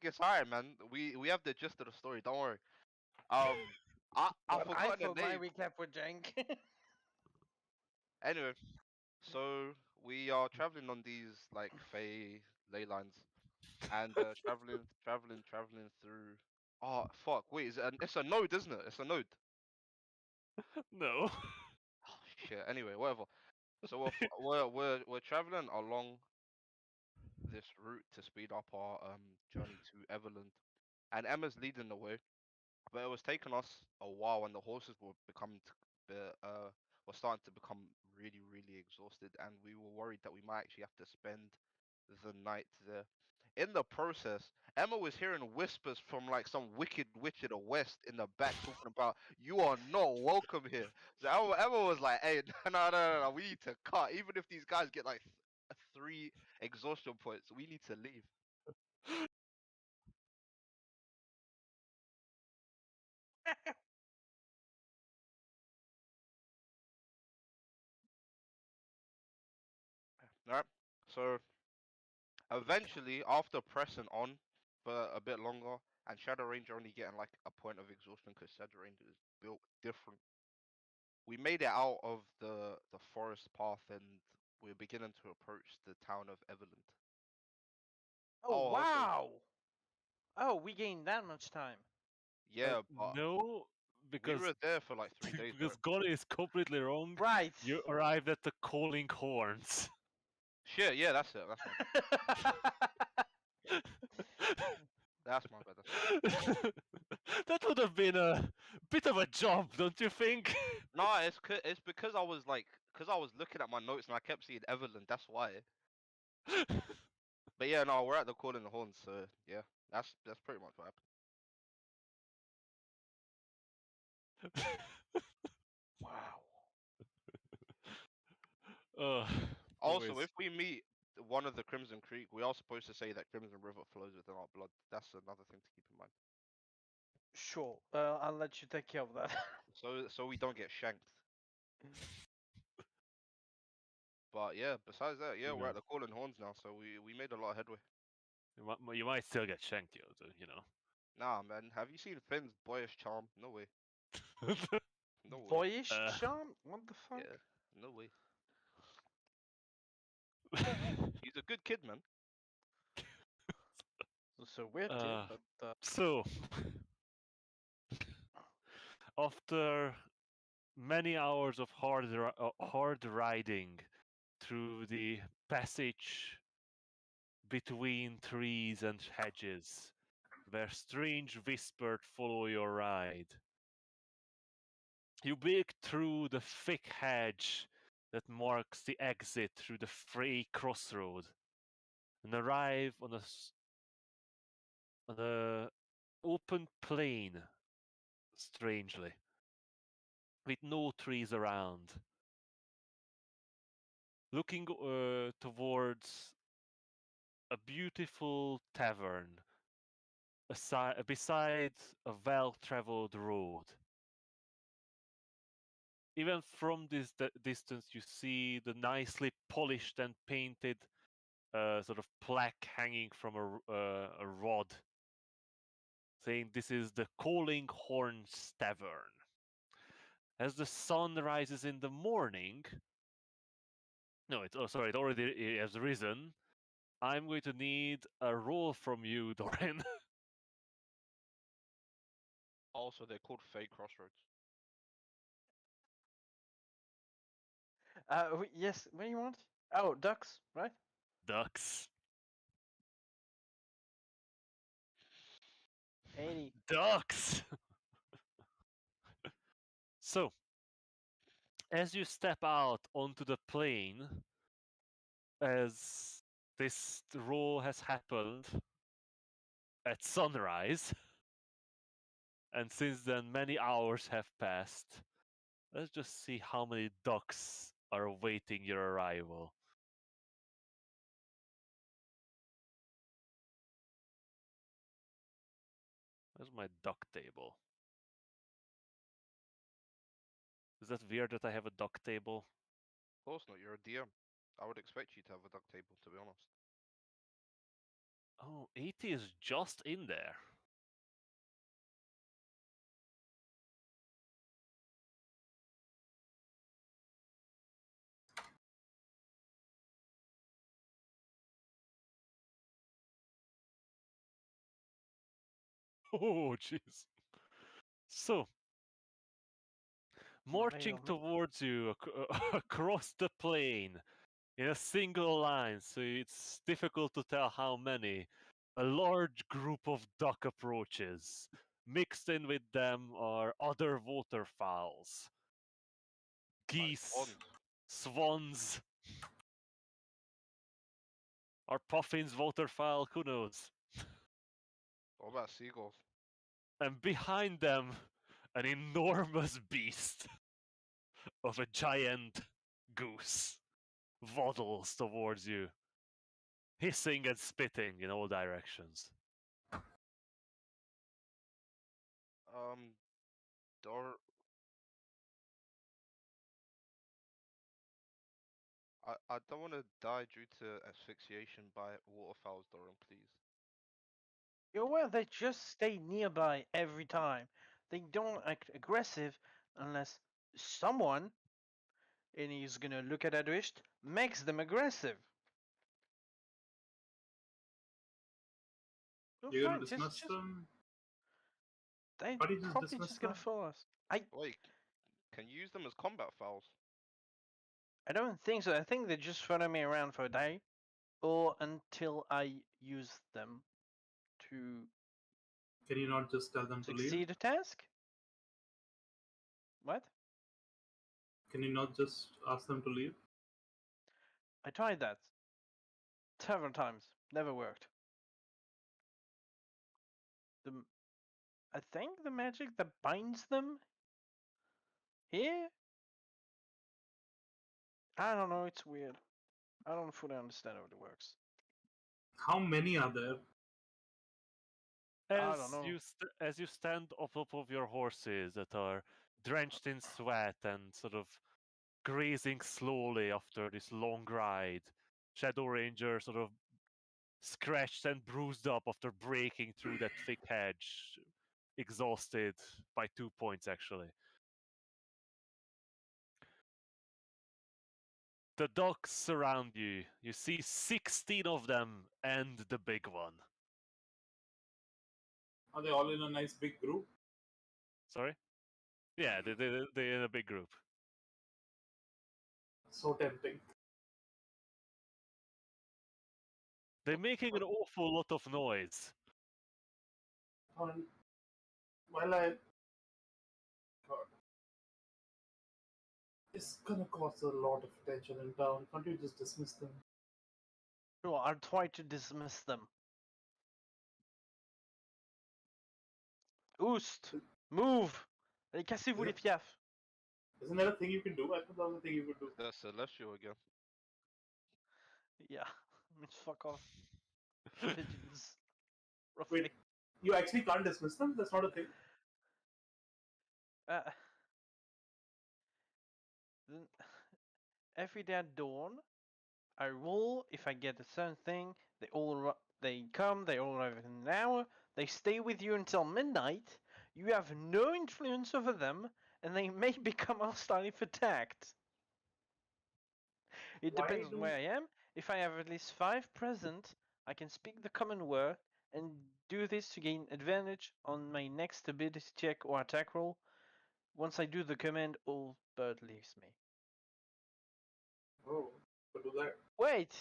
it's alright, man. We have the gist of the story. Don't worry. I Well, I forgot the thought my name. recap was jank. Anyway, so we are traveling on these like ley lines, and traveling through. Oh fuck! Wait, it's a node, isn't it? It's a node. No. Oh shit. Anyway, whatever. So we're traveling along this route to speed up our journey to Everland, and Emma's leading the way. But it was taking us a while, and the horses were were starting to become really exhausted, and we were worried that we might actually have to spend the night there. In the process, Emma was hearing whispers from like some wicked witch of the west in the back talking about you are not welcome here. So Emma was like, "Hey, no, we need to cut. Even if these guys get like 3 exhaustion points, we need to leave." All right. So eventually, after pressing on for a bit longer, and Shadow Ranger only getting like a point of exhaustion because Shadow Ranger is built different, we made it out of the forest path, and we're beginning to approach the town of Everland. Oh Oh, also, wow! Oh, we gained that much time. yeah, but No, we because were there for like 3 days, right? because Golly is completely wrong. Right. You arrived at the calling horns. Shit, yeah, that's it. That's my bad. That's my bad. That would have been a bit of a jump, don't you think? No, it's because I was like, because I was looking at my notes and I kept seeing Everland. That's why. But yeah, no, we're at the calling the horns, so yeah, that's pretty much what happened. Wow. uh, Also, anyways, if we meet one of the Crimson Creek, we are supposed to say that Crimson River flows within our blood. That's another thing to keep in mind. Sure. I'll let you take care of that. So we don't get shanked. But yeah, besides that, yeah, you we're know, at the calling horns now, so we made a lot of headway. you might still get shanked, you know. Nah, man, have you seen Finn's boyish charm? No way. No way. Boyish charm? What the fuck? Yeah, no way. He's a good kid, man. It's a weird kid, Uh, but so, after many hours of hard riding through the passage between trees and hedges, where strange whispered follow your ride, you break through the thick hedge that marks the exit through the Frey crossroad and arrive on a open plain, strangely, with no trees around. Looking towards a beautiful tavern beside a well-traveled road. Even from this distance, you see the nicely polished and painted sort of plaque hanging from a rod, saying this is the Calling Horns Tavern. As the sun rises in the morning, no, it already has risen. I'm going to need a roll from you, Doran. Also, they're called fake crossroads. yes. What do you want? Oh, ducks, right? Ducks. 80. Ducks! So, as you step out onto the plain, as this roll has happened at sunrise, and since then many hours have passed, let's just see how many ducks are awaiting your arrival. Where's my duck table? Is that weird that I have a duck table? Of course not. You're a DM. I would expect you to have a duck table, to be honest. Oh, 80 is just in there. Oh, jeez. So, marching Avail me. towards you across the plain in a single line, so it's difficult to tell how many. A large group of duck approaches. Mixed in with them are other waterfowls, Like geese, swans. swans, or puffins, waterfowl, who knows? What about seagulls? And behind them, an enormous beast of a giant goose waddles towards you, hissing and spitting in all directions. Um, Dor. I don't want to die due to asphyxiation by waterfowls, Doran, please. You're aware they just stay nearby every time. They don't act aggressive unless someone, and he's gonna look at Adwisht, makes them aggressive. We'll You're gonna find dismiss them? they Why do you just probably dismiss just gonna them? follow us. Wait, can you use them as combat fowls? I don't think so. I think they just follow me around for a day, or until I use them to Can you not just tell them to leave? succeed a task. What? Can you not just ask them to leave? I tried that several times. Never worked. I think the magic that binds them here. I don't know. It's weird. I don't fully understand how it works. How many are there? I don't know. As you stand on top of your horses that are drenched in sweat and sort of grazing slowly after this long ride, Shadow Ranger sort of scratched and bruised up after breaking through that thick hedge, exhausted by 2 points actually. The dogs surround you. You see 16 of them and the big one. Are they all in a nice big group? Sorry? Yeah, they're in a big group. So tempting. They're making an awful lot of noise. And while I. God. It's gonna cause a lot of attention in town. Can't you just dismiss them? Sure, I'll try to dismiss them. Oost, move. Allez, cassez-vous les piafs. Isn't that a thing you can do? I thought that was a thing you could do. The celestial again. Yeah, means fuck off, pigeons. Wait, Roughly. you actually can't dismiss them? That's not a thing? Uh, then every day at dawn, I roll. If I get a certain thing, they come. They all arrive in an hour. They stay with you until midnight. You have no influence over them, and they may become hostile if attacked. It Why depends on do. where I am. If I have at least 5 present, I can speak the common word and do this to gain advantage on my next ability check or attack roll. Once I do the command, all bird leaves me. Oh, but do that. Wait,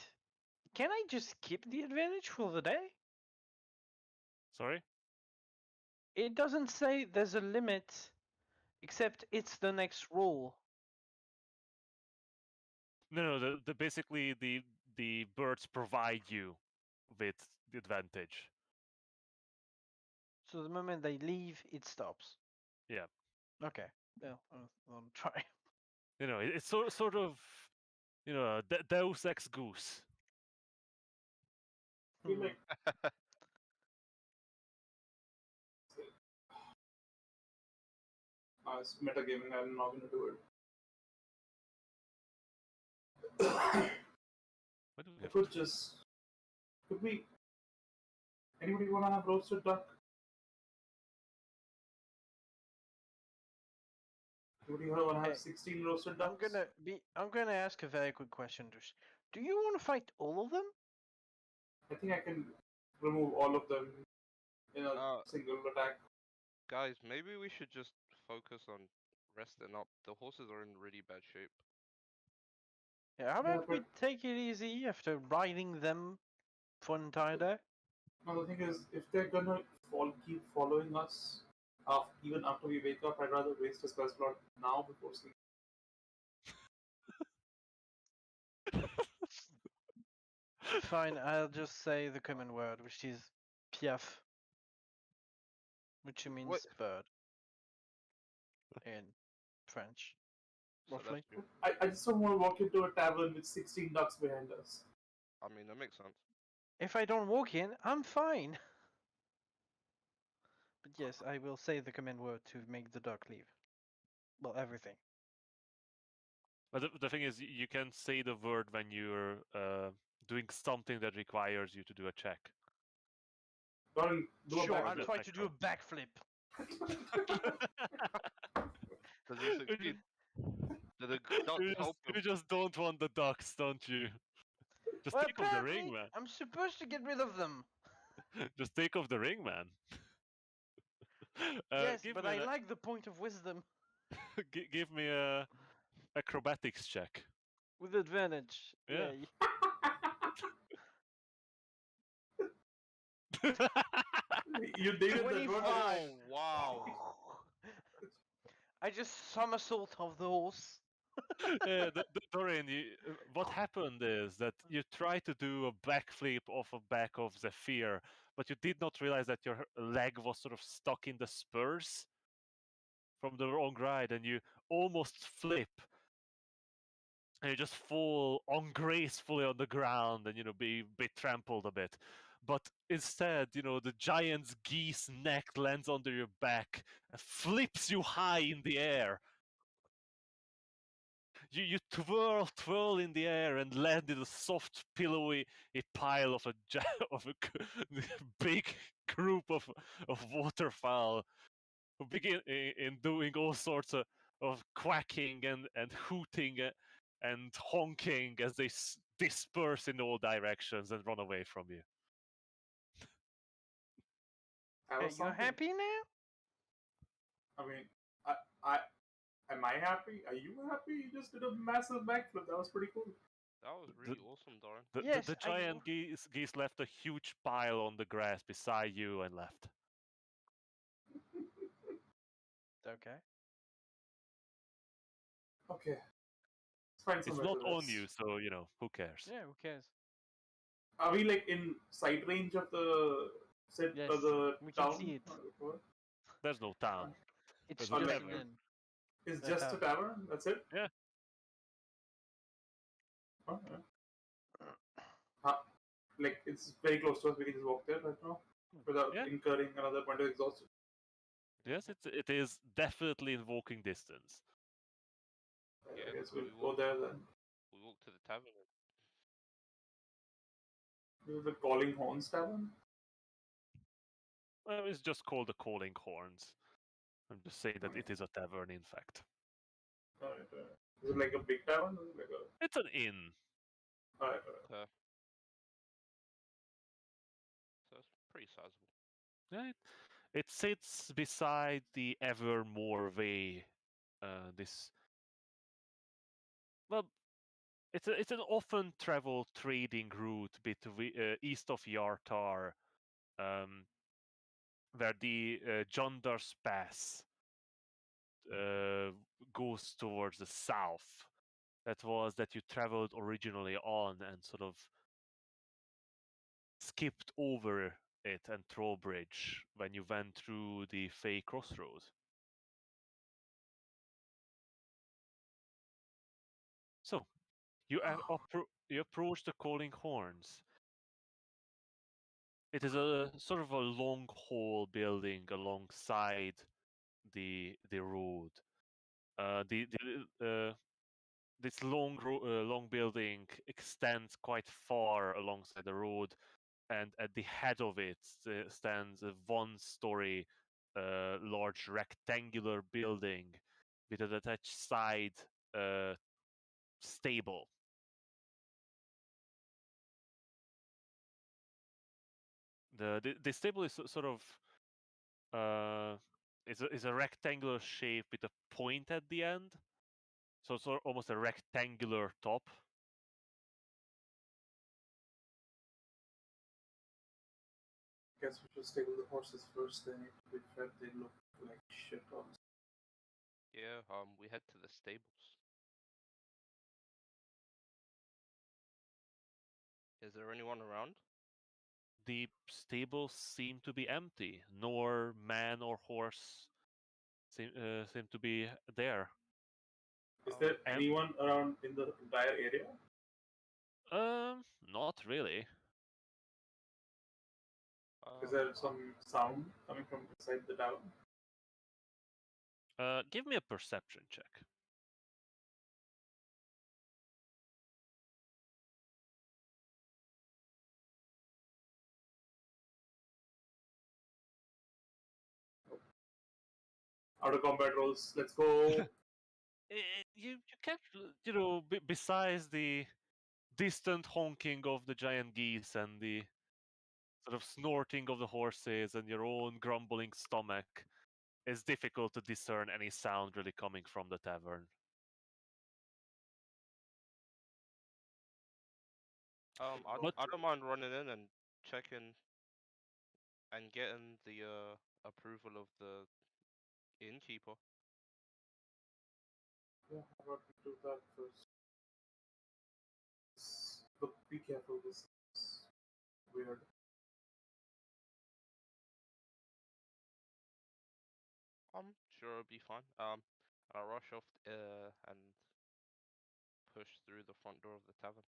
can I just keep the advantage for the day? Sorry? It doesn't say there's a limit, except it's the next roll. No, basically the birds provide you with the advantage. So the moment they leave, it stops. Yeah. Okay, yeah, I'll try. It's sort of Deus Ex Goose. I feel like. It's metagaming, I'm not gonna do it. Why do we I have could just. Could we Anybody want to have roasted duck? Anybody want to have Okay. 16 roasted ducks? I'm gonna ask a very quick question, Dush. Do you want to fight all of them? I think I can remove all of them in a Uh, single attack. guys, maybe we should just focus on resting up. The horses are in really bad shape. Yeah, how Yeah, about we but take it easy after riding them for an entire day? no, the thing is, if they're gonna keep following us, even after we wake up, I'd rather waste a spell slot now before sleep. Fine, I'll just say the common word, which is piaf, which means What? bird in French, So roughly. that's. I just don't want to walk into a tavern with 16 ducks behind us. I mean, that makes sense. If I don't walk in, I'm fine. But yes, I will say the command word to make the duck leave. Well, everything. But the thing is, you can say the word when you're doing something that requires you to do a check. Don't do a Sure, I'll Just try like to do a backflip. Does he succeed? Do the ducks help him? you just don't want the ducks, don't you? Just Well, take off the ring, apparently, man. I'm supposed to get rid of them. Just take off the ring, man. Yes, Give but me I like the point of wisdom give me a acrobatics check. with advantage. Yeah. Yay. You needed the 25. advantage. Oh wow! I just somersault off the horse. Dorian, what happened is that you tried to do a backflip off the back of Zephyr, but you did not realize that your leg was sort of stuck in the spurs from the wrong ride, and you almost flip, and you just fall ungracefully on the ground, and be trampled a bit. But instead, the giant's geese neck lands under your back and flips you high in the air. You twirl in the air and land in a soft, pillowy pile of of a big group of waterfowl who begin in doing all sorts of quacking and hooting and honking as they disperse in all directions and run away from you. That Hey, was you something. happy now? I mean, I am I happy? Are you happy? You just did a massive backflip. That was pretty cool. That was The, really awesome, Doran. Yes, the giant geese left a huge pile on the grass beside you and left. Okay. Okay. Let's find It's somewhere not to on rest. you, so who cares? Yeah, who cares? Are we like in sight range of the Yes, of the we can town? see it. There's no town. It's There's a just tavern. an inn. It's The just a house. tavern. That's it. Yeah. Oh, yeah. Like it's very close to us. We can just walk there right now without Yeah. incurring another point of exhaustion. Yes, it is definitely in walking distance. Yeah, I guess we we'll go walk. there then. We walk to the tavern. This is the Calling Horns Tavern. Well, it's just called the Calling Horns. I'm just saying that it is a tavern, in fact. Alright, is it like a big tavern? Or is it like a... It's an inn. Alright. So it's pretty sizable. Right? It sits beside the Evermore Way. This well, it's an often traveled trading route between east of Yartar, um, where the Jundars Pass goes towards the south. That you traveled originally on and sort of skipped over it and Trowbridge when you went through the Fey Crossroads. So you you approach the Calling Horns. It is a sort of a long hall building alongside the road. This long building extends quite far alongside the road, and at the head of it stands a one-story large rectangular building with an attached side stable. The stable is sort of is a rectangular shape with a point at the end, so it's almost a rectangular top. Guess we should stable the horses first. They need to be fed. They look like shit. Honestly. Yeah, we head to the stables. Is there anyone around? The stables seem to be empty, nor man or horse seem to be there. Is there Em- anyone around in the entire area? Not really. Is there Um, some sound coming from inside the town? Give me a perception check. Out of combat rolls. Let's go. You can't, besides the distant honking of the giant geese and the sort of snorting of the horses and your own grumbling stomach, it's difficult to discern any sound really coming from the tavern. But I don't mind running in and checking and getting the approval of the innkeeper. Yeah, how about we do that first? Look, be careful. This is weird. I'm sure it'll be fine. I rush off and push through the front door of the tavern.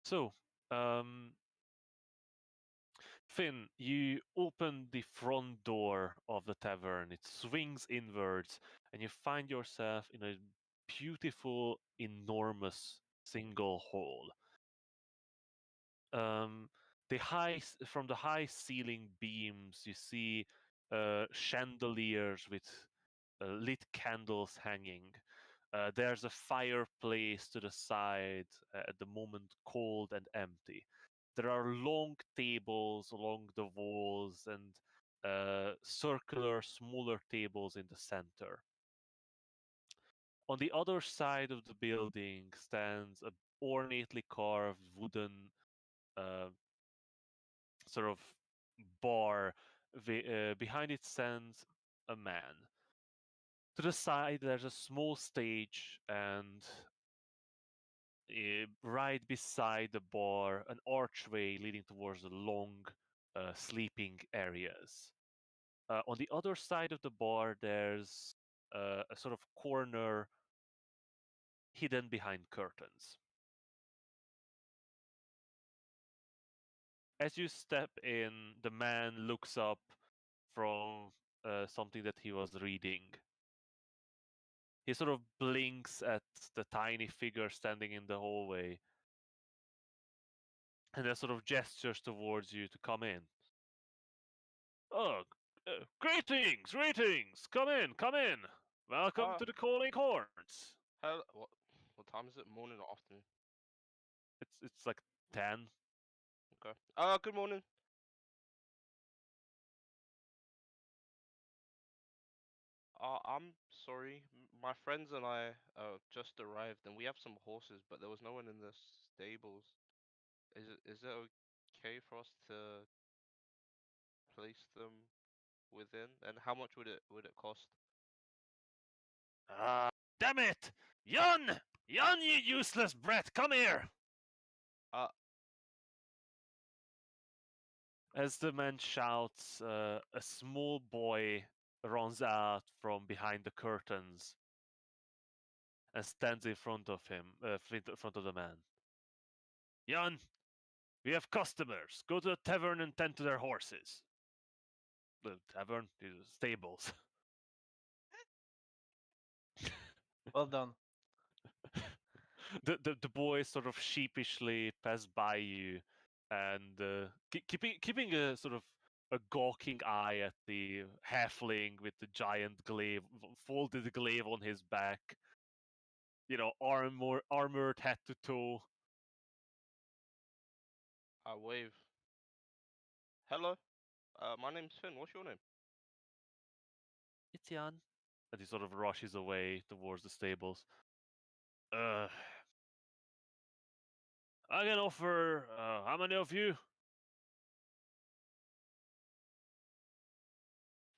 so, Finn, you open the front door of the tavern. It swings inwards, and you find yourself in a beautiful, enormous single hall. From the high ceiling beams, you see chandeliers with lit candles hanging. There's a fireplace to the side, at the moment cold and empty. There are long tables along the walls and circular, smaller tables in the center. On the other side of the building stands a ornately carved wooden uh, sort of bar. Behind it stands a man. To the side, there's a small stage, and right beside the bar, an archway leading towards the long sleeping areas. On the other side of the bar, there's a sort of corner hidden behind curtains. As you step in, the man looks up from something that he was reading. He sort of blinks at the tiny figure standing in the hallway and then sort of gestures towards you to come in. Oh, greetings, greetings! Come in, come in! Welcome Uh, to the Calling Horns. hell, what time is it? Morning or afternoon? It's like 10. Okay. Good morning. I'm sorry. My friends and I just arrived, and we have some horses, but there was no one in the stables. Is it okay for us to place them within? And how much would it cost? Ah, damn it! Jan! Jan, you useless brat, come here! Uh, As the man shouts, a small boy runs out from behind the curtains and stands in front of him, in front of the man. Jan, we have customers. Go to the tavern and tend to their horses. The tavern, the stables. Well done. The boys sort of sheepishly pass by you, and keeping a sort of a gawking eye at the halfling with the giant glaive, folded glaive on his back. Armored head to toe. I wave. Hello. My name's Finn. What's your name? It's Jan. And he sort of rushes away towards the stables. I can offer. How many of you?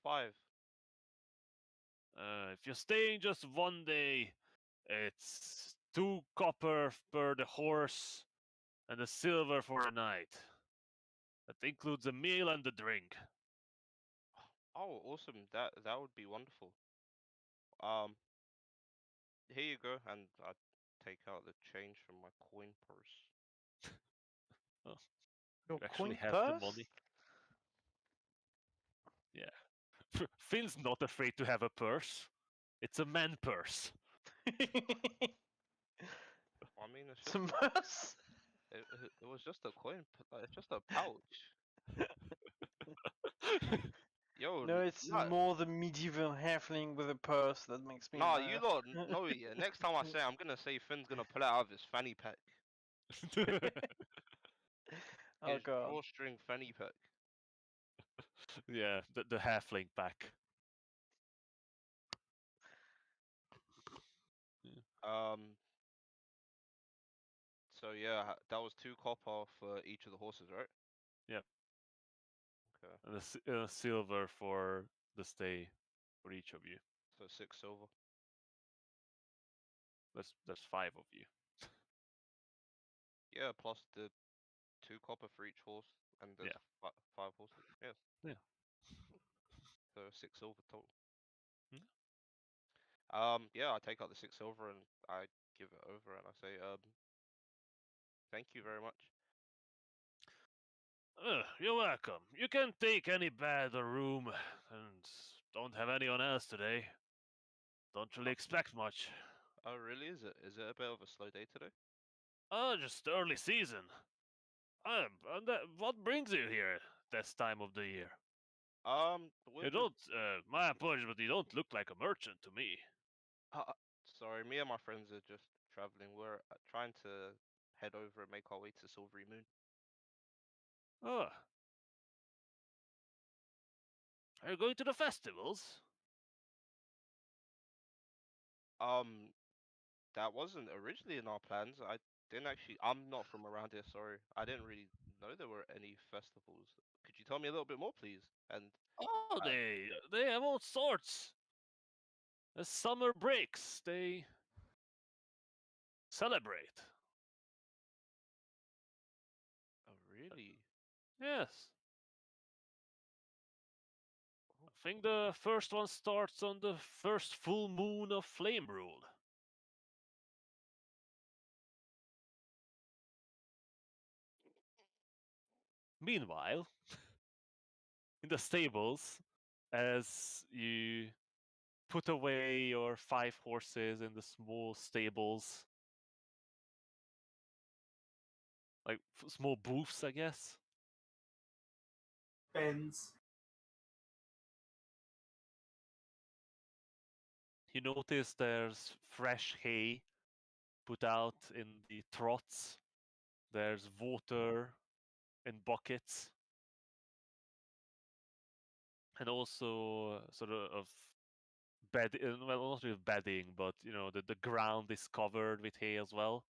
5. If you're staying just one day, it's 2 copper per the horse and a silver for a night. That includes a meal and a drink. Oh, awesome. That would be wonderful. Um, here you go, and I take out the change from my coin purse. Oh, Your you actually coin have the purse? money. Yeah. Finn's not afraid to have a purse. It's a man purse. I mean, it's just Some purse? it was just a coin. It's just a pouch. Yo, No, it's nah, more the medieval halfling with a purse that makes me nah, laugh. you lot know it. Yeah. Next time I say, it, I'm gonna say Finn's gonna pull it out of his fanny pack. Oh His god. drawstring fanny pack. Yeah, the halfling pack. Um. So yeah, that was 2 copper for each of the horses, right? Yep. Okay. And a silver for the stay for each of you. So 6 silver. That's 5 of you. Yeah, plus the 2 copper for each horse, and there's Yeah. 5 horses. Yes. Yeah. So 6 silver total. Mm. Yeah, I take out the 6 silver and I give it over and I say, thank you very much. You're welcome. You can take any bed or room, and don't have anyone else today. Don't really expect much. Oh, really? Is it a bit of a slow day today? Just early season. What brings you here this time of the year? We're You just don't, my apologies, but you don't look like a merchant to me. uh, sorry, me and my friends are just traveling. We're trying to head over and make our way to Silvery Moon. Oh, are you going to the festivals? Um, that wasn't originally in our plans. I didn't actually. I'm not from around here. Sorry, I didn't really know there were any festivals. Could you tell me a little bit more, please? And Oh, uh, they have all sorts. As summer breaks, they celebrate. oh, really? Yes. Oh, I think the first one starts on the first full moon of Flame Rule. Meanwhile, in the stables, as you put away your 5 horses in the small stables, like small booths, I guess. Pens. You notice there's fresh hay put out in the trots. There's water in buckets, and also sort of bed. Well, not with bedding, but the ground is covered with hay as well.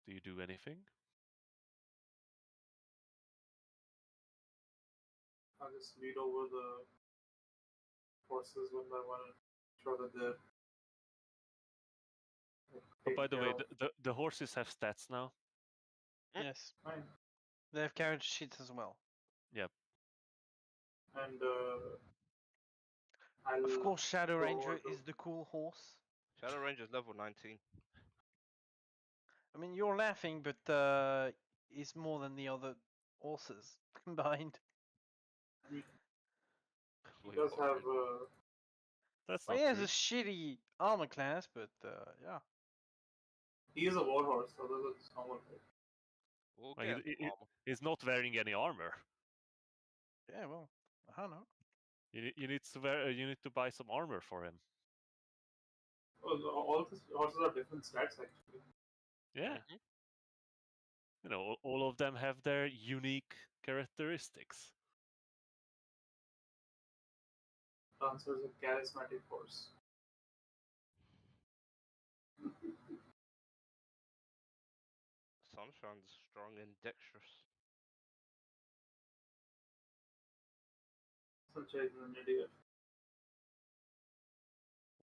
Do you do anything? I'll just lead over the horses one by one and ensure that they're Oh, by taken the care way, of. the horses have stats now. Yes. Fine. They have carriage sheets as well. Yep. And Of I'll course, Shadow go Ranger over to is the cool horse. Shadow Ranger's level 19. I mean, you're laughing, but he's more than the other horses combined. He Wait, does what? have. That's Well, not he has true. a shitty armor class, but yeah. He is a warhorse, so that's normal. Right? We'll Like, get him some armor. he's not wearing any armor. Yeah, well, I don't know. You need to you need to buy some armor for him. Well, all these horses are different stats actually. Yeah, Mhm. you know, all of them have their unique characteristics. Dancer is a charismatic horse. Sunshine's strong and dexterous. Sunshine is an idiot.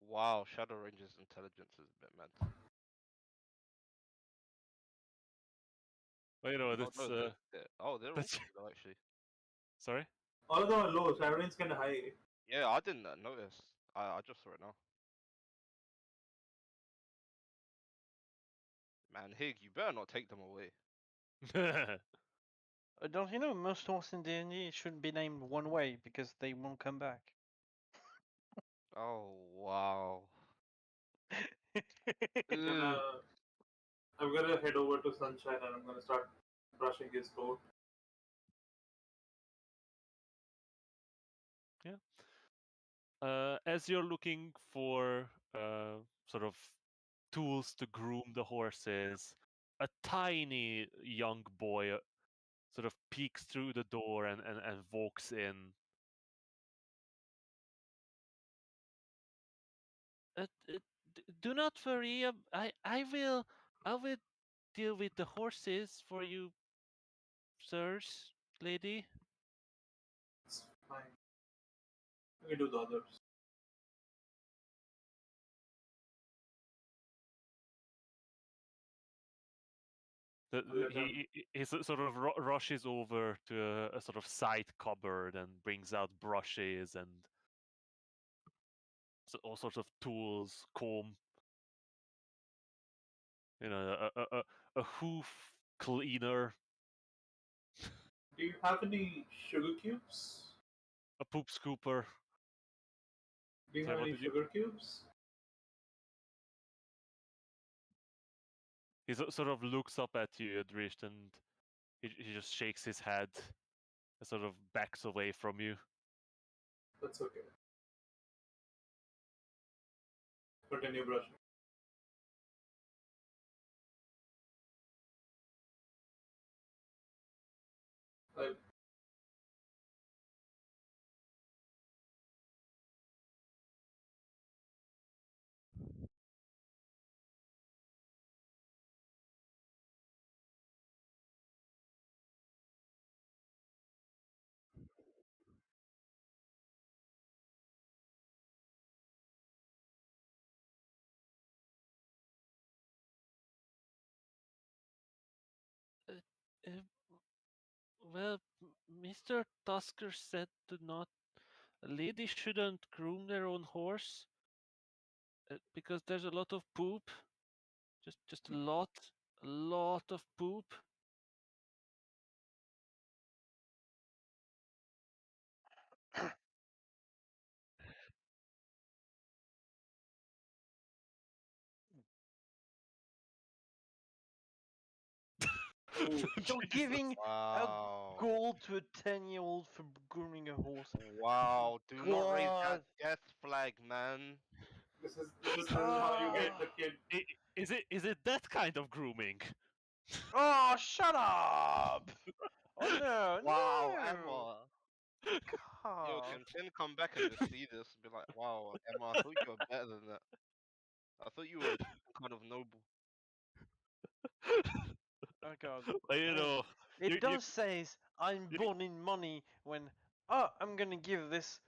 Wow, Shadow Ranger's intelligence is a bit mad. Well, you know, Oh that's no, they're all that's pretty low actually. sorry. All of them are low. Shadowring's kind of high. Yeah, I didn't notice. I just saw it now. Man, Hig, you better not take them away. Don't you know most horses in D&D should be named one way because they won't come back? Oh wow. Gonna, Ugh. I'm gonna head over to Sunshine and I'm gonna start brushing his coat. As you're looking for sort of tools to groom the horses, a tiny young boy sort of peeks through the door and walks in. Do not worry. I will deal with the horses for you, sirs, lady. It's fine. Let me do the others. I'll let him. He sort of rushes over to a sort of side cupboard and brings out brushes and all sorts of tools, comb, you know, a hoof cleaner, Do you have any sugar cubes? a poop scooper. Do you Sorry, have what any did you? sugar cubes? He sort of looks up at you, Adrift, and he just shakes his head and sort of backs away from you. That's okay. Continue brushing. I, Uh, uh, well, Mr. Tusker said to not. A lady shouldn't groom their own horse because there's a lot of poop. Just a lot of poop. oh, You're Jesus. giving a Wow. gold to a 10-year-old for grooming a horse. Wow. Do not raise that God. death flag, man. this is how you get the kid. Is it that kind of grooming? Oh, shut up! Oh no, Wow, no! Emma. Yo, God. can Finn come back and just see this and be like, wow, Emma, I thought you were better than that. I thought you were kind of noble. Oh God. Well, you know, It you, does says I'm you- born in money when I'm gonna give this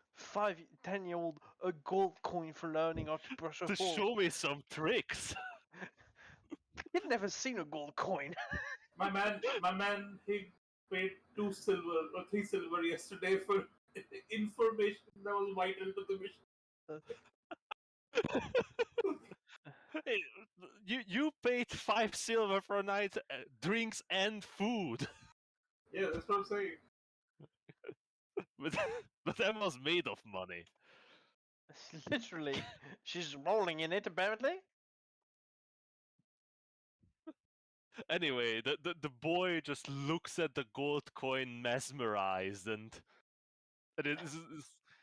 10-year-old a gold coin for learning how to brush a to horse. show me some tricks. He'd never seen a gold coin. My man, he paid 2 silver or 3 silver yesterday for information that was vital to the mission. Hey, you paid 5 silver for a night, drinks and food. Yeah, that's what I'm saying. but Emma's made of money. Literally, she's rolling in it apparently. Anyway, the boy just looks at the gold coin mesmerized, and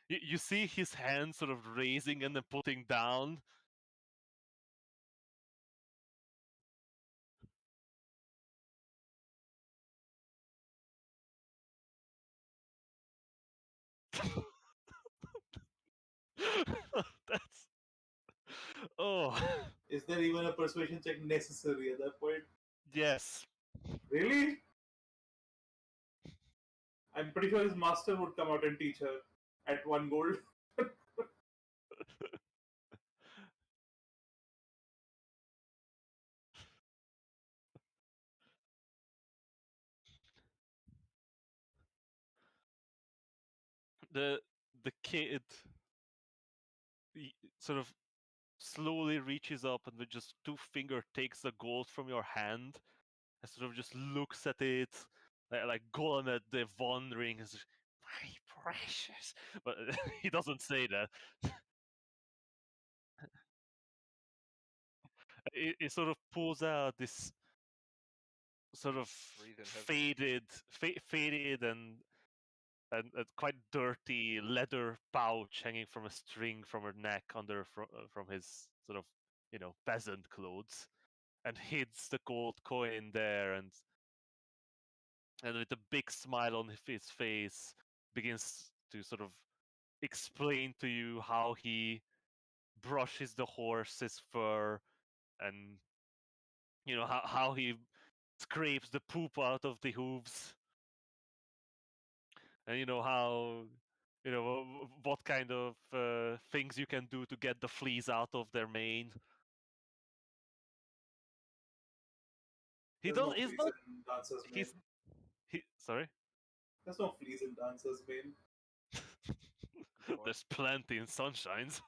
you see his hand sort of raising and then putting down. That's oh Is there even a persuasion check necessary at that point? yes. Really? I'm pretty sure his master would come out and teach her at 1 gold. The kid sort of slowly reaches up and with just 2 fingers takes the gold from your hand and sort of just looks at it like Golem at the wandering is my precious, but he doesn't say that. It sort of pulls out this sort of Breathing heavy. faded and quite dirty leather pouch hanging from a string from her neck from his sort of peasant clothes, and hides the gold coin in there, and with a big smile on his face begins to sort of explain to you how he brushes the horse's fur, and how he scrapes the poop out of the hooves, and how what kind of things you can do to get the fleas out of their mane. He There's does. no He's fleas not. in Dancer's Mane. Sorry. There's no fleas in Dancer's Mane. There's plenty in Sunshines.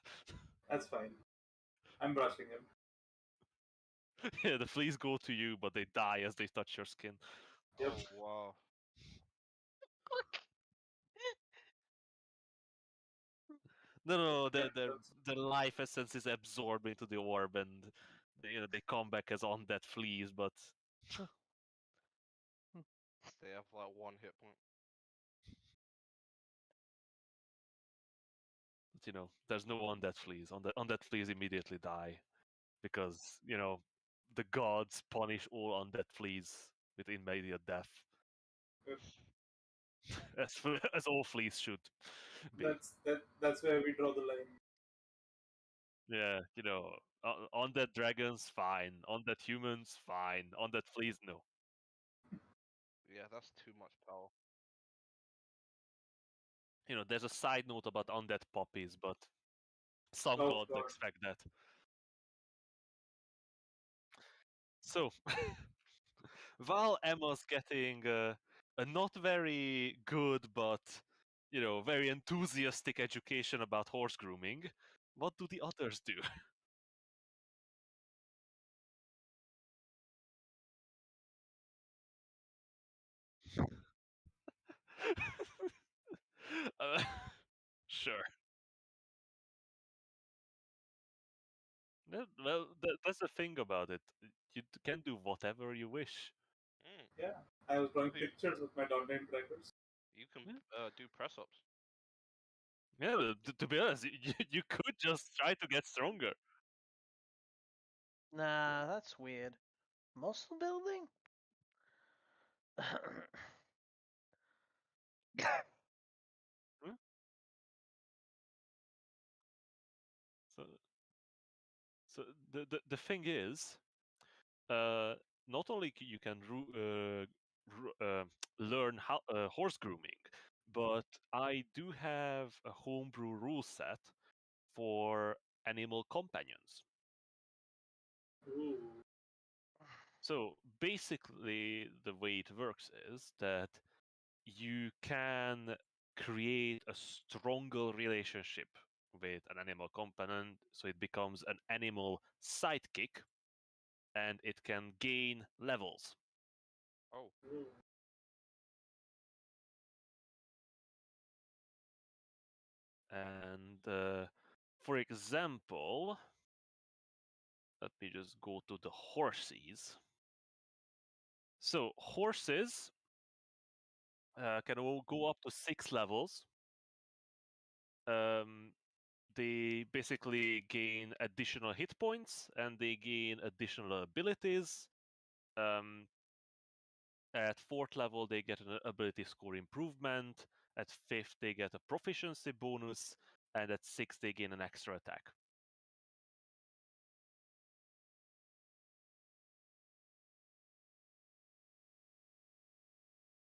That's fine. I'm brushing him. Yeah, the fleas go to you, but they die as they touch your skin. Yep. Oh wow. No, Yeah, the life essence is absorbed into the orb, and they come back as undead fleas, but They have like 1 hit point. there's no undead fleas. Undead fleas immediately die because the gods punish all undead fleas with immediate death, Good. as all fleas should be. That's where we draw the line. Yeah, undead dragons, fine. Undead humans, fine. Undead fleas, no. Yeah, that's too much power. There's a side note about undead puppies, but some Oh gods god. expect that. So, while Emma's getting a not very good but very enthusiastic education about horse grooming, what do the others do? uh, sure. Well, that's the thing about it. You can do whatever you wish. Mm. Yeah. I was drawing You, pictures with my Daunting crackers. you can Yeah. do press ups. Yeah, to be honest, you could just try to get stronger. Nah, that's weird. Muscle building? Hmm? So, so the thing is, not only you can learn how horse grooming, but I do have a homebrew rule set for animal companions. Ooh. So basically, the way it works is that you can create a stronger relationship with an animal companion, so it becomes an animal sidekick, and it can gain levels. Oh, Ooh. And for example, let me just go to the horses. So horses can all go up to 6 levels. They basically gain additional hit points and they gain additional abilities. At 4th level, they get an ability score improvement. At 5th, they get a proficiency bonus. And at 6th, they gain an extra attack.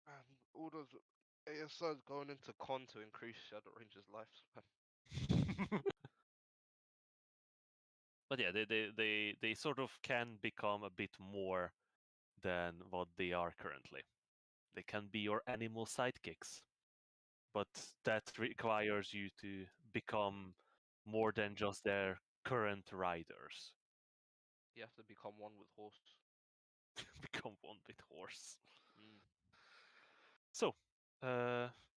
Man, all those ASOs going into con to increase Shadow Ranger's lifespan. But yeah, they sort of can become a bit more than what they are currently. They can be your animal sidekicks, but that requires you to become more than just their current riders. You have to become one with horse. Become one with horse. Mm. So,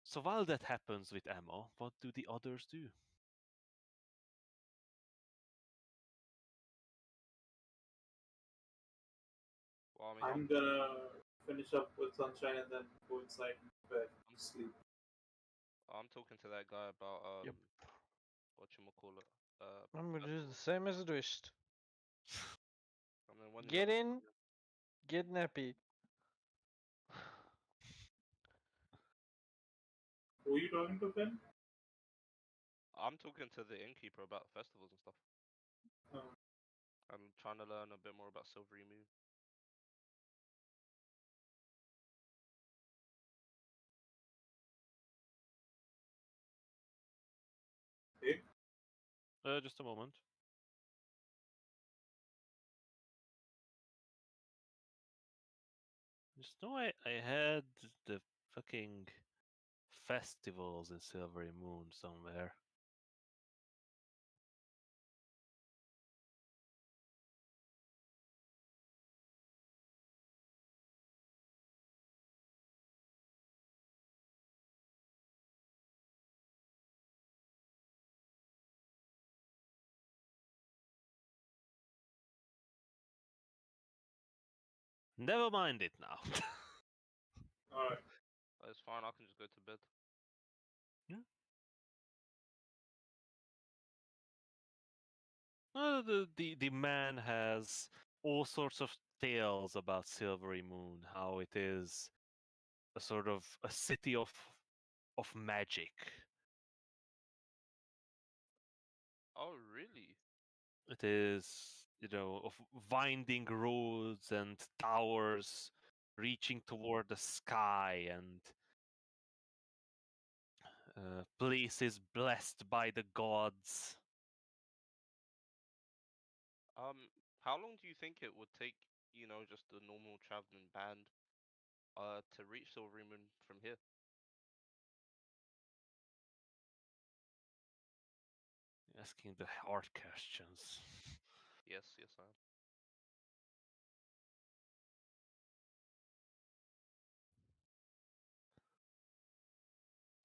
so while that happens with Emma, what do the others do? Well, I mean, I'm gonna finish up with Sunshine and then go inside bed to sleep. I'm talking to that guy about Yep. whatchamacallit. I'm gonna do the festivals. same as Dwished. And then when is Get the in, get nappy. Who are you talking to, Ben? I'm talking to the innkeeper about festivals and stuff. Oh, I'm trying to learn a bit more about Silvery Moon. hey? Just a moment. Just know I had the fucking festivals in Silvery Moon somewhere. Never mind it now. Alright. It's fine, I can just go to bed. The man has all sorts of tales about Silvery Moon, how it is a sort of a city of magic. Oh, really? It is, of winding roads and towers reaching toward the sky and places blessed by the gods. How long do you think it would take, just a normal traveling band, to reach Silvery Moon from here? Asking the hard questions. Yes, yes, I am.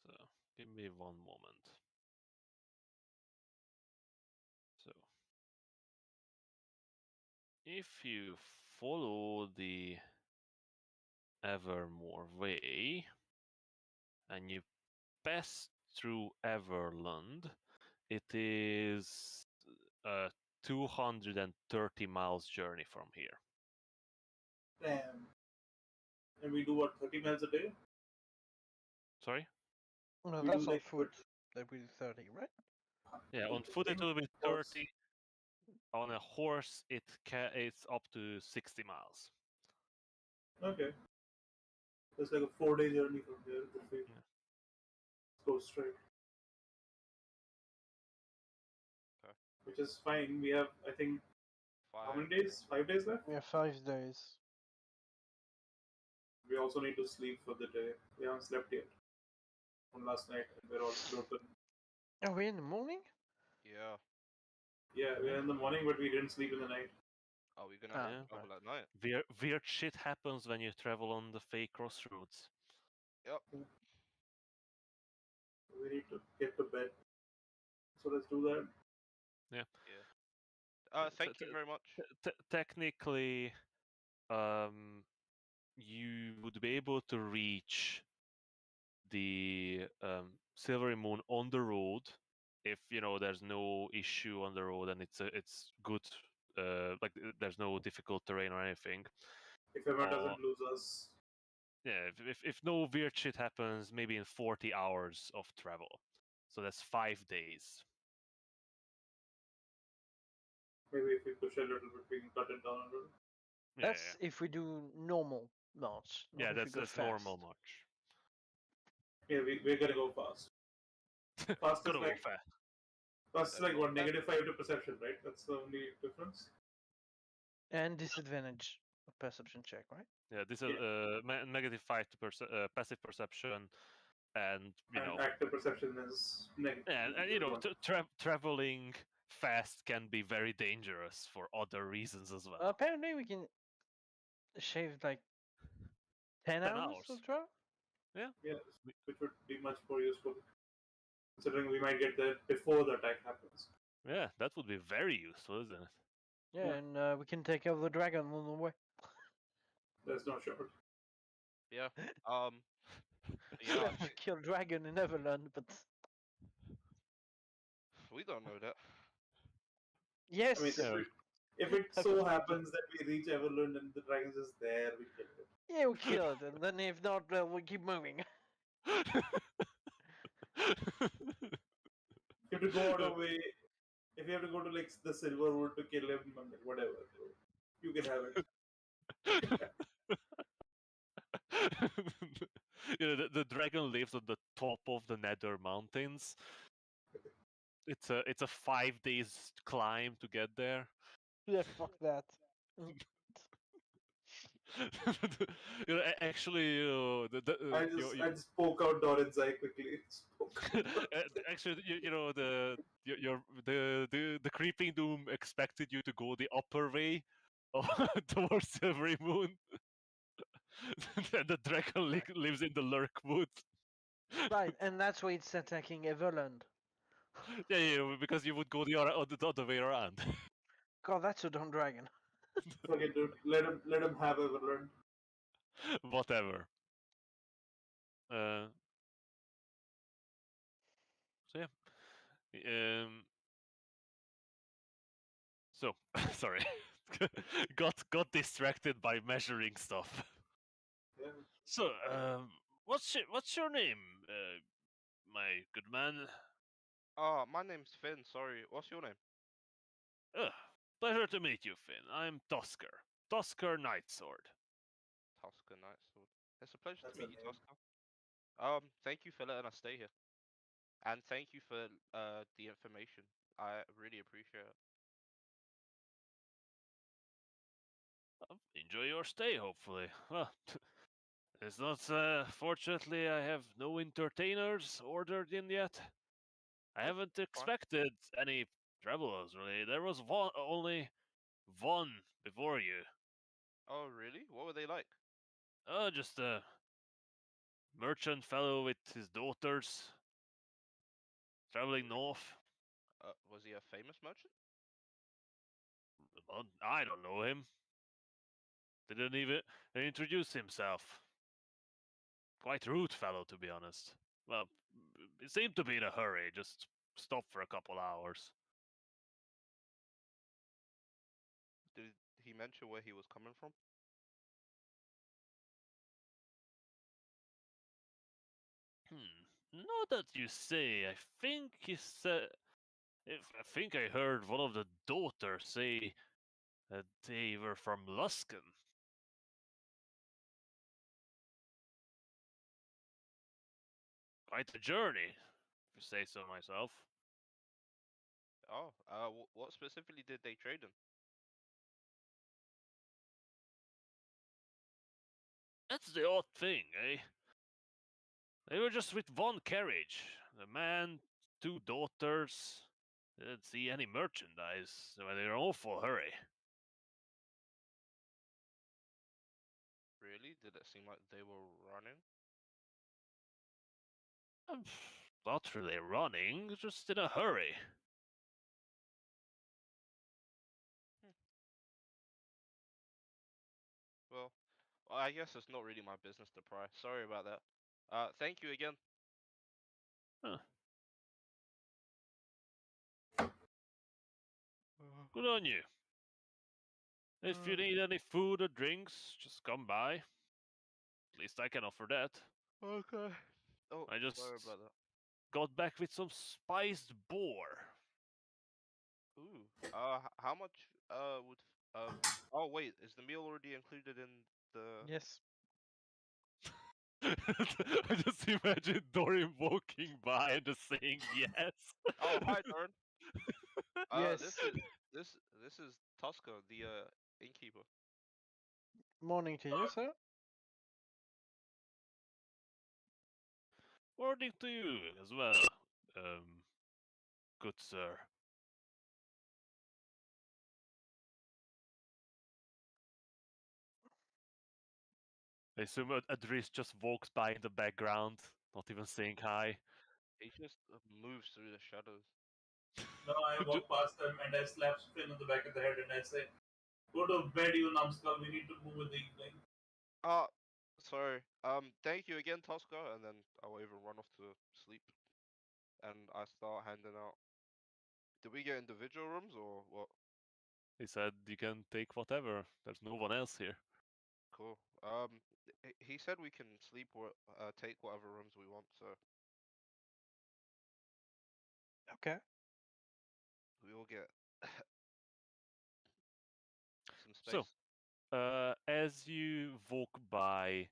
So, give me one moment. So, if you follow the Evermore Way and you pass through Everland, it is a 230 miles journey from here. Damn. And we do what, 30 miles a day? Sorry? No, We that's do on like foot. That will be 30, right? Yeah, on foot it will be 30. On a horse, it's up to 60 miles. Okay. It's like a 4-day journey from here if we Yeah. go straight. Okay. Which is fine. We have, I think, how many 5 days? 5 days left? We have 5 days. We also need to sleep for the day. We haven't slept yet. From last night, and we're all broken. Are we in the morning? Yeah. Yeah, we're in the morning, but we didn't sleep in the night. Are we gonna have Yeah, to travel at night? weird shit happens when you travel on the fake crossroads. Yep. We need to get to bed. So let's do that. Thank you very much. Technically, you would be able to reach the Silvery Moon on the road if there's no issue on the road and it's good. Like there's no difficult terrain or anything. If Emma Or- doesn't lose us, Yeah, if no weird shit happens, maybe in 40 hours of travel. So that's 5 days. maybe if we push a little bit, we can cut it down a little. Yeah, That's if we do normal march. Not yeah, if we that's go that's fast. normal march. Yeah, we're gonna go fast. Fast is Gotta go like fast. fast is like what, That- -5 to perception, right? That's the only difference. And disadvantage of perception check, right? Yeah, this is -5 to passive perception, and And active perception is negative. and traveling fast can be very dangerous for other reasons as well. Apparently, we can shave like 10 10 hours hours. of travel. Yes, which would be much more useful, considering we might get there before the attack happens. Yeah, that would be very useful, isn't it? Yeah, Yeah. and we can take out the dragon on the way. There's no short. Yeah. We Yeah. have to kill dragon in Everland, but We don't know that. yes, I mean, if it so happens that we reach Everland and the dragon's just there, we kill it. yeah, we kill it, and then if not, we keep moving. If you have to go out of way, if you have to go to like the Silverwood to kill him, I mean, whatever, you can have it. The dragon lives on the top of the Nether Mountains. It's a 5 days climb to get there. Yeah, fuck that. Actually, I just poke out Doran's eye quickly. actually, the creeping doom expected you to go the upper way towards Silvery Moon. And the dragon lives in the Lurkwood. Right, and that's why it's attacking Everland. Yeah, because you would go the other way around. God, that's a dumb dragon. Fuck it, dude. Let him have Everland. Whatever. So yeah. So sorry, got distracted by measuring stuff. Yeah. So what's your name, my good man? My name's Finn. Sorry. What's your name? Pleasure to meet you, Finn. I'm Tusker. Tusker Nightsword. Tusker Nightsword. It's a pleasure That's to a meet you, name. Tusker. Thank you for letting us stay here, and thank you for the information. I really appreciate it. Enjoy your stay, hopefully. Well, it's not. Fortunately, I have no entertainers ordered in yet. I haven't expected any travelers, really. There was only one before you. Oh, really? What were they like? Just a merchant fellow with his daughters traveling north. Was he a famous merchant? Well, I don't know him. Didn't even introduce himself. Quite rude fellow, to be honest. Well, he seemed to be in a hurry. Just stopped for a couple hours. Did he mention where he was coming from? Now that you say, I think he said. I think I heard one of the daughters say that they were from Luskan. Quite a journey, if you say so myself. Oh, what specifically did they trade in? That's the odd thing, eh? They were just with one carriage. The man, two daughters. Didn't see any merchandise. They were in an awful hurry. Really? Did it seem like they were running? Um, Not really running, just in a hurry. Well, I guess it's not really my business to pry. Sorry about that. Thank you again. Huh. Good on you. If you need any food or drinks, just come by. At least I can offer that. Okay. Oh, I just sorry about that. got back with some spiced boar. Ooh. How much? Oh wait, is the meal already included in the? Yes. I just imagine Dorian walking by and just saying yes. Oh, hi, Darn. Yes. This is Tosca, the innkeeper. Morning to you, sir. Morning to you as well, good sir. I assume Adris just walks by in the background, not even saying hi. He just moves through the shadows. No, I walk past them and I slap Finn on the back of the head and I say, "Go to bed, you numbskull. We need to move in the evening." Ah, sorry. Thank you again, Tosca, and then I'll even run off to sleep. And I start handing out. Did we get individual rooms or what? He said you can take whatever. There's no one else here. Cool. He said we can sleep or take whatever rooms we want, so Okay. we will get some So, space. as you walk by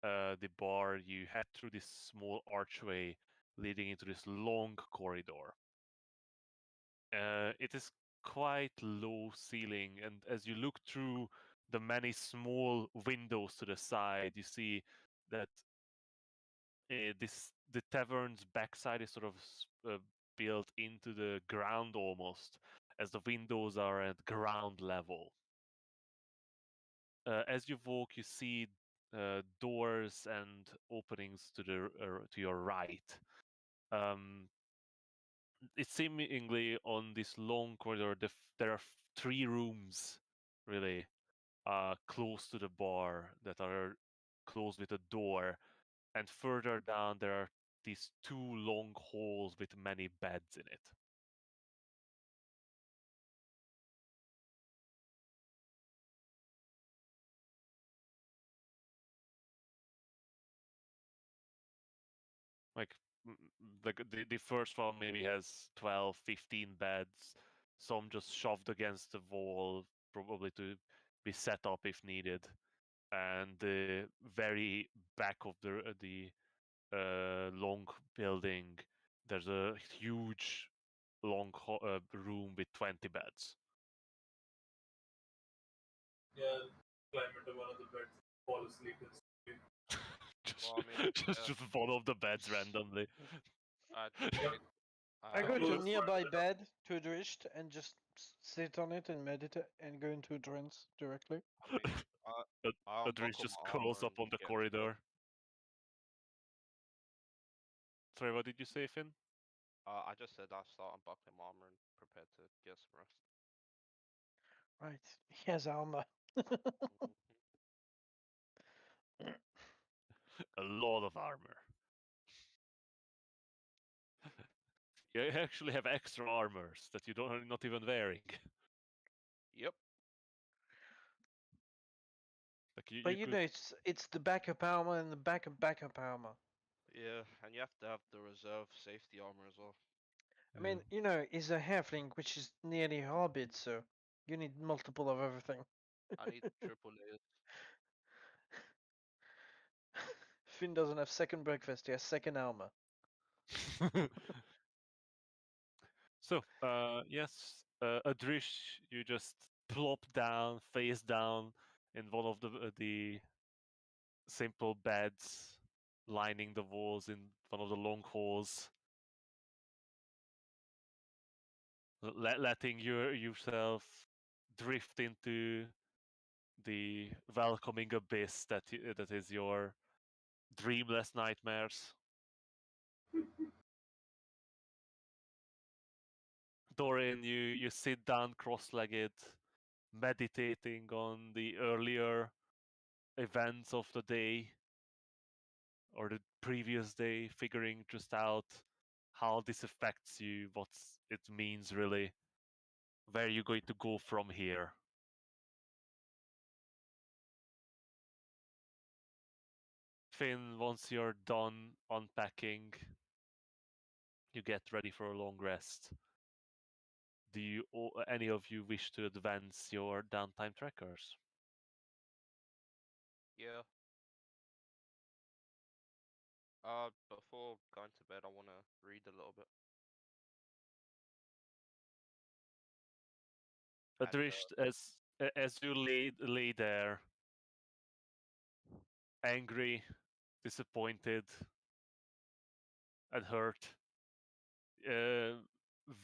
the bar, you head through this small archway leading into this long corridor. It is quite low ceiling, and as you look through the many small windows to the side, you see that the tavern's backside is sort of built into the ground almost, as the windows are at ground level. As you walk, you see doors and openings to your right. It's seemingly on this long corridor. There are three rooms, really, close to the bar that are closed with a door, and further down there are these two long halls with many beds in it. Like the first one maybe has 12, 15 beds, some just shoved against the wall, probably to be set up if needed. And the very back of the long building, there's a huge long room with 20 beds. Yeah, climb into one of the beds, fall asleep, and sleep. just, Well, I mean, just one of the beds randomly. I Yep. I go to close nearby one. bed to a drisht and just sit on it and meditate and go into a trance directly. I mean, I I Adris unbuckle just my curls armor up and on the get into bed. corridor. Sorry, what did you say, Finn? I just said I start unbuckling my armor and prepare to get some rest. Right. He has armor. Mhm. A lot of armor. You actually have extra armors that you don't not even wearing. Yep. Like you But you could. know, it's the backup armor and the backup armor. Yeah, and you have to have the reserve safety armor as well. I mean, you know, he's a halfling, which is nearly Hobbit, so you need multiple of everything. I need triple layers. Finn doesn't have second breakfast; he has second armor. So, yes, Adrish, you just plop down, face down, in one of the simple beds lining the walls in one of the long halls, letting yourself drift into the welcoming abyss that is your dreamless nightmares. Dorian, you sit down cross-legged, meditating on the earlier events of the day or the previous day, figuring just out how this affects you, what it means really, where you're going to go from here. Finn, once you're done unpacking, you get ready for a long rest. Do you any of you wish to advance your downtime trackers? Yeah. Before going to bed, I want to read a little bit. And Adrish, as you lay there, angry, disappointed, and hurt,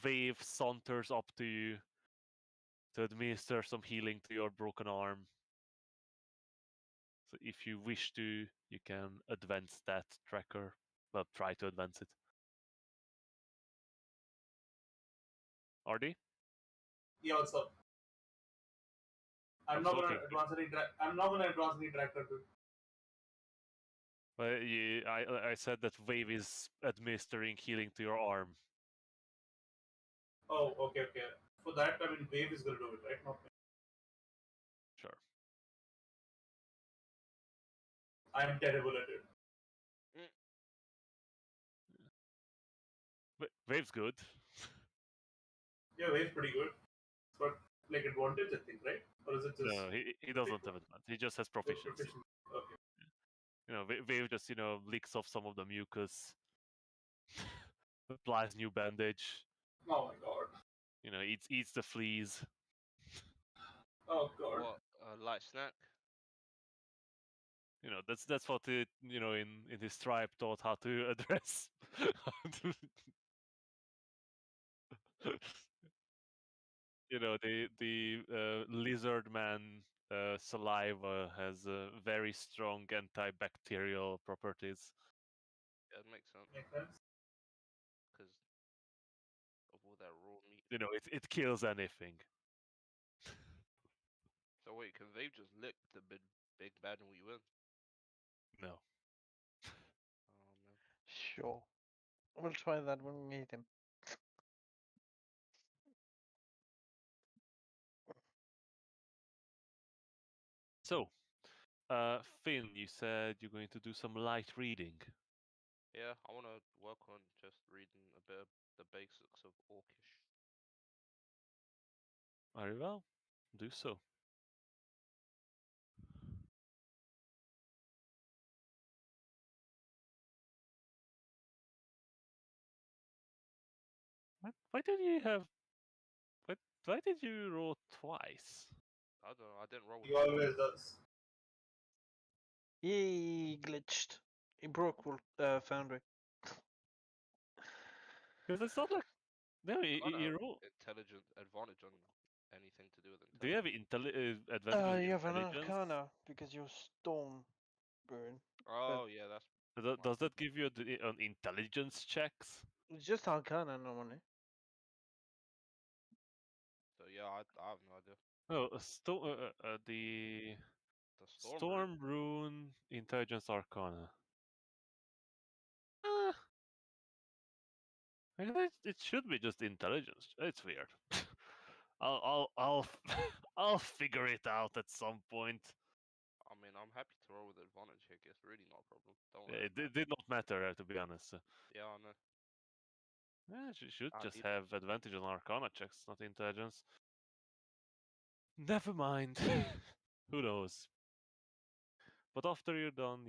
Wave saunters up to you to administer some healing to your broken arm. So if you wish to, you can advance that tracker. Well, try to advance it. Ardy? Yeah, what's up? I'm I'm not gonna looking. advance any. I'm not gonna advance any tractor. Well, I said that Wave is administering healing to your arm. Oh, okay. For that, I mean, Wave is gonna do it, right? Not me. Sure. I'm terrible at it. Wave's good. Yeah, Wave's pretty good. It's got like advantage, I think, right? Or is it just No, he doesn't have advantage. He just has proficiency. proficiency? Okay. Wave just licks off some of the mucus, applies new bandage. Oh my god. Eats the fleas. Oh god. what? A light snack? That's what it in his tribe taught how to address. The lizard man saliva has very strong antibacterial properties. Yeah, it makes sense. Makes sense. Because of all that raw meat. It kills anything. So wait, can they just lick the big bad and we win? No. Oh man. Sure. We'll try that when we meet him. So, Finn, you said you're going to do some light reading. Yeah, I want to work on just reading a bit of the basics of Orcish. Very well. Do so. Why did you have? Why did you roll twice? I don't know. I didn't roll with He the always does. He glitched. He broke Foundry. Because it's not like no, I don't you have roll. intelligent advantage on anything to do with Do you have intelligence. advantage on You have an intelligence? Arcana because you're Stone Burn. Oh yeah, that's Does that give you an intelligence checks? It's just Arcana normally. so yeah. I have no idea. Oh, the The storm. Storm Rune Intelligence Arcana. Uh, it should be just intelligence. It's weird. I'll I'll figure it out at some point. I mean, I'm happy to roll with advantage here. It's really not a problem. Don't worry. It did not matter to be honest. Yeah, I know. Yeah, she should I just need have advantage on Arcana checks, not intelligence. Never mind. Who knows? But after you're done,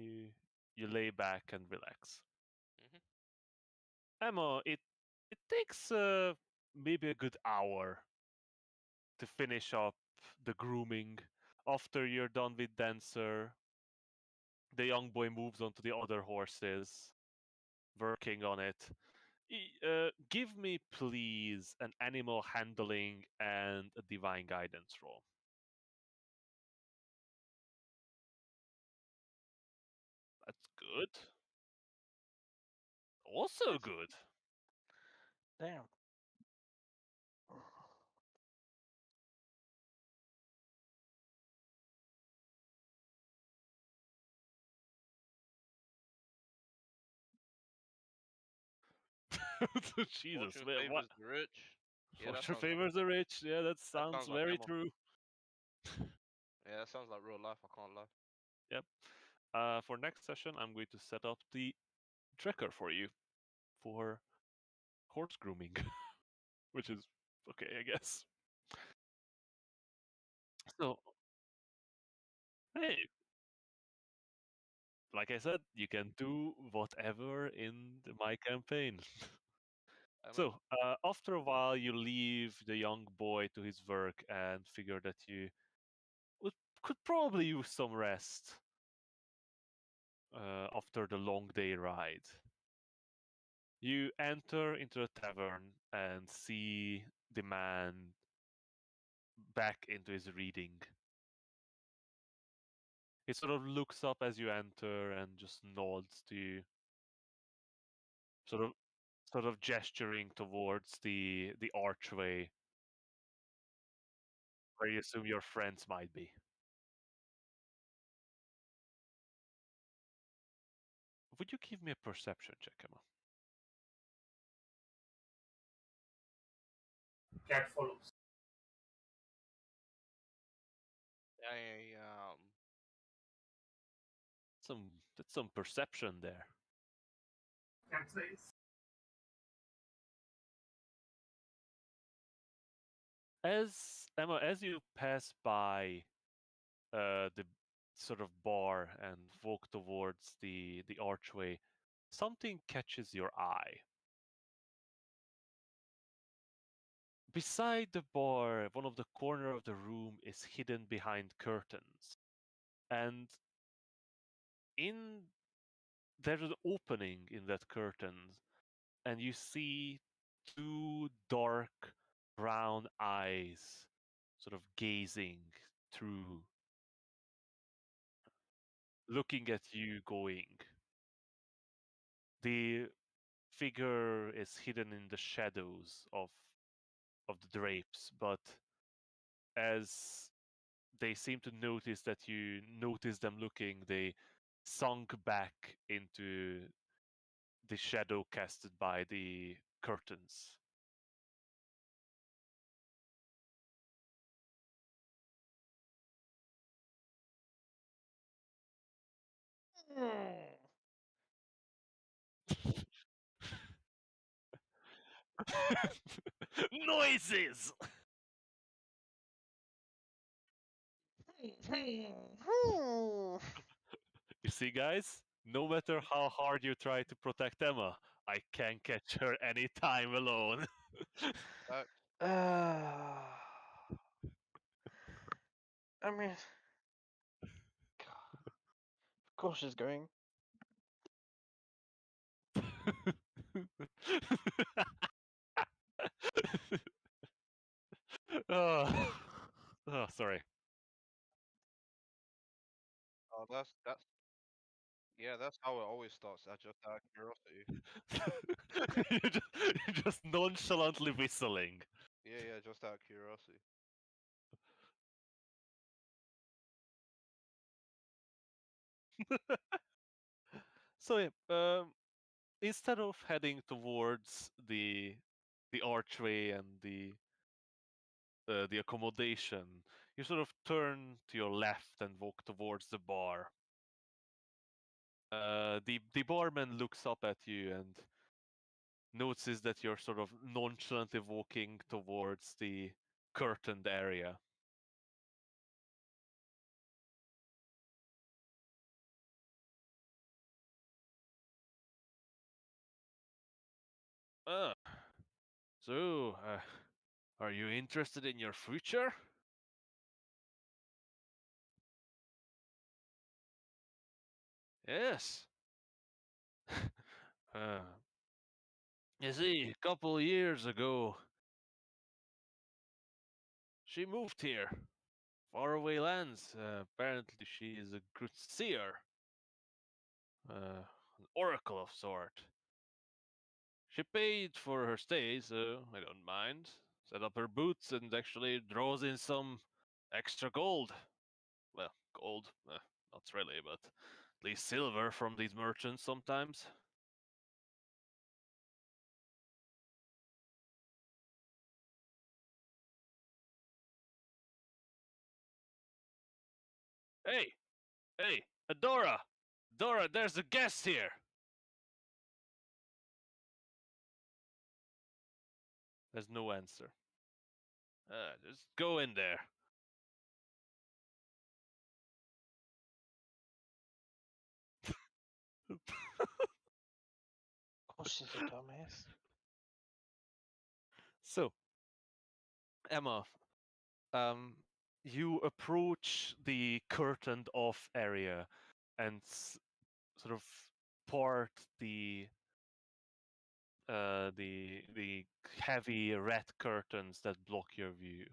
you lay back and relax. Mhm. Emma, it takes maybe a good hour to finish up the grooming. After you're done with Dancer, the young boy moves on to the other horses, working on it. Give me, please, an animal handling and a divine guidance roll. That's good. Also good. Damn. Jesus, Fortune man, what? favors the rich. Yeah, that Fortune sounds like favors the rich. Yeah, that sounds like very Emma. true. Yeah, that sounds like real life. I can't lie. Yep. For next session, I'm going to set up the tracker for you for horse grooming, which is okay, I guess. So, hey, like I said, you can do whatever in my campaign. I mean, So, after a while, you leave the young boy to his work and figure that you would, could probably use some rest after the long day ride. You enter into a tavern and see the man back into his reading. He sort of looks up as you enter and just nods to you, sort of gesturing towards the archway where you assume your friends might be. Would you give me a perception check, Emma? Cat follows. I That's some perception there. Cat says. As Emma, as you pass by the sort of bar and walk towards the archway, something catches your eye. Beside the bar, one of the corner of the room is hidden behind curtains, and in there's an opening in that curtain, and you see two dark brown eyes sort of gazing through, looking at you going. The figure is hidden in the shadows of the drapes, but as they seem to notice that you notice them looking, they sunk back into the shadow casted by the curtains. Noises! You see, guys? No matter how hard you try to protect Emma, I can't catch her any time alone. uh, I mean, of course she's going. oh. oh, sorry. oh, that's yeah, that's how it always starts. I just out of curiosity. You're just nonchalantly whistling. Yeah, yeah, just out of curiosity. So yeah, instead of heading towards the archway and the accommodation, you sort of turn to your left and walk towards the bar. The barman looks up at you and notices that you're sort of nonchalantly walking towards the curtained area. Uh, so, are you interested in your future? Yes. uh, you see, a couple of years ago, she moved here. Faraway lands. Apparently, she is a good seer. An oracle of sort. She paid for her stay, so I don't mind. Set up her boots and actually draws in some extra gold. Well, gold, not really, but at least silver from these merchants sometimes. Hey, hey, Adora! Dora, there's a guest here! There's no answer. Just go in there. Oh, she's a dumbass. So, Emma, you approach the curtained off area and sort of part the heavy red curtains that block your view.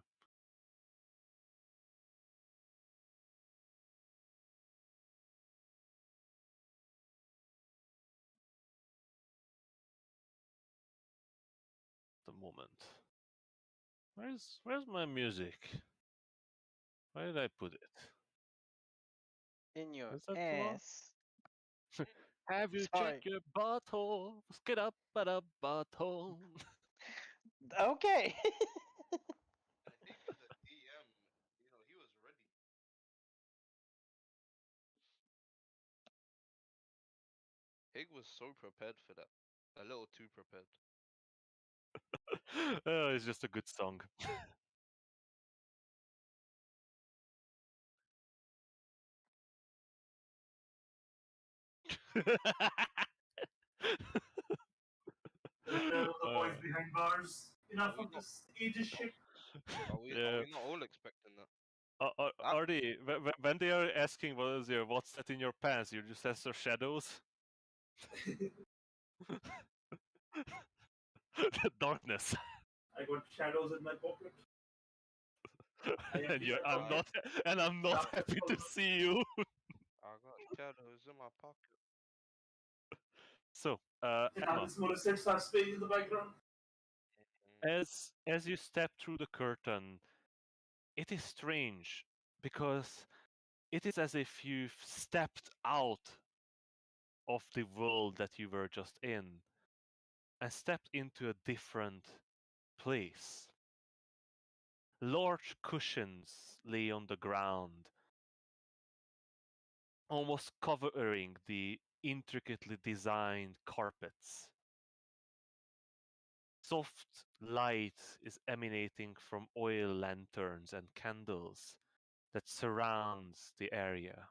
The moment. Where's my music? Where did I put it? In your Is that the one? ass. Have you Sorry. checked your butthole? Get up, but a butthole. Okay. I think the DM, he was ready. Hig was so prepared for that. A little too prepared. Oh, it's just a good song. The boys Uh, behind bars. Enough we of not this ageist shit. are yeah. we not all expecting that? Ah, Artie, when they are asking what's that in your pants, you just answer shadows. Darkness. I got shadows in my pocket. I and empty you're, my I'm I not, pocket. and I'm not Darkness happy to follows. see you. I got shadows in my pocket. So, And now Emma, this molested starts playing in the background. as you step through the curtain, it is strange because it is as if you've stepped out of the world that you were just in and stepped into a different place. Large cushions lay on the ground, almost covering the intricately designed carpets. Soft light is emanating from oil lanterns and candles that surrounds the area.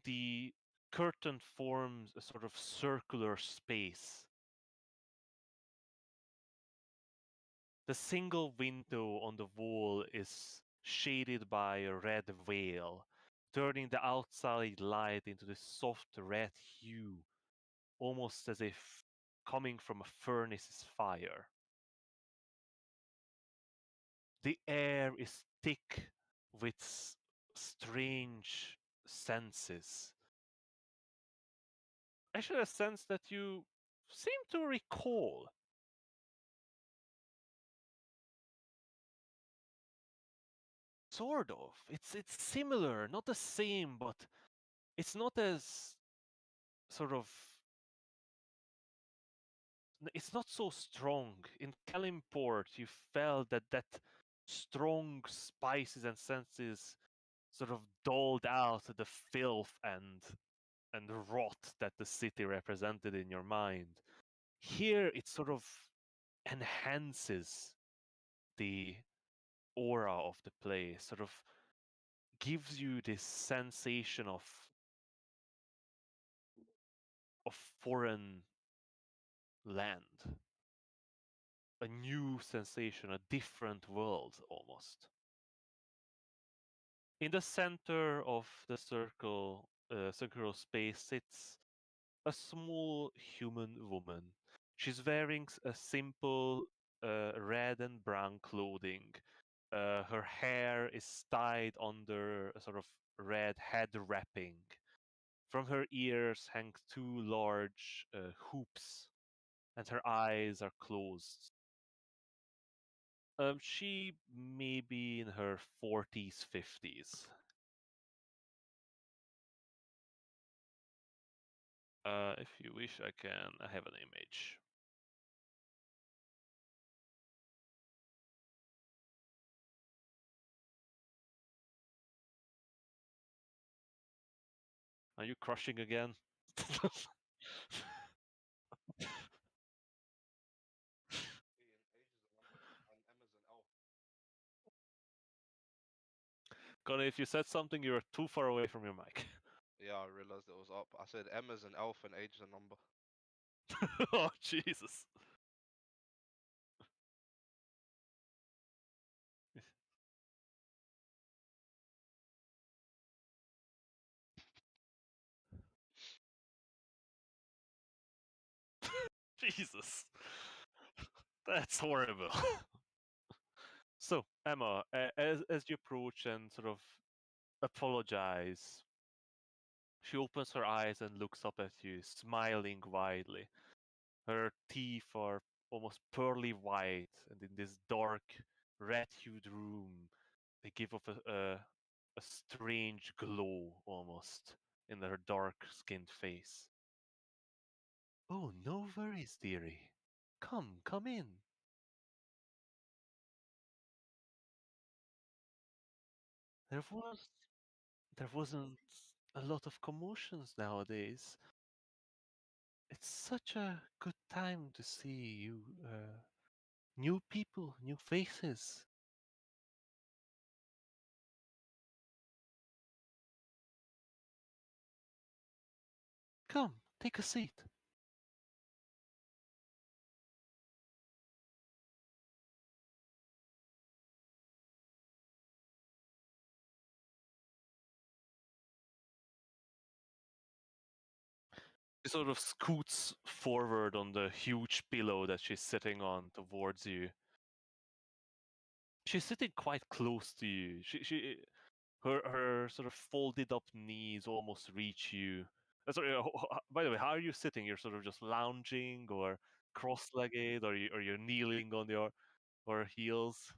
The curtain forms a sort of circular space. The single window on the wall is shaded by a red veil, turning the outside light into this soft red hue, almost as if coming from a furnace's fire. The air is thick with strange senses. Actually, a sense that you seem to recall. Sort of. It's similar, not the same, but it's not as sort of. It's not so strong. In Kalimport, you felt that strong spices and senses sort of doled out the filth and rot that the city represented in your mind. Here, it sort of enhances the aura of the place, sort of gives you this sensation of foreign land, a new sensation, a different world almost. In the center of the circular space sits a small human woman. She's wearing a simple red and brown clothing. Her hair is tied under a sort of red head wrapping. From her ears hang two large hoops, and her eyes are closed. She may be in her 40s, 50s. If you wish, I have an image. Are you crushing again? And Emma's an elf. Connor, if you said something, you're too far away from your mic. Yeah, I realized it was up. I said Emma's an elf and age is a number. Oh, Jesus. Jesus. That's horrible. So, Emma, as you approach and sort of apologize, she opens her eyes and looks up at you, smiling widely. Her teeth are almost pearly white, and in this dark, red-hued room, they give off a strange glow almost in her dark-skinned face. Oh, no worries, dearie. Come in. There was there wasn't a lot of commotions nowadays. It's such a good time to see you, new people, new faces. Come, take a seat. She sort of scoots forward on the huge pillow that she's sitting on towards you. She's sitting quite close to you. Her sort of folded up knees almost reach you. Sorry, by the way, how are you sitting? You're sort of just lounging or cross-legged, or you're kneeling on your or heels.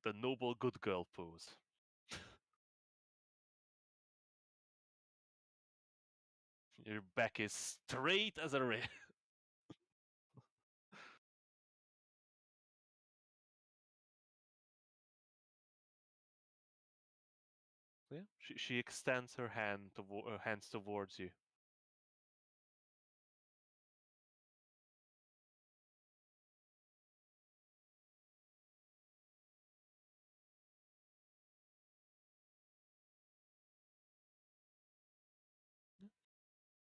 The noble good girl pose. Your back is straight as a rail. Yeah, she extends her hands towards you.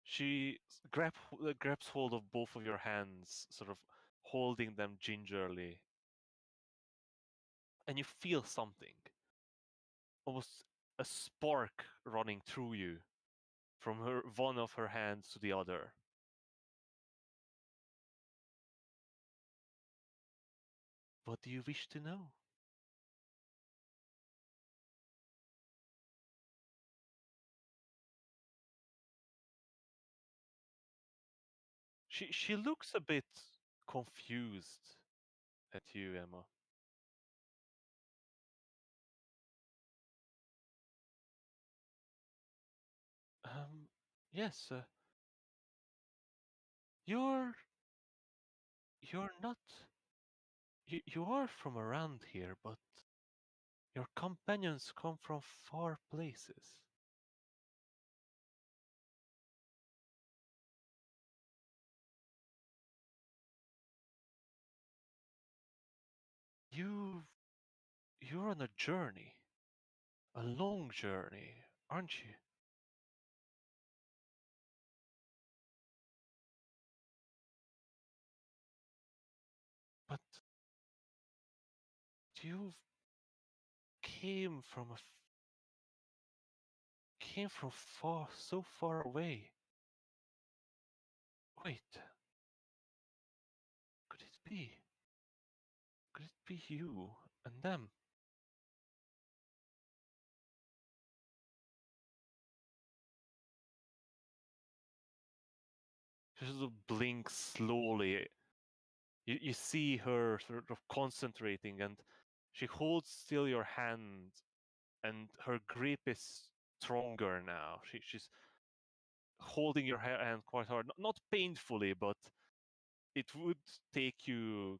She grabs hold of both of your hands, sort of holding them gingerly, and you feel something, almost a spark running through you from one of her hands to the other. What do you wish to know? She looks a bit confused at you, Emma. Um, yes, you're you're not you are from around here, but your companions come from far places. You you're on a journey, a long journey, aren't you? But you came from came from so far away. Wait, could it be? Could it be you and them? She sort of blinks slowly. You see her sort of concentrating, and she holds still your hand, and her grip is stronger now. She's holding your hand quite hard, not painfully, but it would take you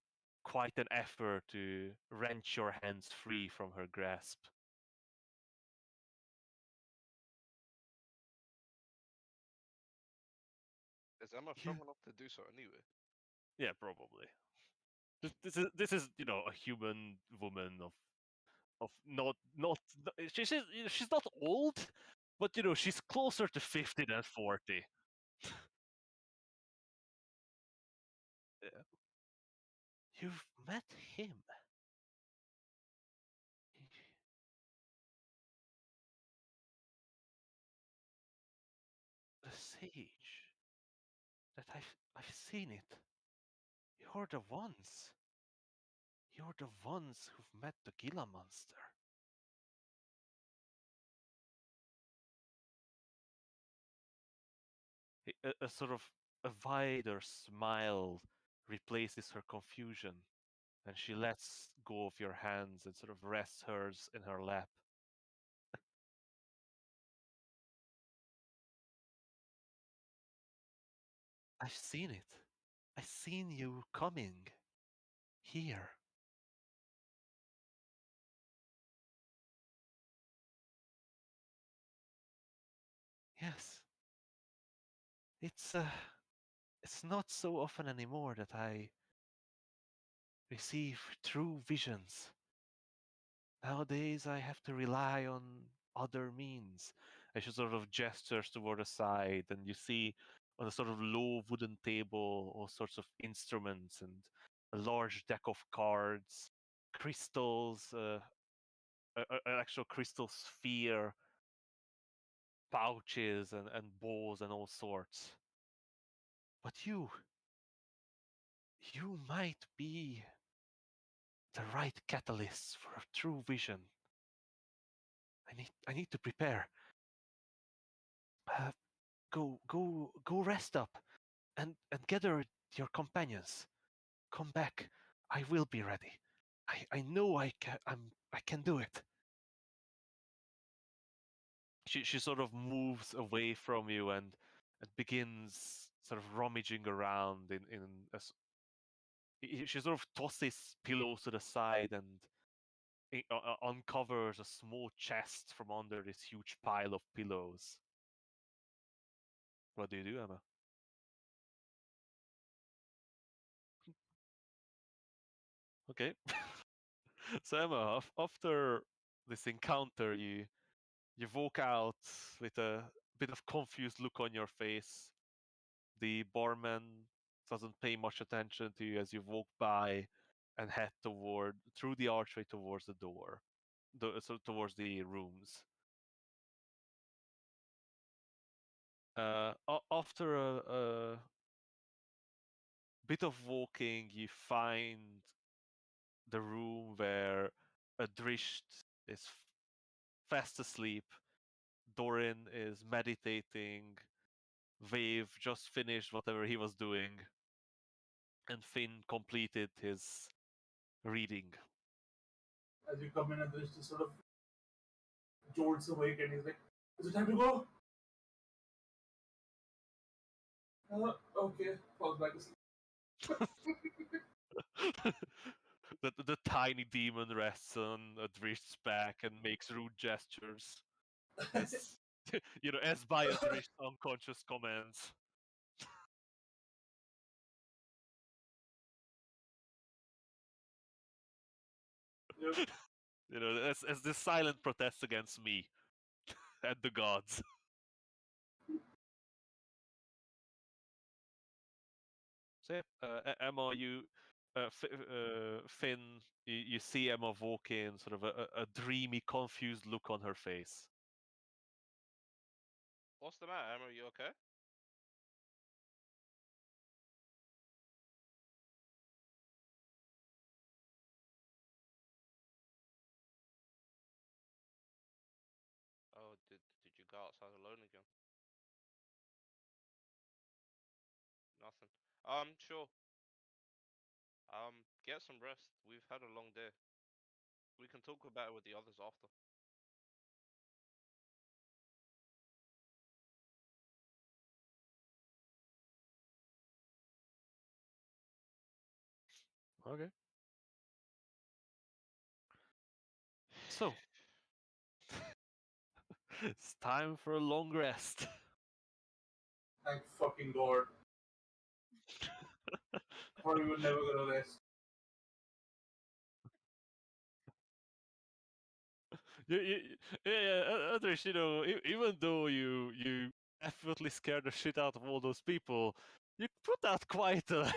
quite an effort to wrench your hands free from her grasp. Is Emma strong enough to do so anyway? Yeah, probably. This is a human woman of not she's not old, but she's closer to 50 than 40. Yeah. You've met him. The sage. That I've seen it. You're the ones. You're the ones who've met the Gila monster. A sort of a wider smile replaces her confusion, and she lets go of your hands and sort of rests hers in her lap. I've seen it. I've seen you coming here. Yes. It's not so often anymore that I receive true visions. Nowadays I have to rely on other means. And she sort of gestures toward the side, and you see on a sort of low wooden table all sorts of instruments and a large deck of cards, crystals, an actual crystal sphere, pouches and balls and all sorts. But you might be the right catalyst for a true vision. I need to prepare. Uh, go rest up and gather your companions. Come back. I will be ready. I know I can do it. She sort of moves away from you and begins sort of rummaging around in she sort of tosses pillows to the side and uncovers a small chest from under this huge pile of pillows. What do you do, Emma? Okay. So Emma, after this encounter, you walk out with a bit of confused look on your face. The barman doesn't pay much attention to you as you walk by and head through the archway towards the door, so towards the rooms. After a bit of walking, you find the room where Adrisht is fast asleep. Doran is meditating. Wave just finished whatever he was doing, and Finn completed his reading. As you come in, and there's just sort of jolts awake, and he's like, "Is it time to go?" Okay, falls back asleep. The tiny demon rests on Adrisht's back and makes rude gestures as as by Adrisht's unconscious commands. Yep. As this silent protest against me and the gods. So yeah, Emma, Finn, you see Emma walk in, sort of a dreamy, confused look on her face. What's the matter, Emma? Are you okay? Oh, did you go outside alone again? Nothing. Sure. Get some rest. We've had a long day. We can talk about it with the others after. Okay. So, it's time for a long rest. Thank fucking God. Or we were never gonna rest. Others, even though you definitely scared the shit out of all those people, you put out quite a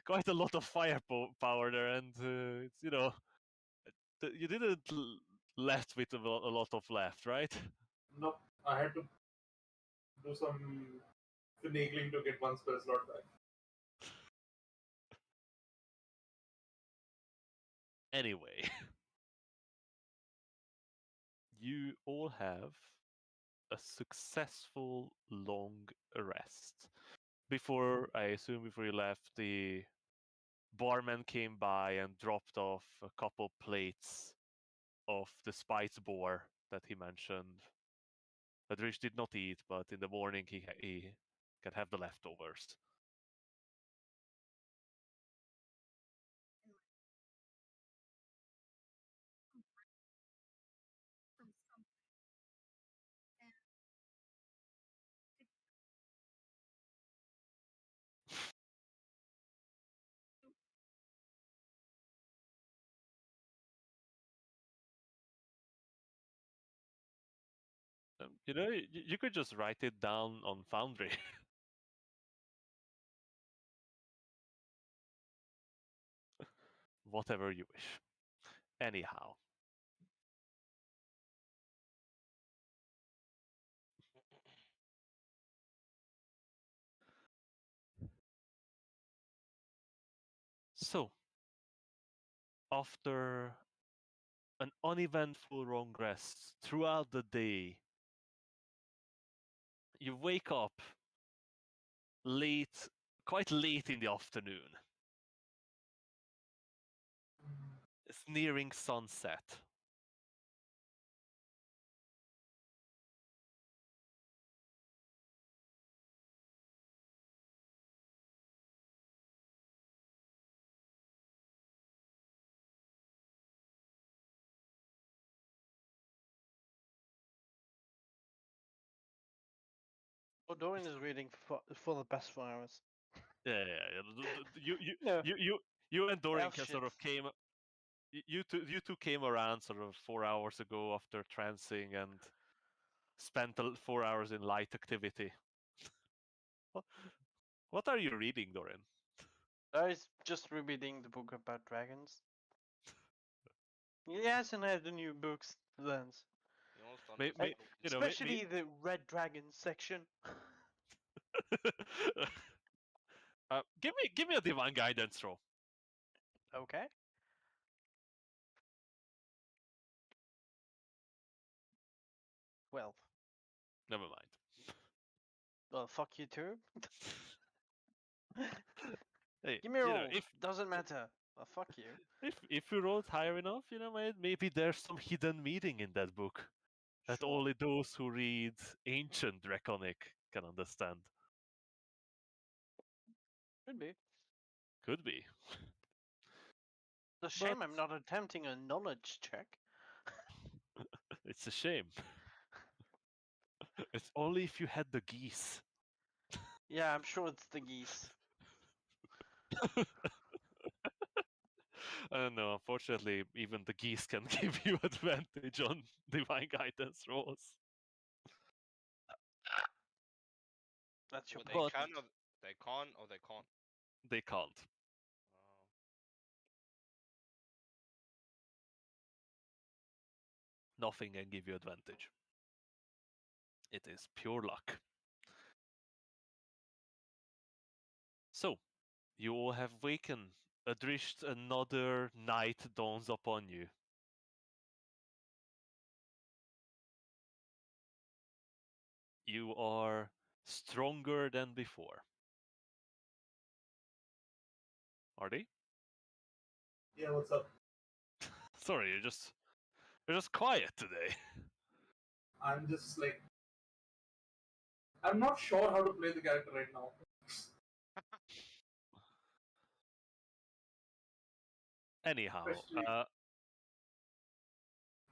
quite a lot of firepower there, and it's you didn't left with a lot of left, right? Nope. I had to do some finagling to get one spell slot back. Anyway, you all have a successful long rest. I assume before you left, the barman came by and dropped off a couple plates of the spiced boar that he mentioned. That Rich did not eat, but in the morning he can have the leftovers. You could just write it down on Foundry. Whatever you wish. Anyhow. So, after an uneventful long rest throughout the day, you wake up late, quite late in the afternoon. It's nearing sunset. Oh, Dorian is reading for the past 4 hours. Yeah. No, You and Dorian elf can sort shit. of came. You two came around sort of 4 hours ago after trancing and spent 4 hours in light activity. What are you reading, Dorian? I was just rereading the book about dragons. He hasn't had the new books since. You almost done May- this may- book in you know, like- Especially the red dragon section. give me a divine guidance roll. Okay. Well, Never mind. well, fuck you too. Hey, Give me a roll. if Doesn't matter. Well, fuck you. if you rolled higher enough, maybe there's some hidden meaning in that book that Sure. only those who read ancient Draconic can understand. Could be. Could be. It's a shame But I'm not attempting a knowledge check. it's a shame. It's only if you had the geese. Yeah, I'm sure it's the geese. I don't know. Unfortunately, even the geese can give you advantage on divine guidance rolls. That's your Well, they But can punishment. or they can't or they can't. they can't. Oh. Nothing can give you advantage. It is pure luck. So, you all have wakened. Adrisht, another night dawns upon you. You are stronger than before. Are they? Yeah, what's up? Sorry, you're just quiet today. I'm just like. I'm not sure how to play the character right now. Anyhow, Especially.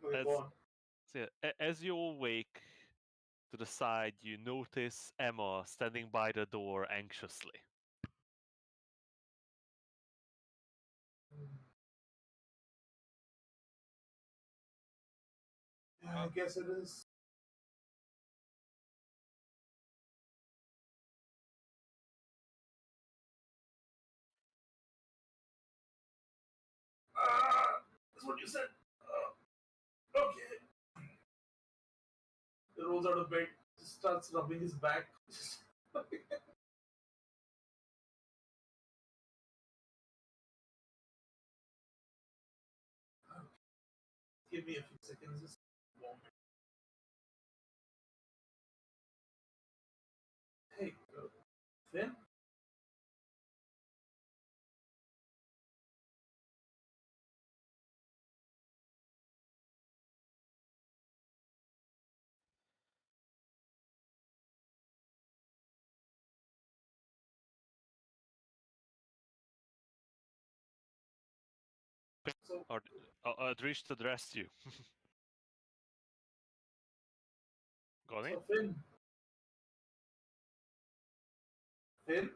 Okay, As- go on. So yeah, as you all wake to the side, you notice Emma standing by the door anxiously. Yeah, I guess it is. That's what you said. Okay. He rolls out of bed, just starts rubbing his back. Give me a few seconds. Just one moment. Hey, Finn? So, Or Adrish addressed you. Got it? so Finn? Finn?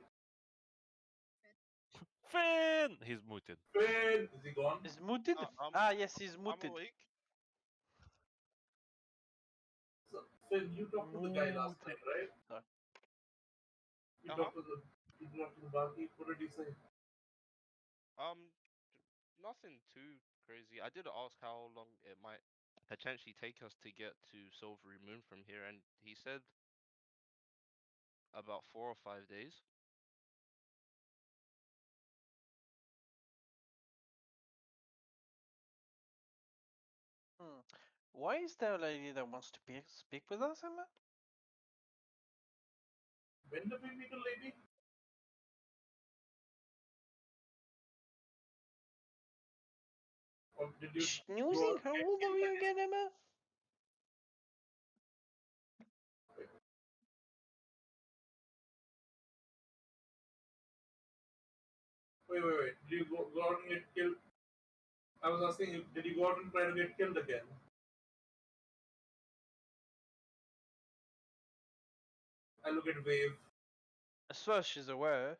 Finn! He's muted. Finn! Is he gone? Is muted? I'm- Yes, he's I'm muted. awake. So, Finn, you talked to the guy last Muted. night, right? Sorry. You Uh-huh. talked to the barkeep. What did he say? Nothing too crazy. I did ask how long it might potentially take us to get to Silvery Moon from here, and he said about 4 or 5 days. Why is there a lady that wants to speak with us, Emma? When did we meet a lady? Or did you go Snoozing? out How and old get are you again, Emma? Wait. Did you go out and get killed? I was asking you, did you go out and try to get killed again? I look at Wave. As far as she's aware.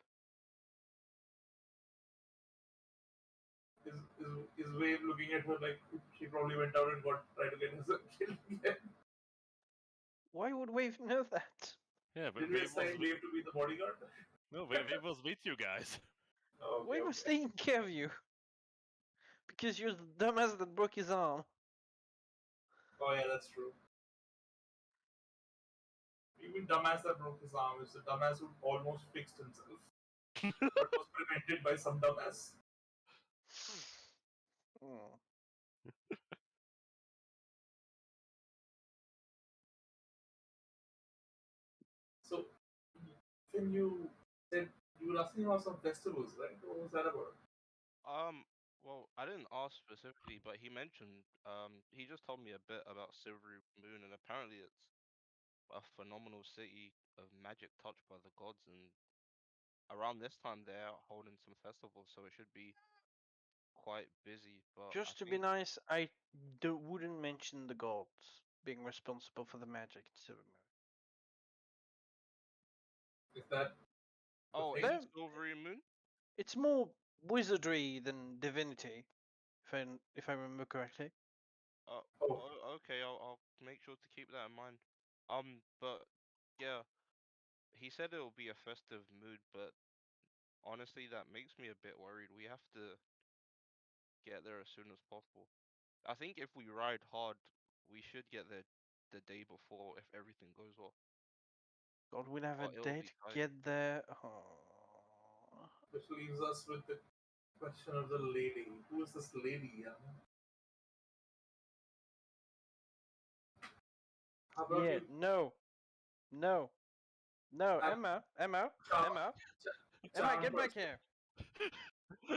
Is Wave looking at her like she probably went out and tried to get herself killed again? Why would Wave know that? Yeah, Did we assign Wave to be the bodyguard? No, Wave was with you guys. Oh, okay, Wave was okay. taking care of you. Because you're the dumbass that broke his arm. Oh yeah, that's true. Even dumbass that broke his arm is the dumbass who almost fixed himself, but was prevented by some dumbass. Hmm. So, Finn, you said you were asking about some festivals, right? What was that about? Well, I didn't ask specifically, but he mentioned, he just told me a bit about Silvery Moon, and apparently it's a phenomenal city of magic touched by the gods, and around this time they're holding some festivals, so it should be quite busy. But I Just to be think, nice, I wouldn't mention the gods being responsible for the magic in Silver Moon. Is that the oh, thing? in They're- Silvery Moon, It's more wizardry than divinity, if I remember correctly. Oh, okay, I'll make sure to keep that in mind. But yeah, he said it'll be a festive mood, but honestly, that makes me a bit worried. We have to get there as soon as possible. I think if we ride hard, we should get there the day before if everything goes well. God, we'll have a But it'll day be to tight. get there. Oh. which leaves us with the question of the lady. Who is this lady? How about Yeah, you? no, no, no, I'm Emma, Charm get back person.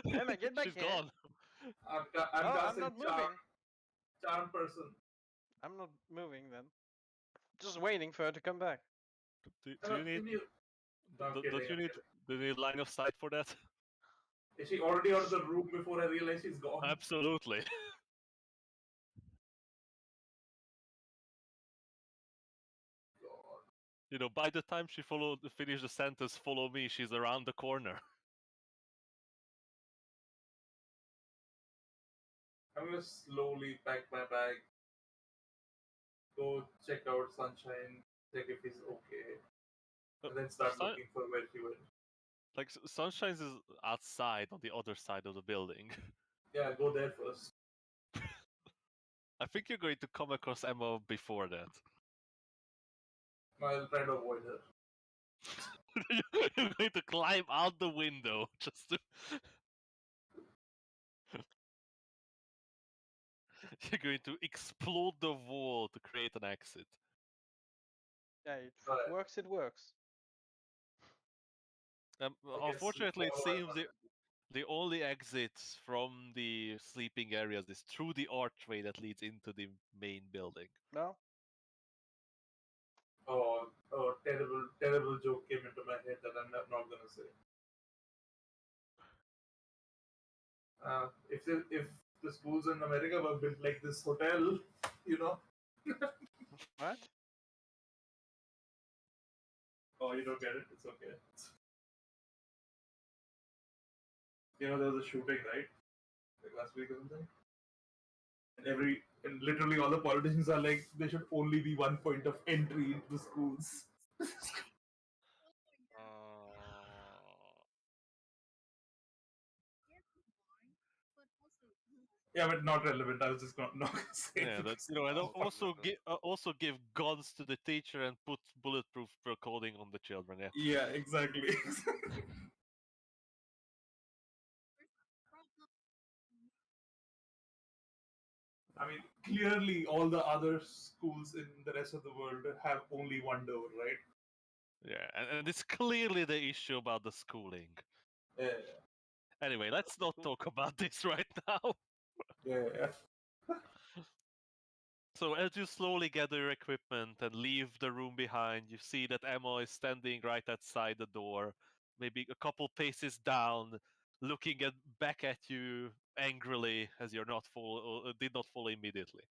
here. Emma, get back She's here. gone. I'm Oh, I'm casting not moving. charm person. I'm not moving then. Just waiting for her to come back. Do you need? Can you? No, I'm kidding, Don't you I'm need? kidding. Do you need line of sight for that? Is she already out of the room before I realize she's gone? Absolutely. By the time she finished the sentence, "Follow me," she's around the corner. I'm gonna slowly pack my bag, go check out Sunshine, check if he's okay, Uh, and then start Sun- looking for where he went. like Sunshine's is outside on the other side of the building. Yeah, go there first. I think you're going to come across Emma before that. I'll try to avoid her. You're going to climb out the window just to. You're going to explode the wall to create an exit. Yeah, if it Alright. works, it works. I guess Unfortunately, it follow seems the only exits from the sleeping areas is through the archway that leads into the main building. No? Oh, terrible, terrible joke came into my head that I'm not gonna say. If the schools in America were built like this hotel, you know. What? Oh, you don't get it? It's okay. There was a shooting, right? Like last week or something. And literally all the politicians are like, there should only be one point of entry into the schools. Yeah, but not relevant. I was just not gonna say. Yeah, it that because- and Oh, also give guns to the teacher and put bulletproof clothing on the children. Yeah. Yeah, exactly. I mean, clearly all the other schools in the rest of the world have only one door, right? Yeah, and it's clearly the issue about the schooling. Yeah, Anyway, let's not talk about this right now. yeah. So as you slowly gather your equipment and leave the room behind, you see that Emma is standing right outside the door, maybe a couple paces down, looking back at you angrily as you're not did not follow immediately.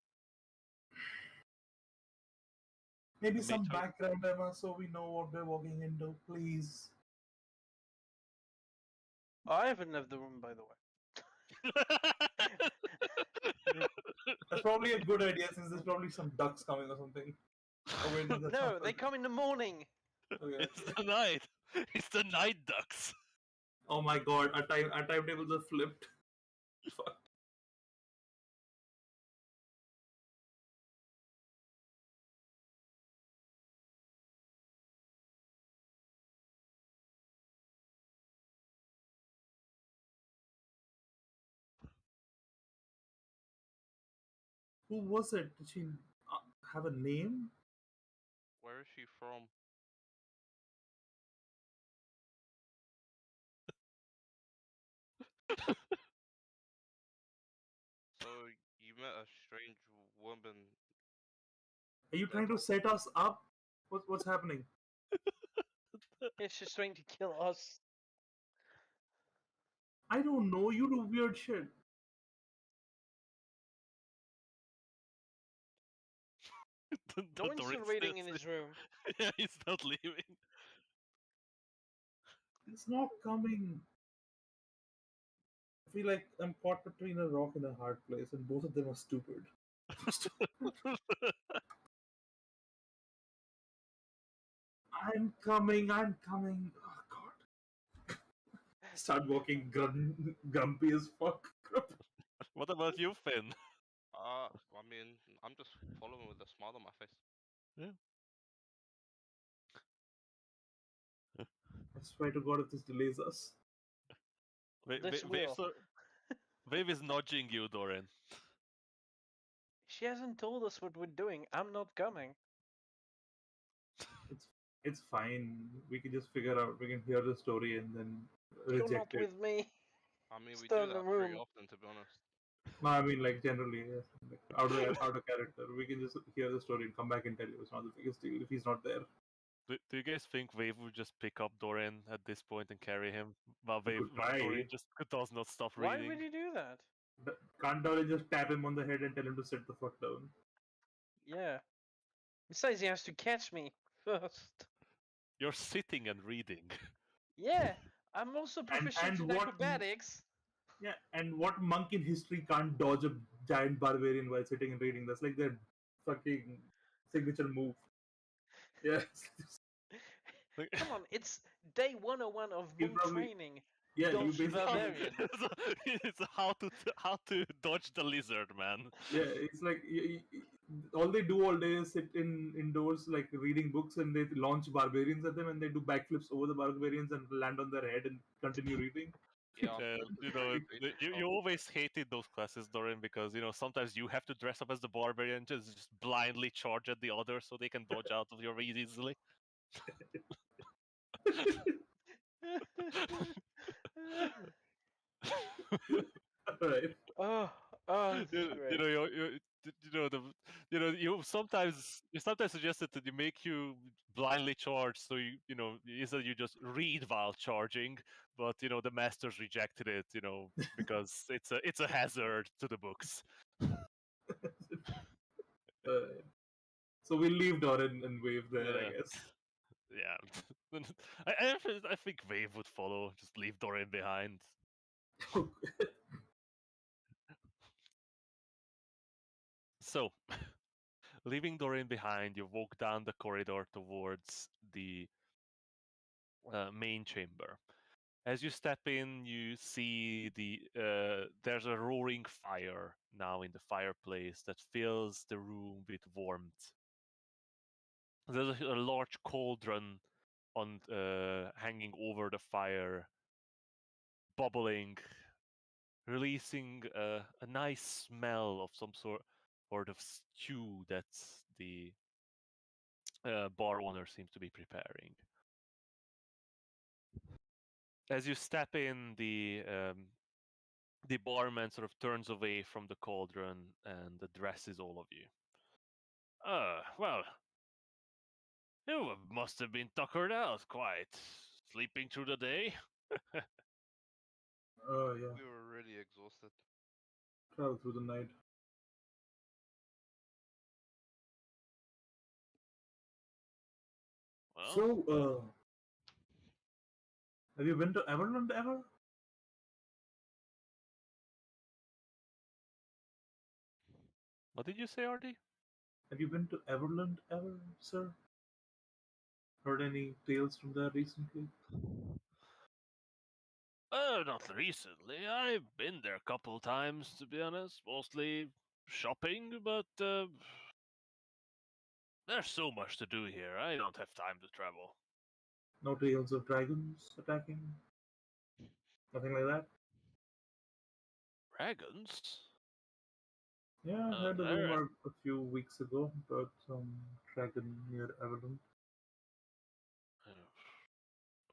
Maybe And made some her- background, Emma, so we know what we're walking into, please. I haven't left the room, by the way. That's probably a good idea since there's probably some ducks coming or something. Oh wait, no, that's No, not they come in the morning. Okay, It's okay. the night. It's the night ducks. Oh my god, our timetables are flipped. Fuck. Who was it? Did she have a name? where is she from? So you met a strange woman. Are you trying to set us up? What's happening? It's just trying to kill us. I don't know. You do weird shit. Doran Doran's still still reading in his room. Yeah, he's not leaving. It's not coming. I feel like I'm caught between a rock and a hard place, and both of them are stupid. I'm coming. I'm coming. Oh god. Start walking grumpy as fuck. What about you, Finn? I mean, I'm just following with a smile on my face. I swear to god if this delays us. This will. Wave is nudging you, Doran. She hasn't told us what we're doing. I'm not coming. It's fine. We can just figure out. We can hear the story and then You're not reject it. with me. I mean, we Stay do in the that pretty room. often, to be honest. No, I mean like generally, yes. Like, out of character. We can just hear the story and come back and tell you. It's not the biggest deal if he's not there. Do you guys think Wave would just pick up Doran at this point and carry him? While We could Doran try. just does not stop Why reading. would you do that? Can't Dolly just tap him on the head and tell him to sit the fuck down? Yeah. Besides, he has to catch me. first. You're sitting and reading. Yeah, I'm also proficient in what acrobatics. yeah, and what monk in history can't dodge a giant barbarian while sitting and reading? That's like their fucking signature move. Yeah. Come on, it's day 101 of You monk probably training. yeah, you Dodge the basically barbarian. It's how to dodge the lizard, man. yeah, it's like all they do all day is sit indoors like reading books, and they launch barbarians at them, and they do backflips over the barbarians and land on their head and continue reading. Yeah, I'm Uh, good you with know, basic you stuff. always hated those classes, Doran, because sometimes you have to dress up as the barbarian, just blindly charge at the others so they can dodge out of your way easily. Right. oh, this is you, great. you sometimes suggested that you make you blindly charge, so instead you just read while charging, but the masters rejected it, because it's a hazard to the books. So we leave Doran and Wave there, I Yeah. guess. Yeah. I think Wave would follow. Just leave Dorian behind. So, leaving Dorian behind, you walk down the corridor towards the main chamber. As you step in, you see there's a roaring fire now in the fireplace that fills the room with warmth. There's a large cauldron on hanging over the fire, bubbling, releasing a nice smell of some sort of stew that the bar owner seems to be preparing. As you step in, the barman sort of turns away from the cauldron and addresses all of you. Well, you must have been tuckered out quite, sleeping through the day. Oh yeah, We were really exhausted. travel through the night. Well, So, have you been to Everland ever? what did you say, Artie? Have you been to Everland ever, sir? Heard any tales from there recently? Not recently. I've been there a couple times, to be honest. Mostly shopping, but there's so much to do here. I don't have time to travel. No tales of dragons attacking? Nothing like that? Dragons? Yeah, I heard a There. rumor a few weeks ago about some dragon near Everland.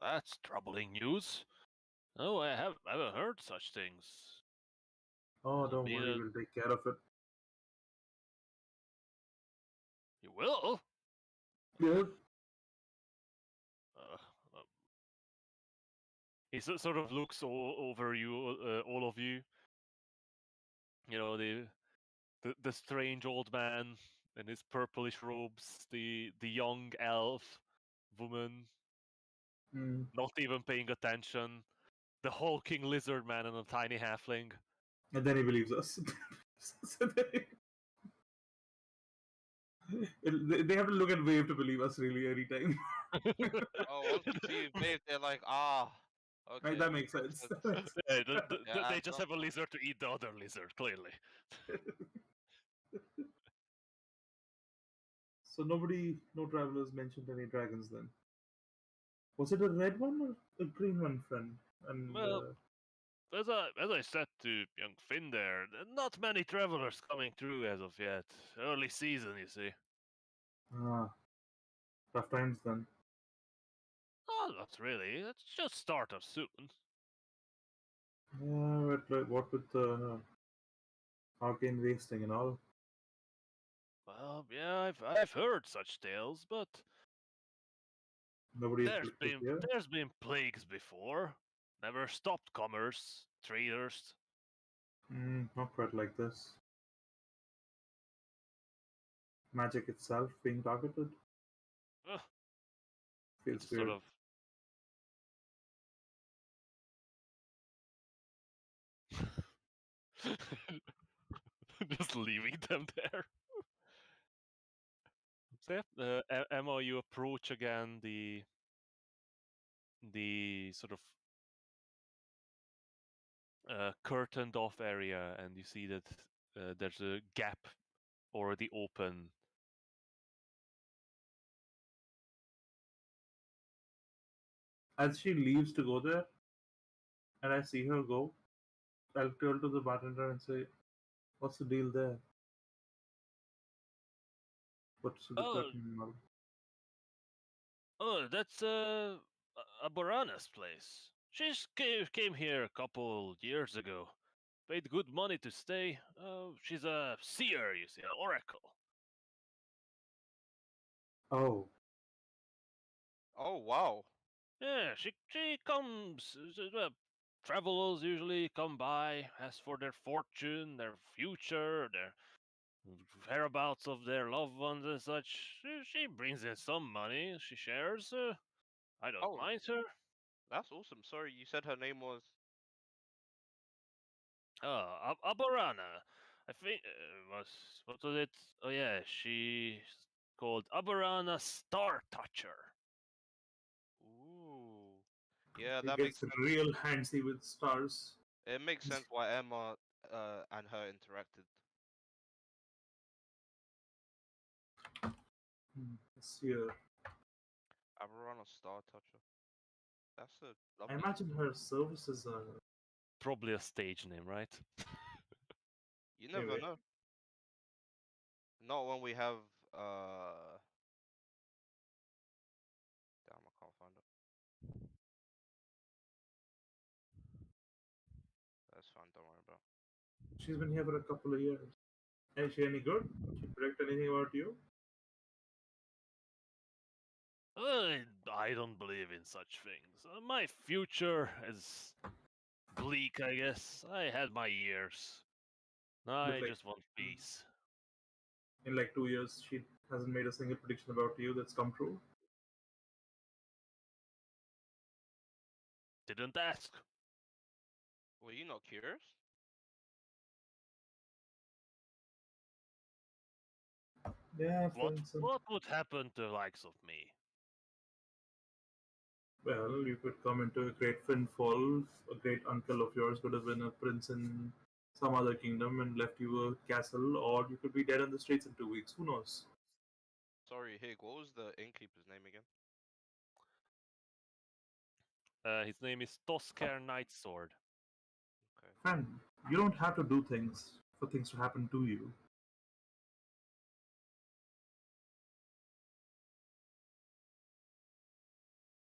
That's troubling news. No, haven't heard such things. Oh, It'll don't be worry, we'll take care of it. you will. Yeah. Uh, uh, he sort of looks over you, all of you. The strange old man in his purplish robes, the young elf woman, Mm. not even paying attention, the hulking lizard man and a tiny halfling. And then he believes us. So they have to look at Wave to believe us really every time. Oh, once you see Wave, they're like, Right, okay, that makes sense. Yeah, yeah, they adds just up. have a lizard to eat the other lizard, clearly. So no travelers mentioned any dragons then. Was it a red one or a green one, friend? And Well, as I said to young Finn there, not many travelers coming through as of yet. Early season, you see. ah, tough times then. Oh, not really. It's just start up soon. Yeah, but like, what with the arcane wasting and all? Well, yeah, I've heard such tales, but Nobody there's afflicted been here. there's been plagues before. Never stopped commerce, traders. Not quite like this. Magic itself being targeted. Ugh, and Feels just sort weird. of just leaving them there. So yeah, Emma, you approach again the sort of curtained off area, and you see that there's a gap already open. As she leaves to go there, and I see her go, I'll turn to the bartender and say, "What's the deal there? What's the Oh, curtain?" oh, that's a Borana's place. She's came here a couple years ago. Paid good money to stay. She's a seer, you see, an oracle. Oh, Oh wow. Yeah, she comes. Travelers usually come by, ask for their fortune, their future, their whereabouts of their loved ones and such. She brings in some money. She shares. I don't Oh, mind her. that's awesome. Sorry, you said her name was. Aborana. I think was what was it? Oh yeah, she's called Aborana Star Toucher. Ooh. Yeah, he that makes gets sense. real handsy with stars. It makes sense why Emma and her interacted. Seer. Averana Star Toucher. That's a I lovely. imagine her services are Probably a stage name, right? You never anyway. know. Not when we have damn, I can't find it. That's fine, don't worry about She's been here for a couple of years. Is she any good? She predict anything about you? I don't believe in such things. My future is bleak, I guess. I had my years. But I like just want peace. in like 2 years, she hasn't made a single prediction about you that's come true. Didn't ask. it. Were you not curious? Yeah, for What instance. what would happen to the likes of me? Well, you could come into a great Fall. A great uncle of yours could have been a prince in some other kingdom and left you a castle, or you could be dead on the streets in 2 weeks. Who knows? Sorry, Hig, what was the innkeeper's name again? His name is Tosker Nightsword. Okay. Friend, you don't have to do things for things to happen to you.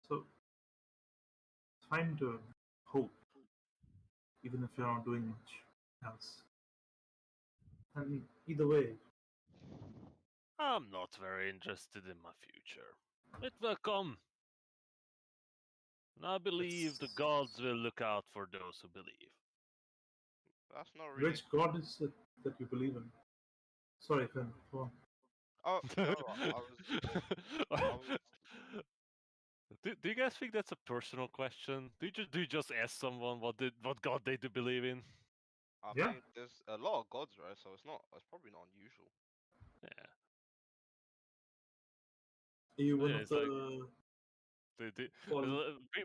So it's fine to hope, even if you're not doing much else. And either way, I'm not very interested in my future. It will come. And I believe the it's gods will look out for those who believe. That's not really. which god is it that you believe in? Sorry, Finn, go on. Oh no, I was. Do you guys think that's a personal question? Do you just ask someone what god they do believe in? I Yeah, mean, there's a lot of gods, right? So it's not. It's probably not unusual. Yeah. are you So one yeah, of it's like the fall?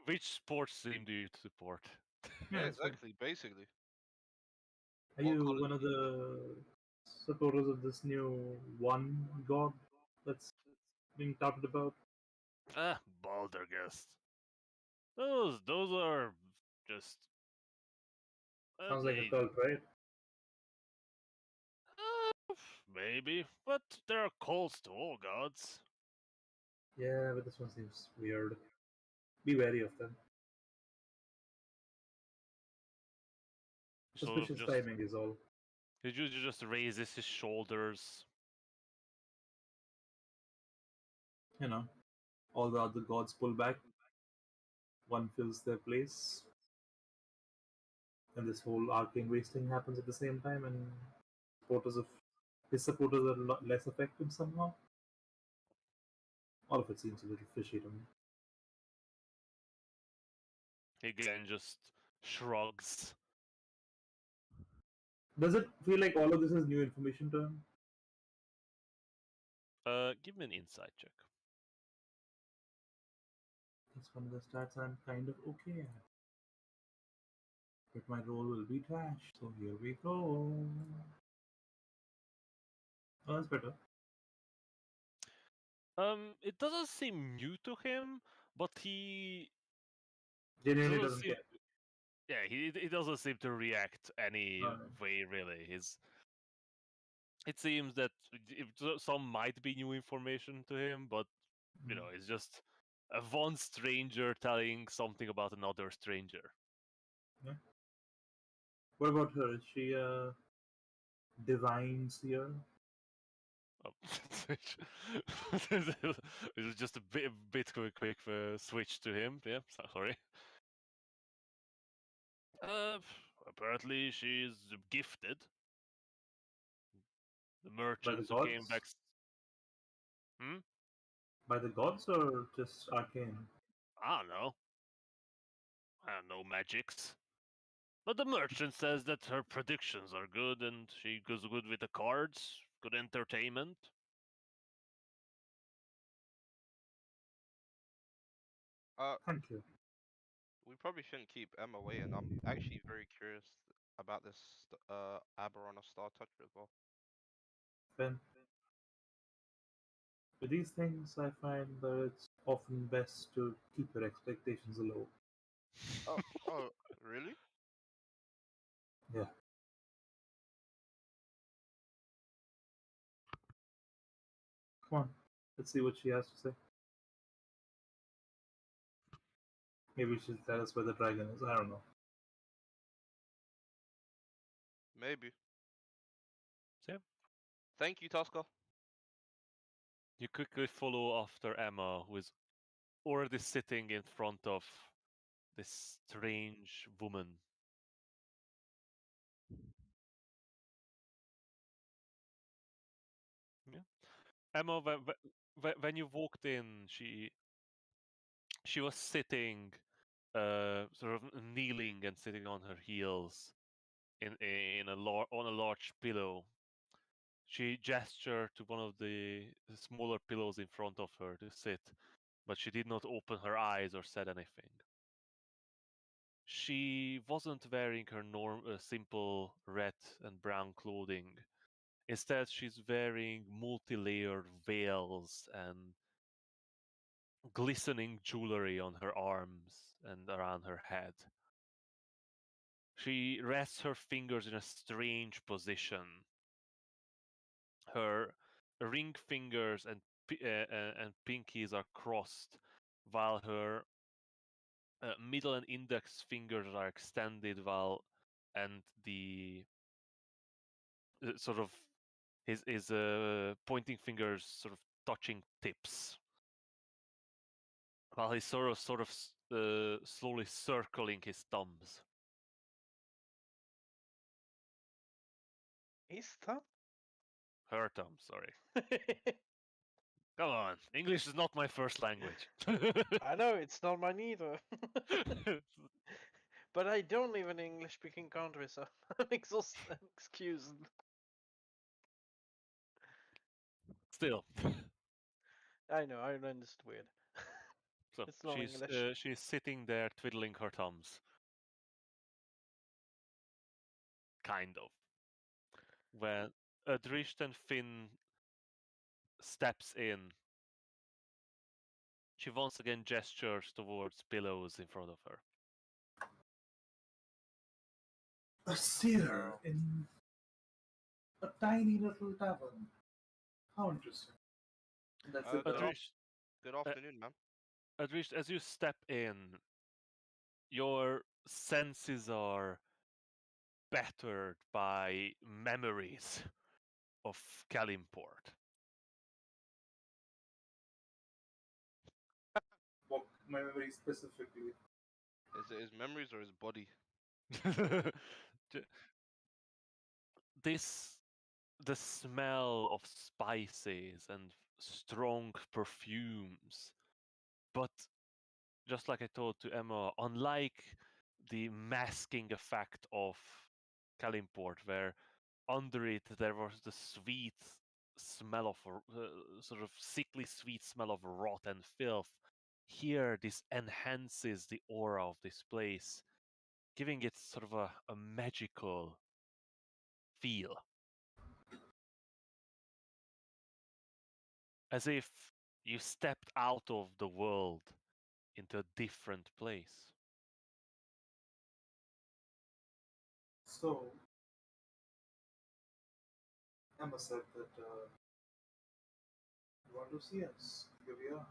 which sports team do you support? Yeah, Yeah, that's fine. exactly. Basically, Are what you color one of do you support? the supporters of this new one god that's being touted about? Baldergast. Those are just Sounds like a they cult, right? maybe, but there are calls to all gods. Yeah, but this one seems weird. Be wary of them. Sort of Suspicious just timing is all. he just raises his shoulders. You know, all the other gods pull back, one fills their place, and this whole arcane wasting happens at the same time, and supporters of his supporters are less affected somehow. All of it seems a little fishy to me. He again just shrugs. Does it feel like all of this is new information to him? Give me an insight check. That's one of the stats I'm kind of okay at. But my roll will be trash, so here we go. Oh, that's better. It doesn't seem new to him, but he Genuinely doesn't doesn't seem. care. Yeah, he doesn't seem to react any Alright. way really. It seems that some might be new information to him, but it's just a one stranger telling something about another stranger. What about her? Is she a divine seer? Oh, it was just a bit quick switch to him. Yeah, sorry. Apparently she's gifted. The By the merchants who came gods? back. Hmm? By the gods or just arcane? I don't know. I don't know magics. But the merchant says that her predictions are good and she goes good with the cards, good entertainment. Thank you. We probably shouldn't keep Emma waiting. I'm actually very curious about this Aberron or Star Toucher as well. Ben, with these things, I find that it's often best to keep your expectations low. Oh, really? Yeah. Come on, let's see what she has to say. Maybe she'll tell us where the dragon is. I don't know. Maybe. So, Thank you, Tusker. you quickly follow after Emma, who is already sitting in front of this strange woman. Yeah. Emma, when you walked in, she was sitting, sort of kneeling and sitting on her heels on a large pillow. She gestured to one of the smaller pillows in front of her to sit, but she did not open her eyes or said anything. She wasn't wearing her simple red and brown clothing. Instead, she's wearing multi-layered veils and glistening jewelry on her arms and around her head. She rests her fingers in a strange position. Her ring fingers and pinkies are crossed, while her middle and index fingers are extended, while and the sort of his pointing fingers sort of touching tips, while he's slowly circling his thumbs. His thumb? Her thumbs, sorry. Come on, English is not my first language. I know, it's not mine either. But I don't live in an English speaking country, so I'm excused. Still, I know, Ireland is weird. so It's not English. she's sitting there twiddling her thumbs, kind of. When Adrisht and Finn steps in, she once again gestures towards pillows in front of her. A seer in a tiny little tavern. How interesting. That's it. Good, Adrisht, good afternoon, ma'am. Adrisht, as you step in, your senses are battered by memories of Kalimport. What memory specifically? Is it his memories or his body? J- this the smell of spices and strong perfumes, but just like I told to Emma, unlike the masking effect of Kalimport, where under it there was the sweet smell of sort of sickly sweet smell of rot and filth, here this enhances the aura of this place, giving it sort of a magical feel. As if you stepped out of the world into a different place. So, Emma said that you want to see us. Here we are.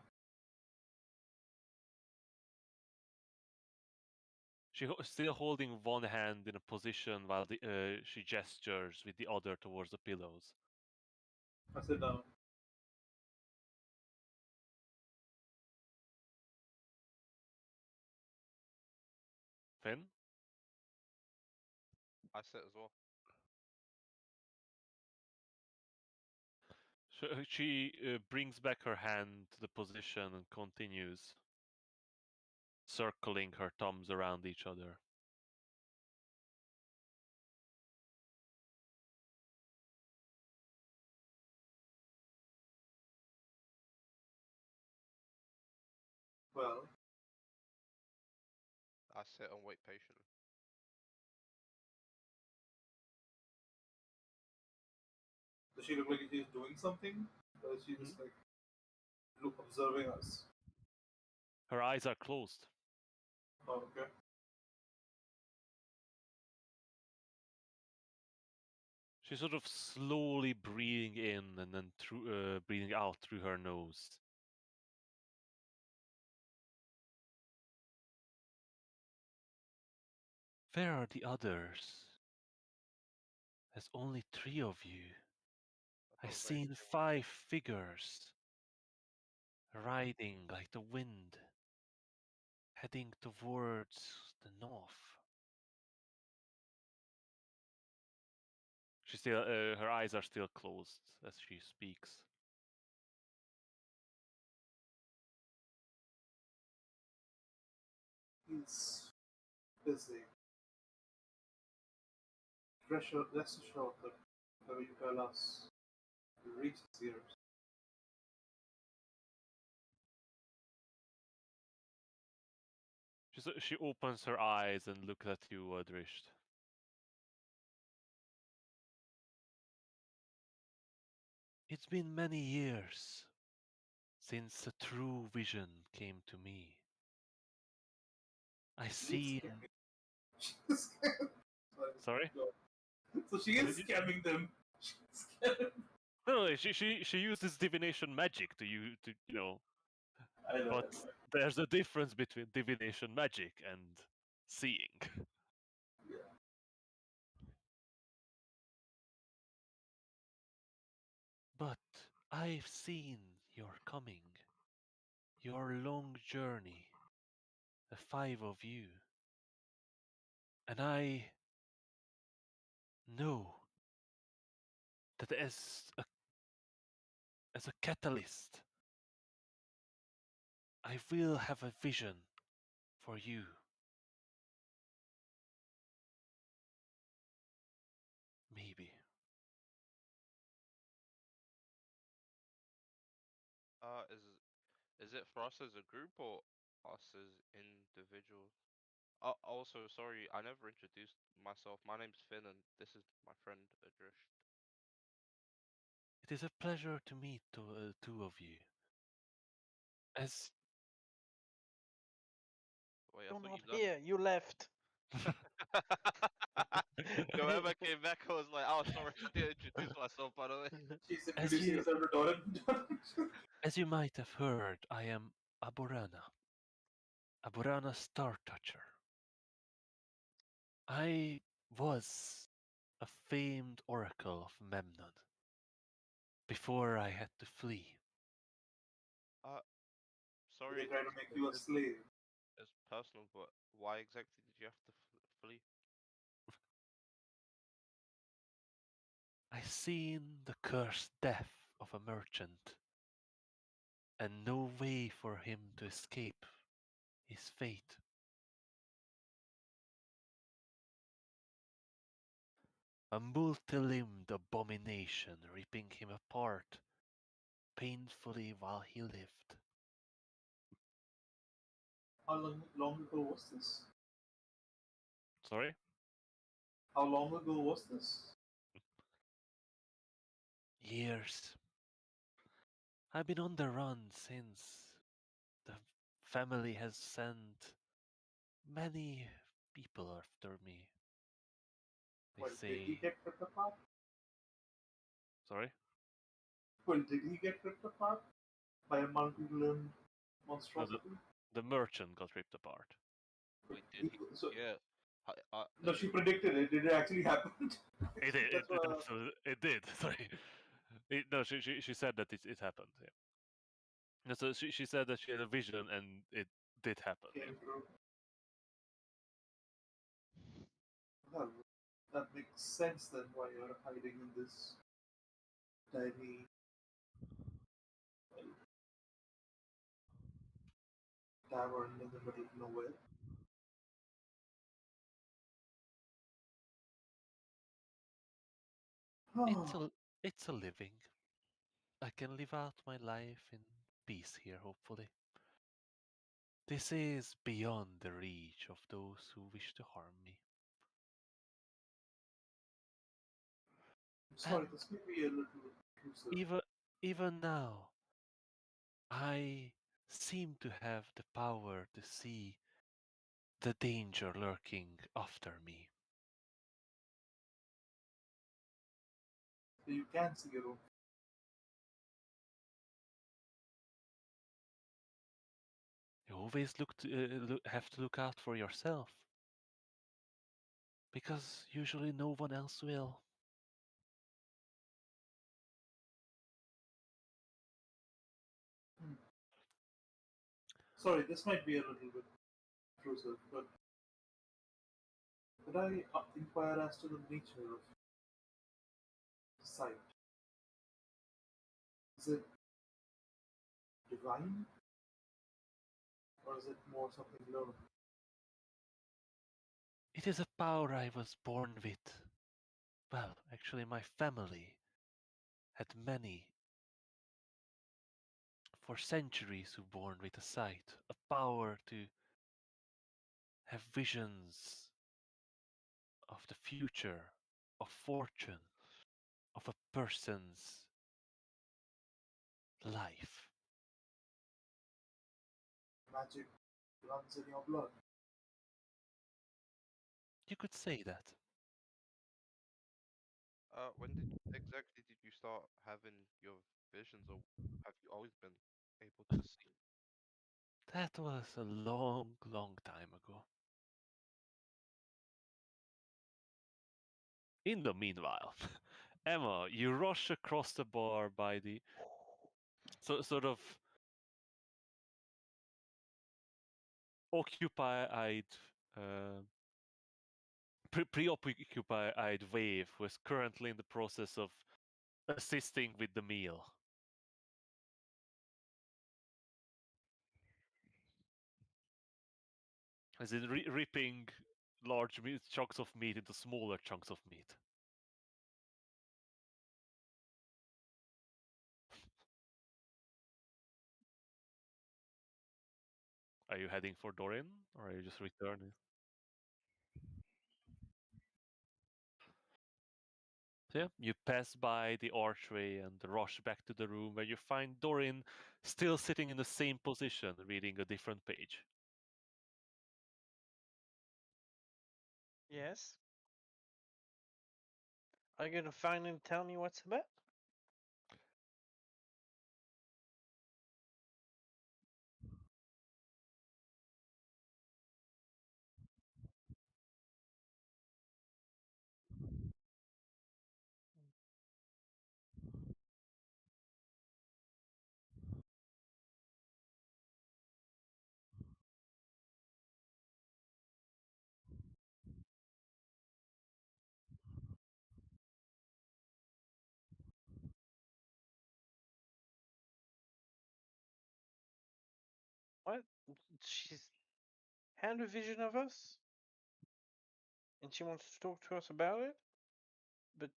She still holding one hand in a position while she gestures with the other towards the pillows. I sit down. Finn? I sit as well. She brings back her hand to the position and continues, circling her thumbs around each other. Well, I sit and wait patiently. does she look like she's doing something? Or is she just like observing us? Her eyes are closed. Oh, okay. She's sort of slowly breathing in and then breathing out through her nose. Where are the others? There's only 3 of you. I I've feel very seen small. 5 figures riding like the wind, heading towards the north. She still, her eyes are still closed as she speaks. He's busy. Rest assured that whatever you tell us will reach his ears. She opens her eyes and looks at you, Adrisht. It's been many years since a true vision came to me. I see. She's Sorry? So she What is did you? scamming them. She's scamming. No, she uses divination magic to you know. I know. But there's a difference between divination magic and seeing. Yeah. But I've seen your coming, your long journey, the 5 of you, and I know that as a catalyst, I will have a vision for you. Maybe. Is it for us as a group or us as individuals? Also, sorry, I never introduced myself. My name's Finn, and this is my friend Adrish. It is a pleasure to meet the 2 of you. As Wait, I You're thought not you left. here. You left. Yo, Emma came back. I was like, oh, sorry, I didn't introduce myself, by the way. She's as introducing you herself to Doran. as you might have heard, I am Aburana Star Toucher. I was a famed oracle of Memnon before I had to flee. Uh, They sorry, try to make you a slave. it's personal, but why exactly did you have to flee? I seen the cursed death of a merchant, and no way for him to escape his fate. A multi-limbed abomination ripping him apart painfully while he lived. How long ago was this? Sorry? How long ago was this? Years. I've been on the run since. The family has sent many people after me. They Well, did he say. get ripped apart? Sorry? Well, did he get ripped apart by a multi-limbed No, monstrosity? the merchant got ripped apart. Wait, did he? So, Yeah. no, she predicted it. Did it actually happen? It did. That's what, It did. Sorry. No, she said that it happened. Yeah. No, so she said that she had a vision and it did happen. Yeah. came through. Well, that makes sense then why you're hiding in this tiny, well, tavern in the middle of nowhere. It's a it's a living. I can live out my life in peace here, hopefully. This is beyond the reach of those who wish to harm me. I'm sorry, And this may be a little intrusive. even now, I seem to have the power to see the danger lurking after me. So you can see your own. You always have to look out for yourself, because usually no one else will. Hmm. Sorry, this might be a little bit intrusive, but could I inquire as to the nature of sight? Is it divine? Or is it more something learned? It is a power I was born with. Well, actually, my family had many for centuries who born with a sight, a power to have visions of the future, of fortune, of a person's life. Magic runs in your blood. You could say that. When did exactly did you start having your visions, or have you always been able to see? That was a long, long time ago. In the meanwhile, Emma, you rush across the bar by the sort of occupied, uh, preoccupied wave who is currently in the process of assisting with the meal. As in ripping large chunks of meat into smaller chunks of meat. Are you heading for Dorin, or are you just returning? So yeah, you pass by the archway and rush back to the room where you find Dorin still sitting in the same position, reading a different page. Yes. Are you gonna finally tell me what's about? What? She's had a vision of us, and she wants to talk to us about it. But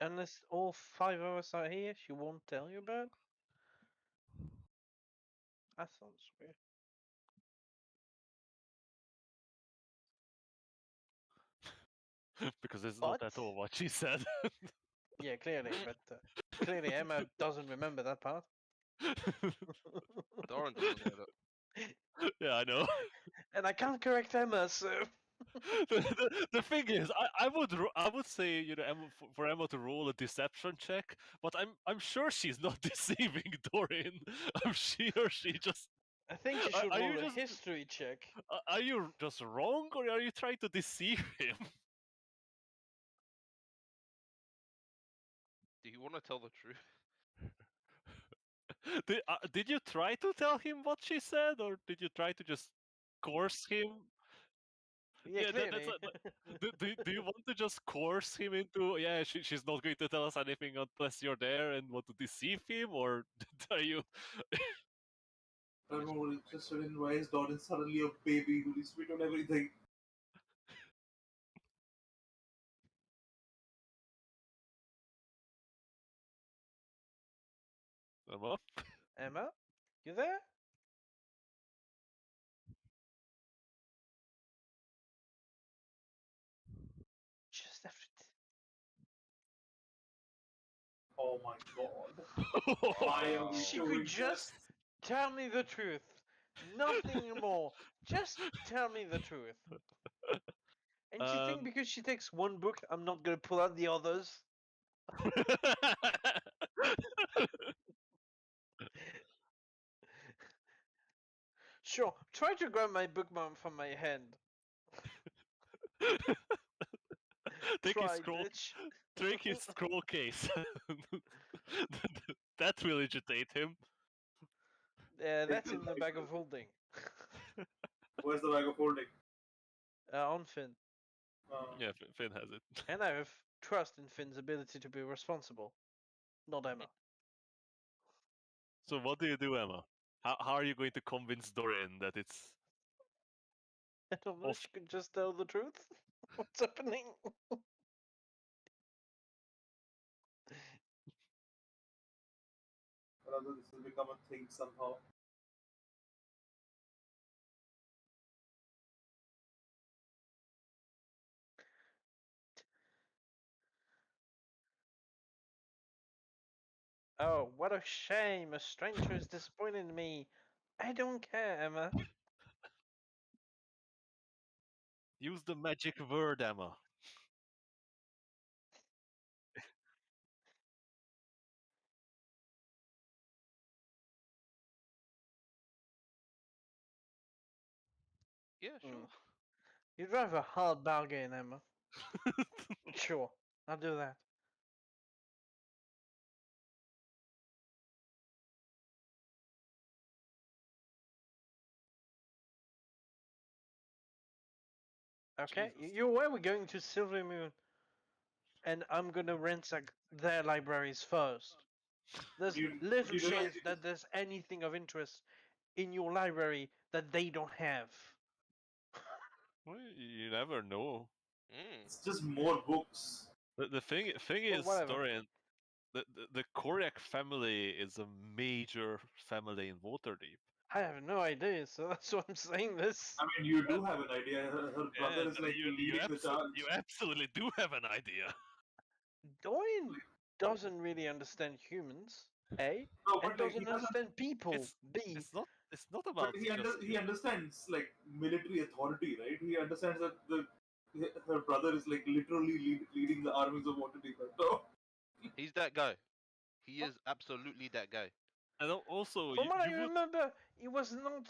unless all 5 of us are here, she won't tell you about it. That sounds weird. Because it's not at But- all what she said. Yeah, clearly, but clearly Emma doesn't remember that part. Doran doesn't know that. Yeah, I know. And I can't correct Emma, so The thing is, I would say, you know, Emma, for Emma to roll a deception check, but I'm sure she's not deceiving Dorian. I'm sure she just I think she Are- should are you roll a just- history check. are you just wrong, or are you trying to deceive him? Do you want to tell the truth? Did you try to tell him what she said, or did you try to just coerce him? Yeah, Yeah, clearly. do you want to just coerce him into, yeah, she's not going to tell us anything unless you're there, and want to deceive him, or are you? I don't know what interested in why is Doran suddenly a baby who is sweet on everything. Emma? Emma, you there? Just after. Oh my god. I am Wow. She so could impressed. just tell me the truth. Nothing more. Just tell me the truth. And you think Um, because she takes one book, I'm not gonna pull out the others? Sure, try to grab my bookmark from my hand. Take his Try, scroll, bitch. take his scroll case. That will agitate him. Yeah, that's the in the bag bag of- of holding. Where's the bag of holding? On Finn. Yeah, Finn has it. And I have trust in Finn's ability to be responsible. Not Emma. So what do you do, Emma? How are you going to convince Dorian that it's I don't know, Off- she could just tell the truth. What's happening? Rather, this will become a thing somehow. Oh, what a shame. A stranger is disappointed in me. I don't care, Emma. use the magic word, Emma? Yeah, sure. You'd drive a hard bargain, Emma. Sure, I'll do that. Okay, Jesus. you're aware we're going to Silver Moon, and I'm gonna ransack their libraries first. There's You, little you realize chance that there's anything of interest in your library that they don't have. Well, you never know. Mm. it's just more books. The thing Well, is, whatever. Dorian, the Koryak family is a major family in Waterdeep. I have no idea, so that's why I'm saying this. I mean, you do have an idea. Her brother is like leading the charge. you absolutely do have an idea. Dorian doesn't really understand humans, A, No, and but like doesn't he doesn't. understand people, It's- B. It's not But about just he understands like military authority, right? He understands that her brother is like literally leading the armies of Waterdeep. So He's that guy. He is absolutely that guy. and also From what I you would remember, it was not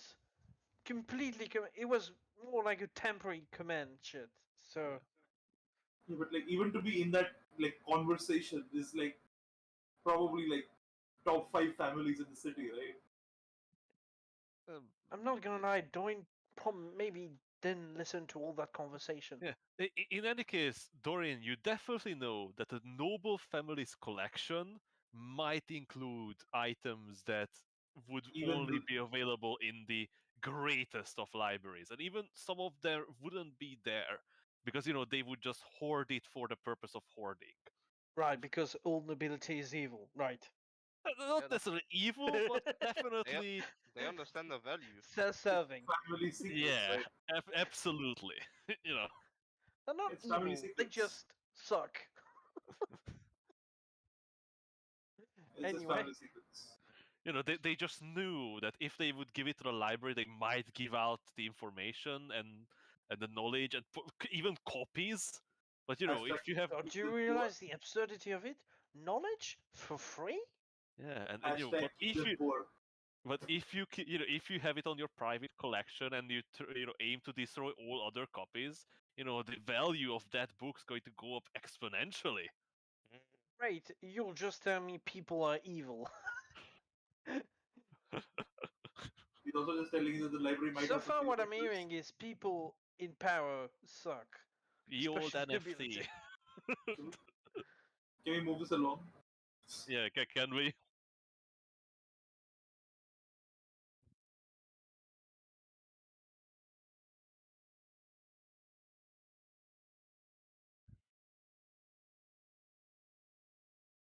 completely. It was more like a temporary command shit. So yeah, but like even to be in that like conversation is like probably like top 5 families in the city, right? um, I'm not gonna lie, Dorian maybe didn't listen to all that conversation. yeah. In any case, Dorian, you definitely know that a noble family's collection might include items that would Even only the- be available in the greatest of libraries, and even some of them wouldn't be there because they would just hoard it for the purpose of hoarding. Right, because all nobility is evil. Right. Not Yeah, necessarily evil, but definitely, they understand the value. Self-serving. Family secrets, yeah, right? absolutely. They're not It's family evil. They secrets. just suck. It's just Anyway. family secrets. They just knew that if they would give it to the library, they might give out the information and the knowledge and even copies. But Hashtag if you have Oh, do you keep them realize the absurdity of it? Knowledge for free? yeah, poor. Hashtag but keep if them you poor. but if you if you have it on your private collection and you aim to destroy all other copies, the value of that book's going to go up exponentially. Mm. Great, you'll just tell me people are evil. He's also just telling you that the library might So have some far, what I'm secrets. hearing is people in power suck. The old Especially NFC. nobility. Can we move this along? Yeah, can we?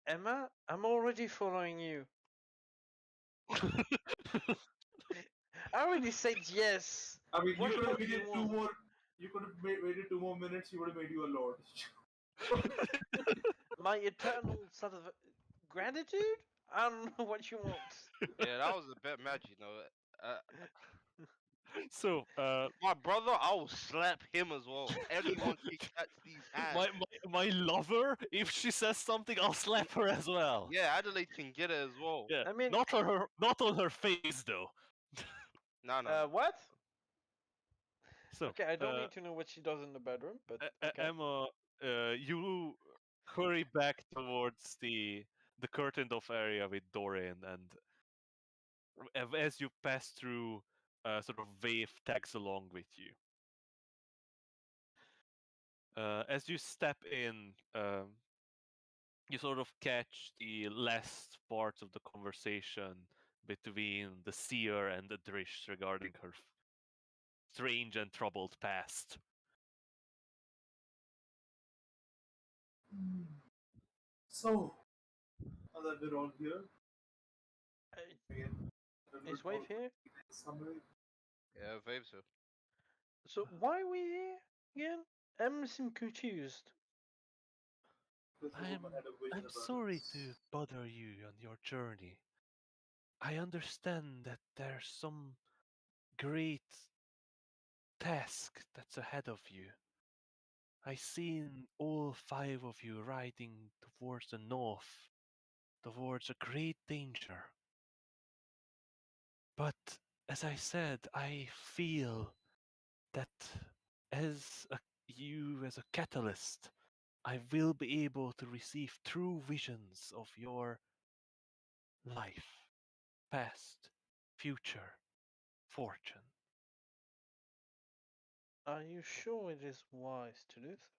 Emma, I'm already following you. I already said yes. I mean, What you could more have do you waited two want? more. You could have waited 2 more minutes. He would have made you a lord. My eternal sort of gratitude? I don't know what you want. Yeah, that was a bit mad, Uh, So, my brother, I will slap him as well. Anyone can catch these hands. my lover, if she says something, I'll slap her as well. Yeah, Adelaide can get it as well. Yeah, I mean, not on her face though. No. what? So, Okay, I don't need to know what she does in the bedroom, but okay. Emma, you hurry back towards the curtained off area with Dorian, and as you pass through, sort of Wave tags along with you. As you step in, you sort of catch the last parts of the conversation between the seer and the Drish regarding her strange and troubled past. So, now that we're all here, Uh, again, is Wave here? summary. Yeah, Vave's here. So why are we here again? I'm some confused. Because the woman had a vision I'm about sorry us. to bother you on your journey. I understand that there's some great task that's ahead of you. I seen all 5 of you riding towards the north, towards a great danger. But as I said, I feel that as a catalyst, I will be able to receive true visions of your life, past, future, fortune. Are you sure it is wise to do so?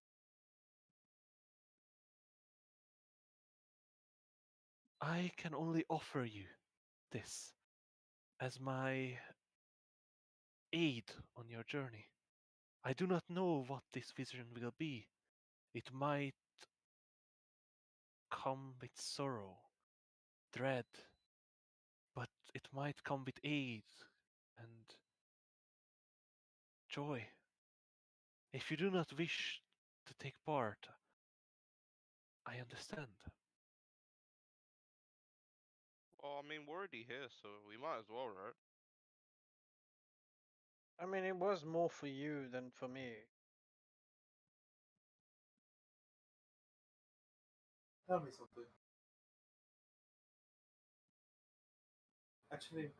I can only offer you this as my aid on your journey. I do not know what this vision will be. It might come with sorrow, dread, but it might come with aid and joy. If you do not wish to take part, I understand. Well, I mean, we're already here, so we might as well, right? I mean, it was more for you than for me. Tell me something. Actually,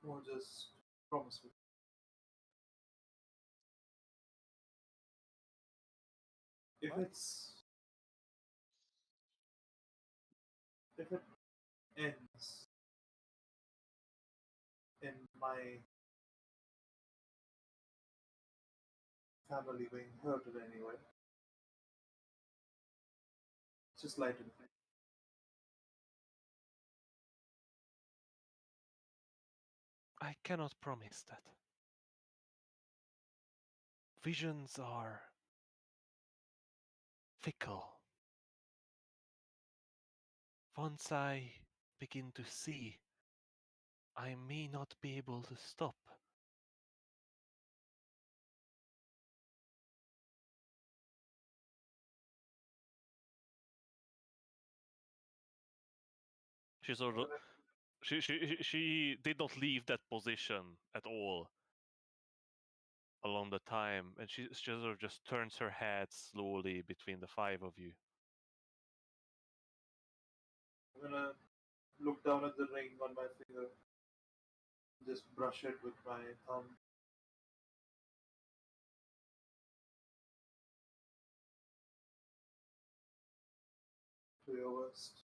no, just promise me. If What? if it ends in my family being hurt in any way, just lighten it. I cannot promise that. Visions are fickle. Once I begin to see, I may not be able to stop. She sort of she did not leave that position at all along the time, and she sort of just turns her head slowly between the five of you. I'm gonna look down at the ring on my finger. Just brush it with my thumb. To your worst.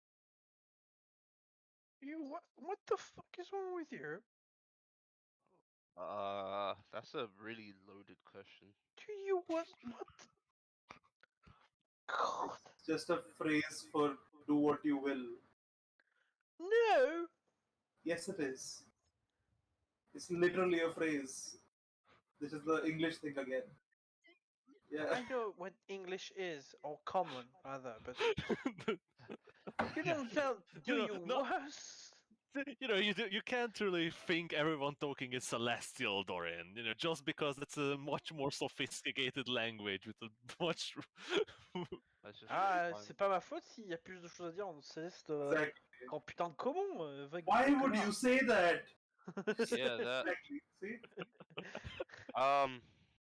You what the fuck is wrong with you? That's a really loaded question. Do you what? God. It's just a phrase for do what you will. No. Yes, it is. It's literally a phrase. This is the English thing again. Yeah. I know what English is, or common rather, but you don't tell. Do know, you no- worse? you can't really think everyone talking is celestial, Dorian. Just because it's a much more sophisticated language with a much. That's just Ah, fine. c'est pas ma faute s'il y a plus de choses à dire en céleste Exactly. qu'en putain de comment, Why would connard. you say that? Yeah, that. Exactly. See?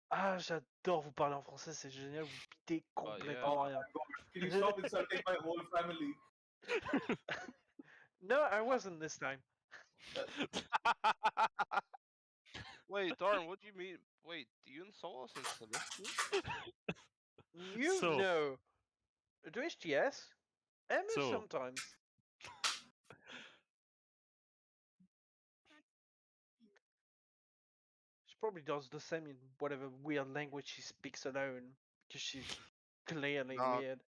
Ah, j'adore vous parler en français, c'est génial, vous pitez complètement Oh rien. my god. Can you stop insulting my whole family? No, I wasn't this time. Wait, Darren, what do you mean? Wait, do you insult us in Celestial? You So- know. Twist, yes. Emma So- sometimes. She probably does the same in whatever weird language she speaks alone, because she's clearly Nah, weird.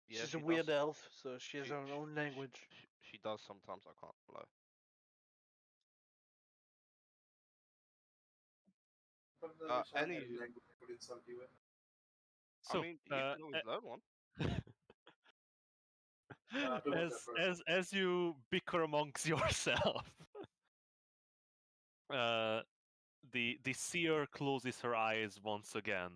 Yeah, She's she a weird does. elf, so she has She, her own language. she does sometimes. I can't lie. But I wish I had a Anywho, language I could insult you in. So, I mean, you can always learn one. Don't want that person. as you bicker amongst yourself, the seer closes her eyes once again,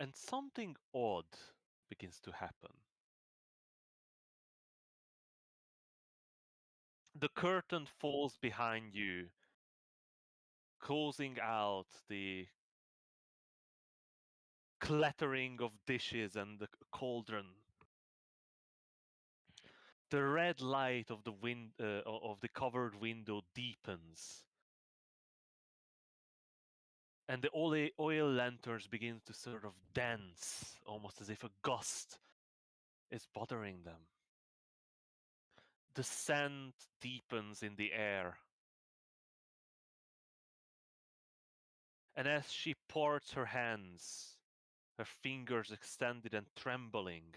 and something odd begins to happen. The curtain falls behind you, closing out the clattering of dishes and the cauldron. The red light of of the covered window deepens, and the oil lanterns begin to sort of dance, almost as if a gust is bothering them. The scent deepens in the air, and as she parts her hands, her fingers extended and trembling,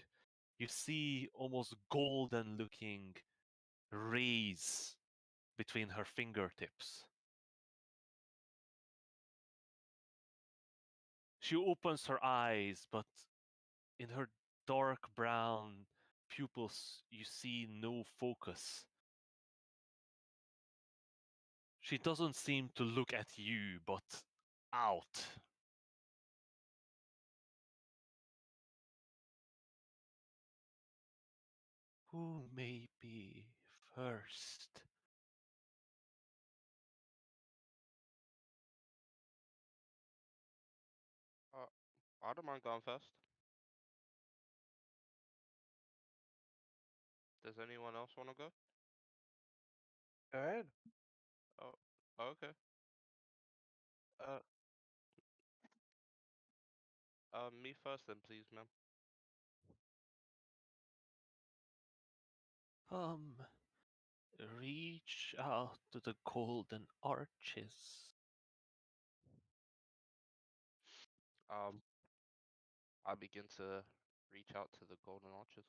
you see almost golden looking rays between her fingertips. She opens her eyes, but in her dark brown pupils, you see no focus. She doesn't seem to look at you, but out. Who may be first? I don't mind going first. Does anyone else want to go? Go ahead. Oh, okay. Uh, me first then, please, ma'am. Reach out to the golden arches. Um, I begin to reach out to the golden arches.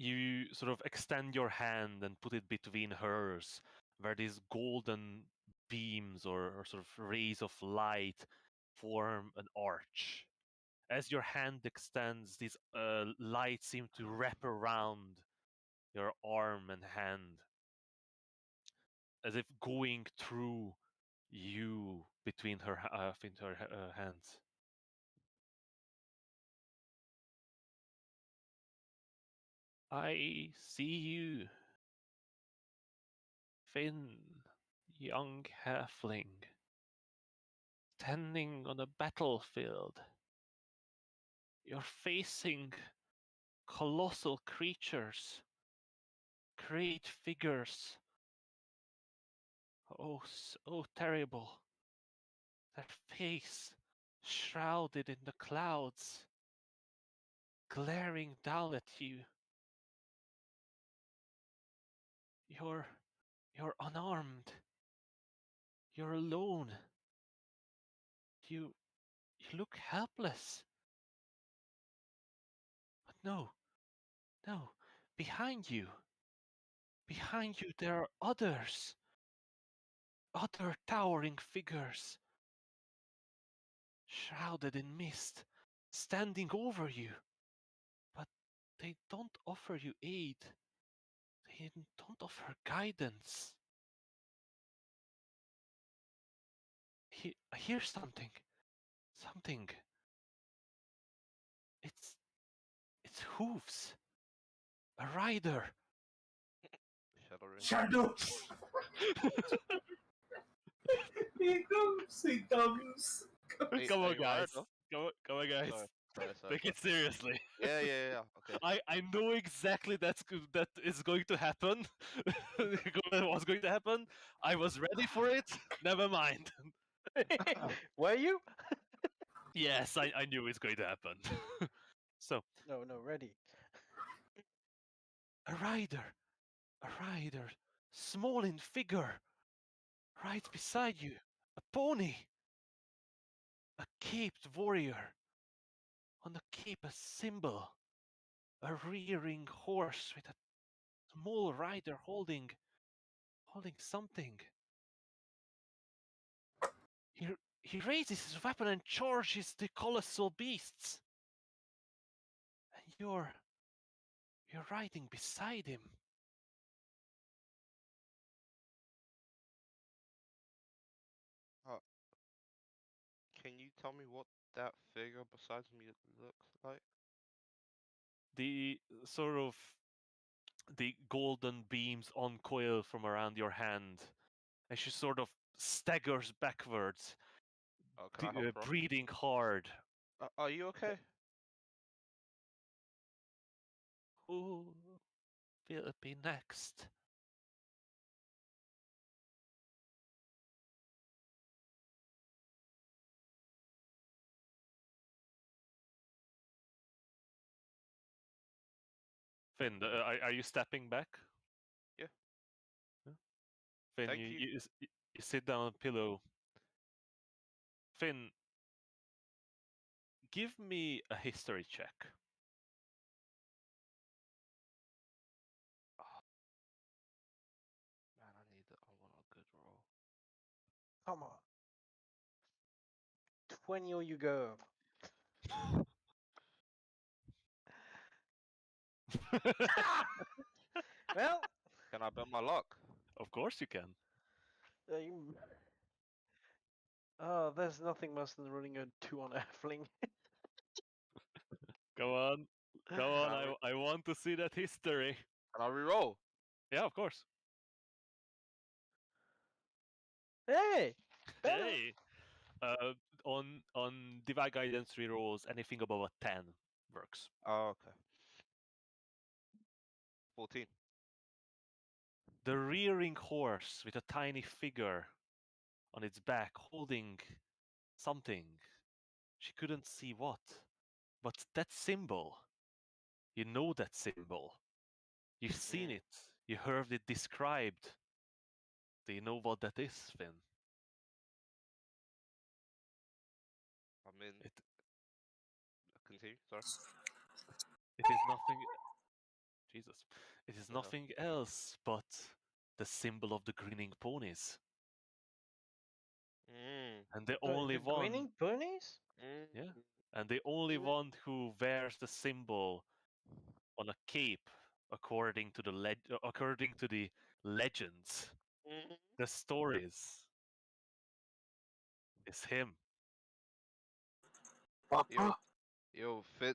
you sort of extend your hand and put it between hers, where these golden beams or sort of rays of light form an arch. As your hand extends, these lights seem to wrap around your arm and hand, as if going through you between her hands. I see you, Finn, young halfling, standing on a battlefield. You're facing colossal creatures, great figures. Oh, so terrible. Their face shrouded in the clouds, glaring down at you. You're you're unarmed. You're alone. You look helpless. But no, no. Behind you. Behind you there are others. Other towering figures. Shrouded in mist, standing over you. But they don't offer you aid. They don't offer guidance. I hear something. Something. It's hooves. A rider. Shuddering. Shadow! He comes, he comes. Come on, You alright, guys. though? Come on, guys. Sorry. Take it seriously. Yeah. Okay. I know exactly that is going to happen. What's going to happen? I was ready for it. Never mind. Were you? Yes, I knew it's going to happen. So, No, ready. a rider, small in figure, right beside you, a pony, a caped warrior, on the cape a symbol, a rearing horse with a small rider holding something. He raises his weapon and charges the colossal beasts. And you're riding beside him. Uh, can you tell me what that figure besides me looks like? The sort of the golden beams uncoil from around your hand, and she sort of staggers backwards, Can I help her? breathing hard. Are you okay? Who will it be next? Finn, are you stepping back? Yeah. Yeah. Finn, Thank you, you. you sit down on a pillow. Finn, give me a history check. Oh, man, I want a good roll. Come on. 20 or you go. Well, Can I bet my luck? Of course you can. oh, there's nothing worse than running a 2 on Earthling. Go on. Go on. Can I want to see that history. I re-roll? Yeah, of course. Hey! Better. Hey. On divine guidance rerolls, anything above a 10 works. Oh, okay. 14. The rearing horse with a tiny figure on its back holding something. She couldn't see what. But that symbol. You know that symbol. You've seen Mm. it. You heard it described. Do you know what that is, Finn? I mean, It continue. Sorry. it is nothing Jesus. It is Yeah. nothing else but the symbol of the grinning ponies. Mm. And the The only one grinning ponies? Yeah. Mm. and the only Mm. one who wears the symbol on a cape according to the legends, Mm. the stories, is him. Yo, Papa, yo, Finn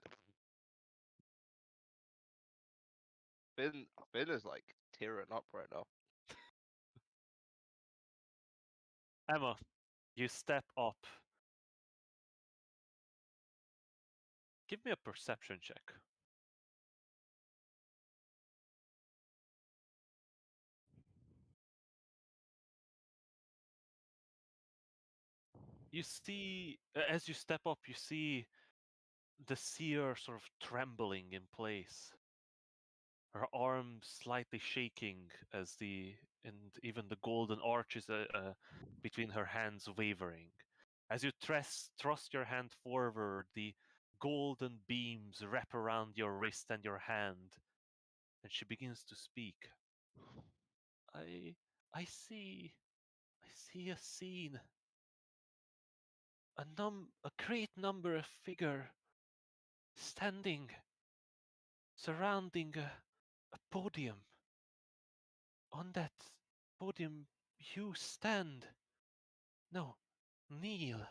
is like tearing up right now. Emma, you step up. Give me a perception check. You see, as you step up, you see the seer sort of trembling in place, her arms slightly shaking and even the golden arches between her hands wavering. As you thrust your hand forward, the golden beams wrap around your wrist and your hand, and she begins to speak. I I see I see a scene. A great number of figure standing surrounding a podium. On that podium you stand. No, kneel.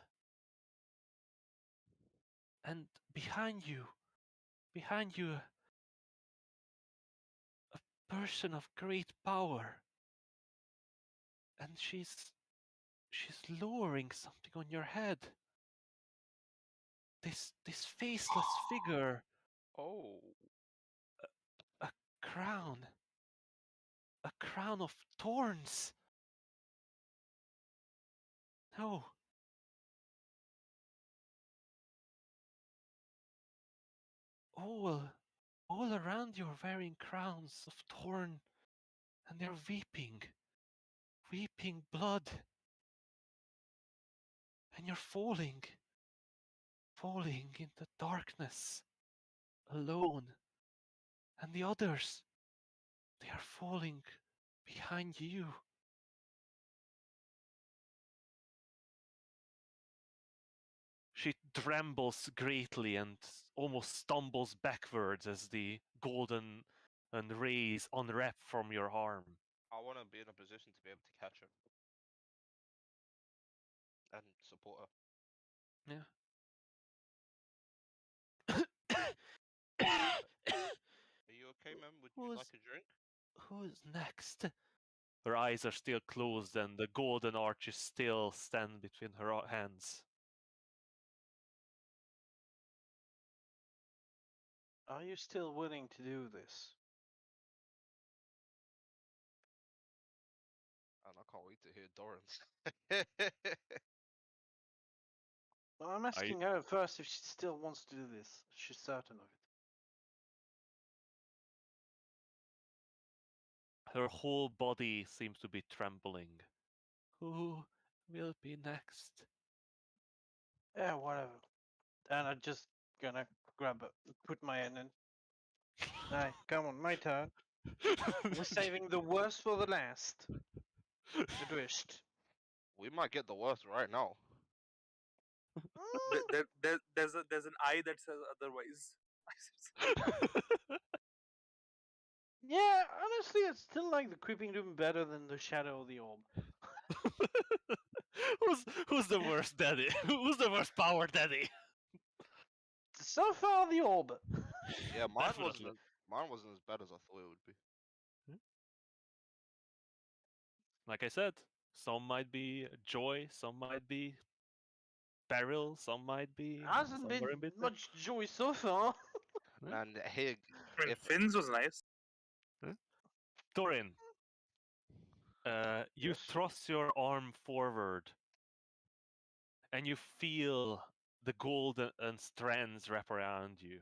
And behind you, a person of great power. And she's lowering something on your head. This faceless figure, Oh, a crown, a crown of thorns. No, all all around you are wearing crowns of thorn, and they're weeping blood, and you're falling into darkness, alone, and the others, they are falling behind you. She trembles greatly and almost stumbles backwards as the golden and rays unwrap from your arm. I want to be in a position to be able to catch her and support her. Yeah. Are you okay, man? Would you who's like a drink? who's next? Her eyes are still closed and the golden arches still stand between her hands. Are you still willing to do this? And I can't wait to hear Doran's. Well, I'm Are you, asking her first if she still wants to do this. She's certain of it. her whole body seems to be trembling. Who will be next? Yeah, whatever. And I'm just gonna put my hand in. Hey, come on, my turn. We're saving the worst for the last. The twist. We might get the worst right now. there's an eye that says otherwise. Yeah, honestly, I still like the creeping doom better than the shadow of the orb. who's the worst daddy? Who's the worst power daddy? So far, the orb. Yeah, Definitely. mine wasn't as bad as I thought it would be. Like I said, some might be joy, some might be peril, some might be Hasn't been somewhere in between. much joy so far. Huh? And hey, I mean, if Finn's was nice. Dorin, you Yes. thrust your arm forward and you feel the golden and strands wrap around you.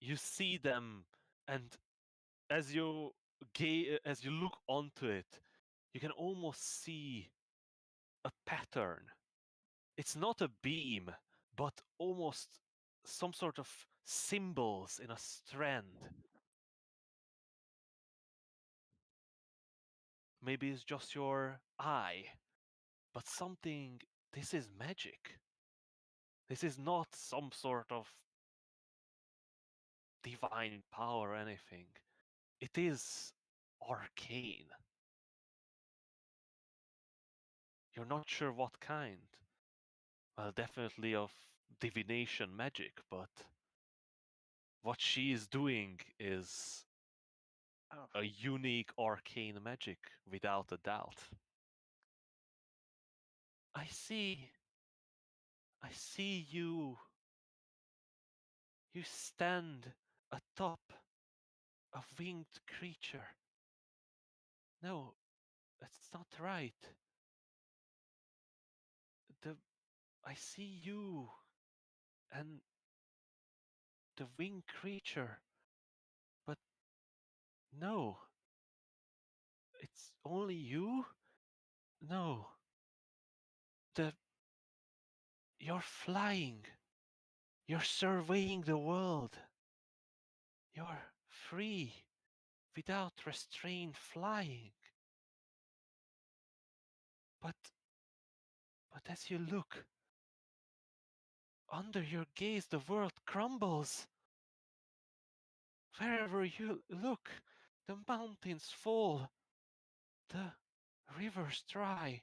You see them, and as you as you look onto it, you can almost see a pattern. It's not a beam, but almost some sort of symbols in a strand. Maybe it's just your eye, but something. This is magic. This is not some sort of divine power or anything. It is arcane. You're not sure what kind. Well, definitely of divination magic, but what she is doing is Oh, a unique arcane magic, without a doubt. I see. I see you. You stand atop a winged creature. No, that's not right. The I see you and the winged creature, but no, it's only you? No, the you're flying. You're surveying the world. You're free, without restraint, flying. But as you look, under your gaze the world crumbles. Wherever you look, the mountains fall, the rivers dry.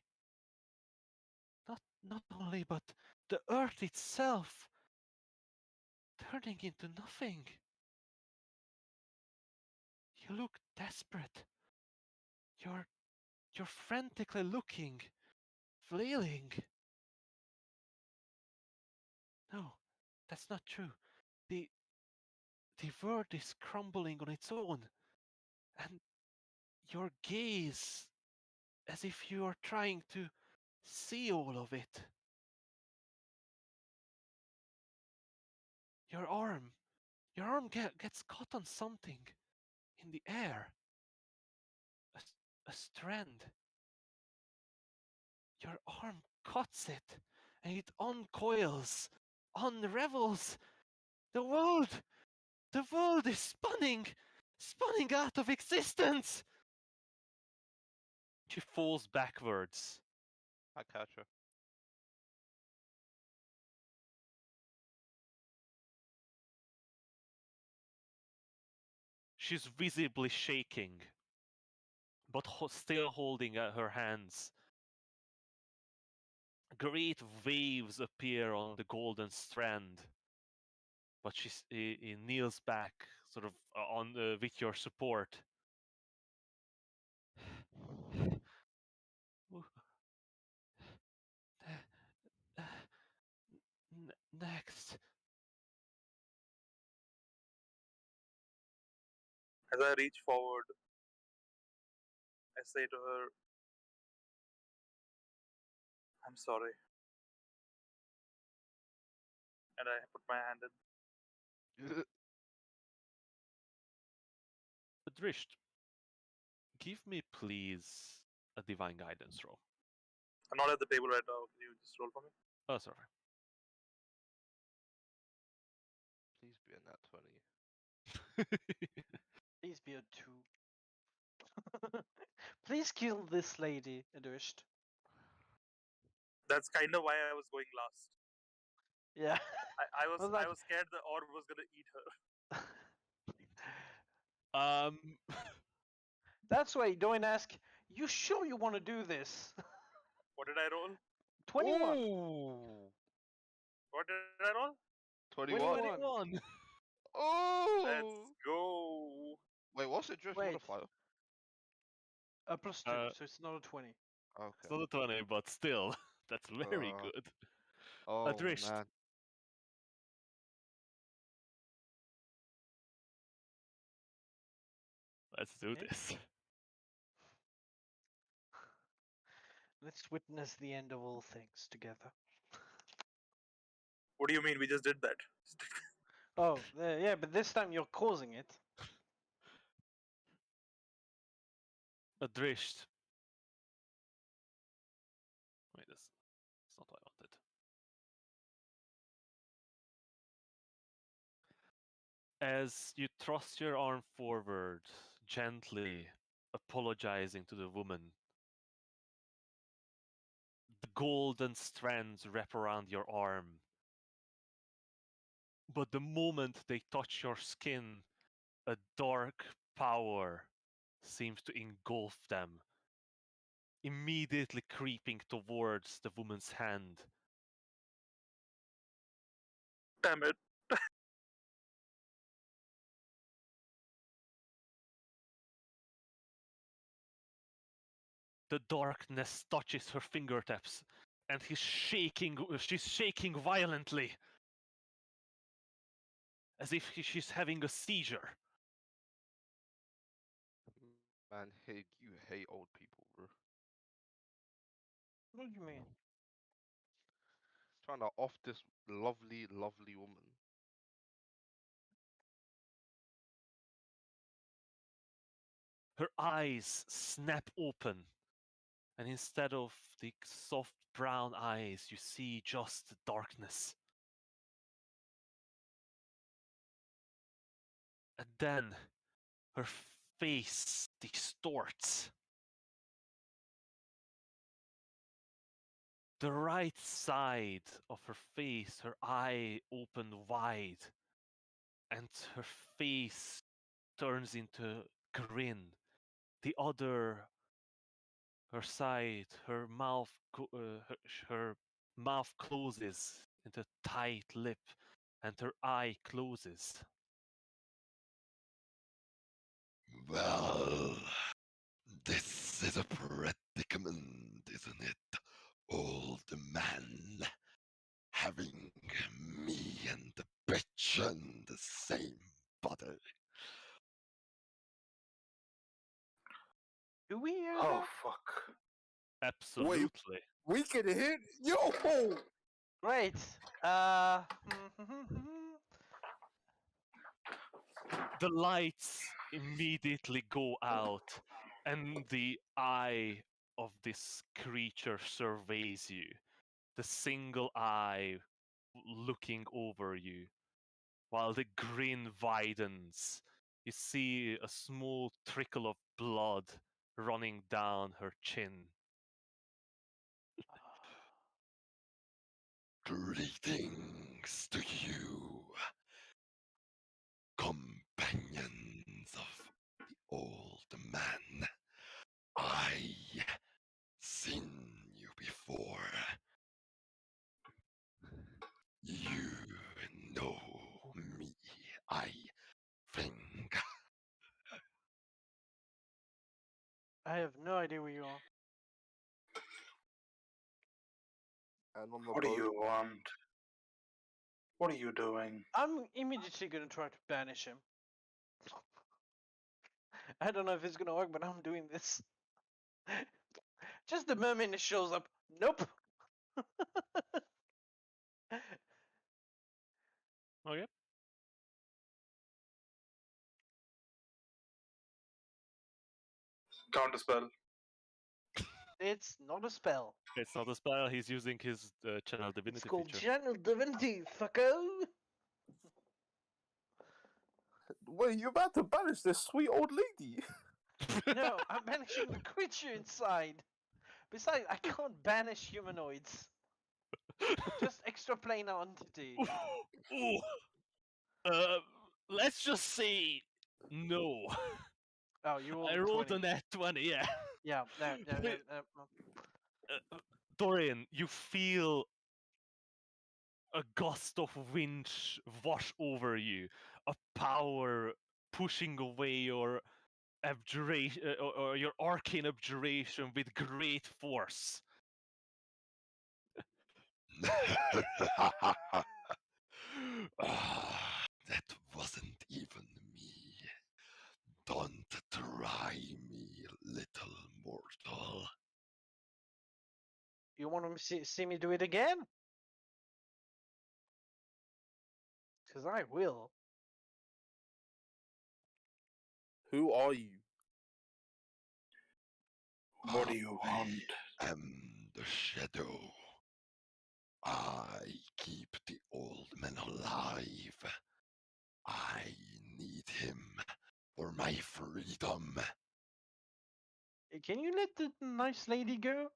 Not only, but the earth itself turning into nothing. You look desperate. You're frantically looking, flailing. No, that's not true. The world is crumbling on its own, and your gaze, as if you are trying to see all of it. Your arm gets caught on something in the air. A strand. Your arm cuts it, and it uncoils, unravels. The world is spinning out of existence. She falls backwards. I catch her. She's visibly shaking, but still holding her hands. Great waves appear on the golden strand, but he kneels back, sort of on with your support. Next. As I reach forward, I say to her, I'm sorry. And I put my hand in. Drisht, give me please a divine guidance roll. I'm not at the table right now. Can you just roll for me? Oh, sorry. Please be in that 20. please be a 2. Please kill this lady, Adusht. That's kind of why I was going last. Yeah. I was like, I was scared the orb was gonna eat her. That's why don't ask. You sure you want to do this? What did I roll? 21. Ooh, What did I roll? 21. 21. Oh! Let's go. Wait, what's the drift Wait. modifier? +2, so it's not a 20. It's Okay. not a 20, but still, that's very good. Oh Adrisht, man. let's do Okay. this. Let's witness the end of all things together. What do you mean? We just did that. Oh, yeah, but this time you're causing it. Adrisht. Wait, that's not what I wanted. As you thrust your arm forward, gently apologizing to the woman, the golden strands wrap around your arm. But the moment they touch your skin, a dark power seems to engulf them, immediately creeping towards the woman's hand. Damn it. The darkness touches her fingertips, and she's shaking violently, as if she's having a seizure. Man, you hate old people, bro. What do you mean? Trying to off this lovely, lovely woman. Her eyes snap open, and instead of the soft brown eyes, you see just darkness. And then her face distorts. The right side of her face, her eye opened wide, and her face turns into grin. The other, her side, her mouth closes into tight lip, and her eye closes. Well, this is a predicament, isn't it? Old man having me and the bitch in the same body. Do we hear Oh, that? fuck. Absolutely. We can hit. Yo! Great. The lights immediately go out, and the eye of this creature surveys you. The single eye looking over you, while the grin widens. You see a small trickle of blood running down her chin. Greetings to you, companions of the old man. I seen you before. You know me, I think. I have no idea where you are. And on the What do boat, you want? What are you doing? I'm immediately gonna try to banish him. I don't know if it's gonna work, but I'm doing this. Just the moment it shows up. Nope. Okay. Counter spell. It's not a spell. It's not a spell, he's using his channel It's divinity called feature. Channel Divinity, fucko. wait, you're about to banish this sweet old lady. No, I'm banishing the creature inside. Besides, I can't banish humanoids. Just extra planar entity. Ooh. Let's just say no. Oh, you rolled I a rolled 20. a nat 20, yeah. Yeah, no. Dorian, you feel a gust of wind wash over you, a power pushing away your abjuration or your arcane abjuration with great force. That wasn't even me. Don't try me, little mortal. You want to see me do it again? Because I will. Who are you? What do you want? I am the shadow. I keep the old men alive. I need him for my freedom. Can you let the nice lady go?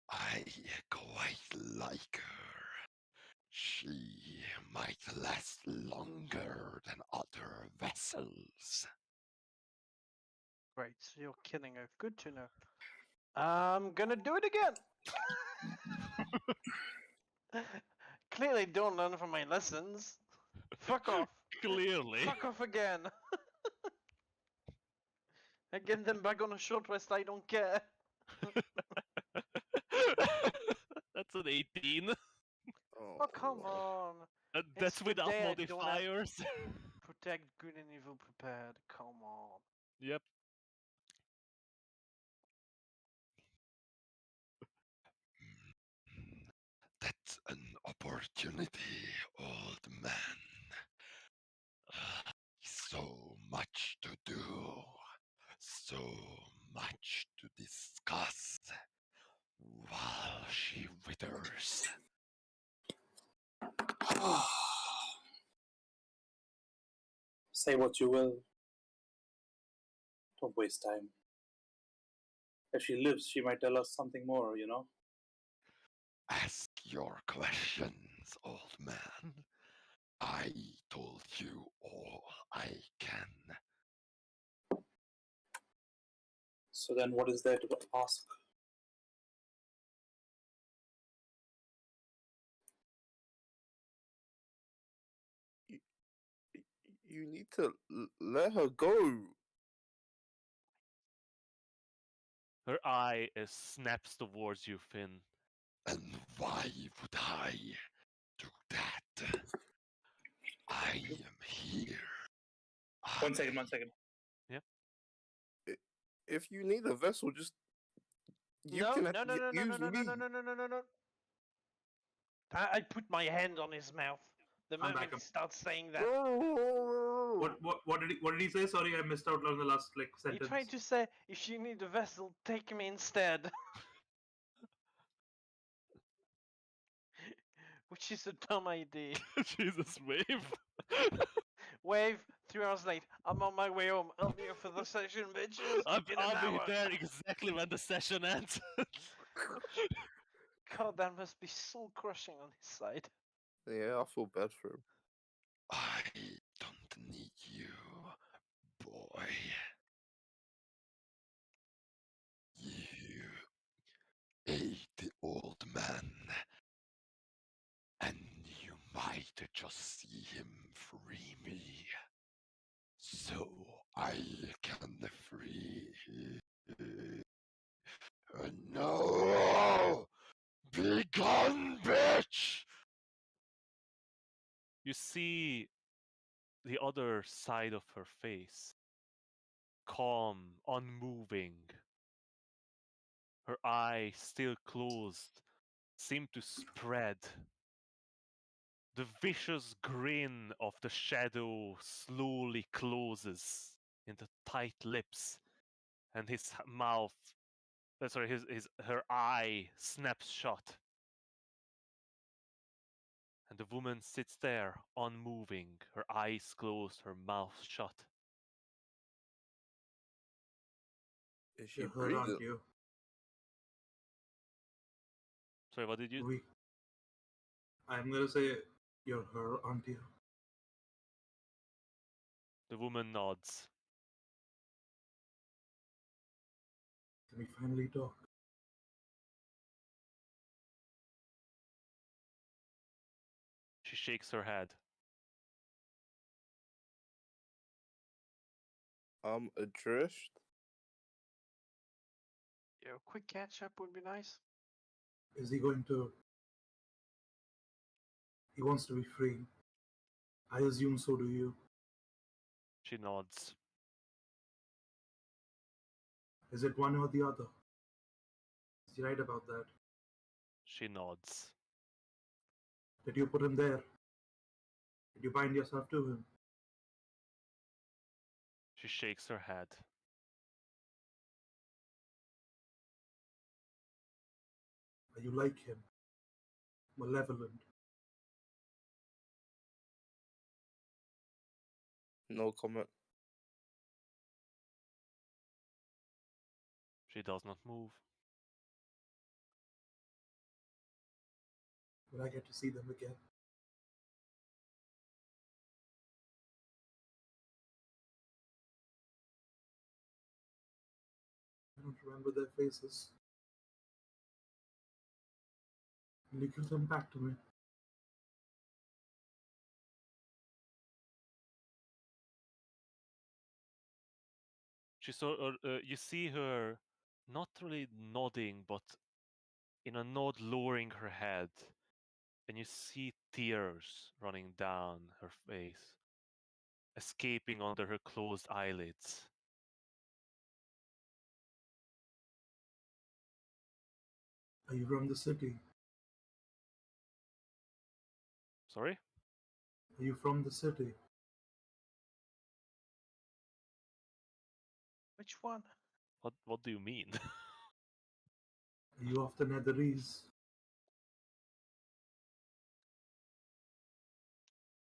I quite like her. She might last longer than other vessels. Great, so you're killing her. Good to know. I'm gonna do it again. Clearly don't learn from my lessons. Fuck off. Clearly. Fuck off again. I get them back on a short rest, I don't care. That's an 18. Oh, come on. And It's that's the without day I don't have- modifiers. Protect good and evil prepared. Come on. Yep. That's an opportunity, old man. So much to do, so much to discuss while she withers. Say what you will. Don't waste time. If she lives, she might tell us something more, you know? Ask your questions, old man. I told you all I can. So then what is there to ask? You need to let her go. Her eye snaps towards you, Finn. And why would I do that? I am here. One second. If you need a vessel, just you No, can no, no, no, no, no, use no, no, me. no, no, no, no, no, no. I put my hand on his mouth the I'm moment back. he starts saying that. What did he say? Sorry, I missed out on the last He sentence. tried to say, if you need a vessel, take me instead. Which is a dumb idea. Jesus, wave. Wave, 3 hours late. I'm on my way home. I'll be here for the session, bitches. In an I'll be hour. there exactly when the session ends. God, that must be soul crushing on his side. Yeah, I feel bad for him. I don't need you, boy. You ate the old man, and you might just see him free me. So I can free. No! Be gone, bitch! You see the other side of her face. Calm, unmoving. Her eye still closed, seemed to spread. The vicious grin of the shadow slowly closes into tight lips, and his mouth, her eye snaps shut. And the woman sits there, unmoving, her eyes closed, her mouth shut. Is she You're hurt, aren't breathing? you? Sorry, what did you? I'm gonna say you're her, aren't you? The woman nods. Can we finally talk? She shakes her head. Adrift? Yeah, a quick catch up would be nice. Is he going to? He wants to be free. I assume so do you. She nods. Is it one or the other? Is he right about that? She nods. Did you put him there? Did you bind yourself to him? She shakes her head. Are you like him? Malevolent? No comment. She does not move. Will I get to see them again? I don't remember their faces. Will you give them back to me? You see her not really nodding, but in a nod lowering her head, and you see tears running down her face, escaping under her closed eyelids. Are you from the city? Sorry? Are you from the city? Which one? What do you mean? Are you of the Netherese?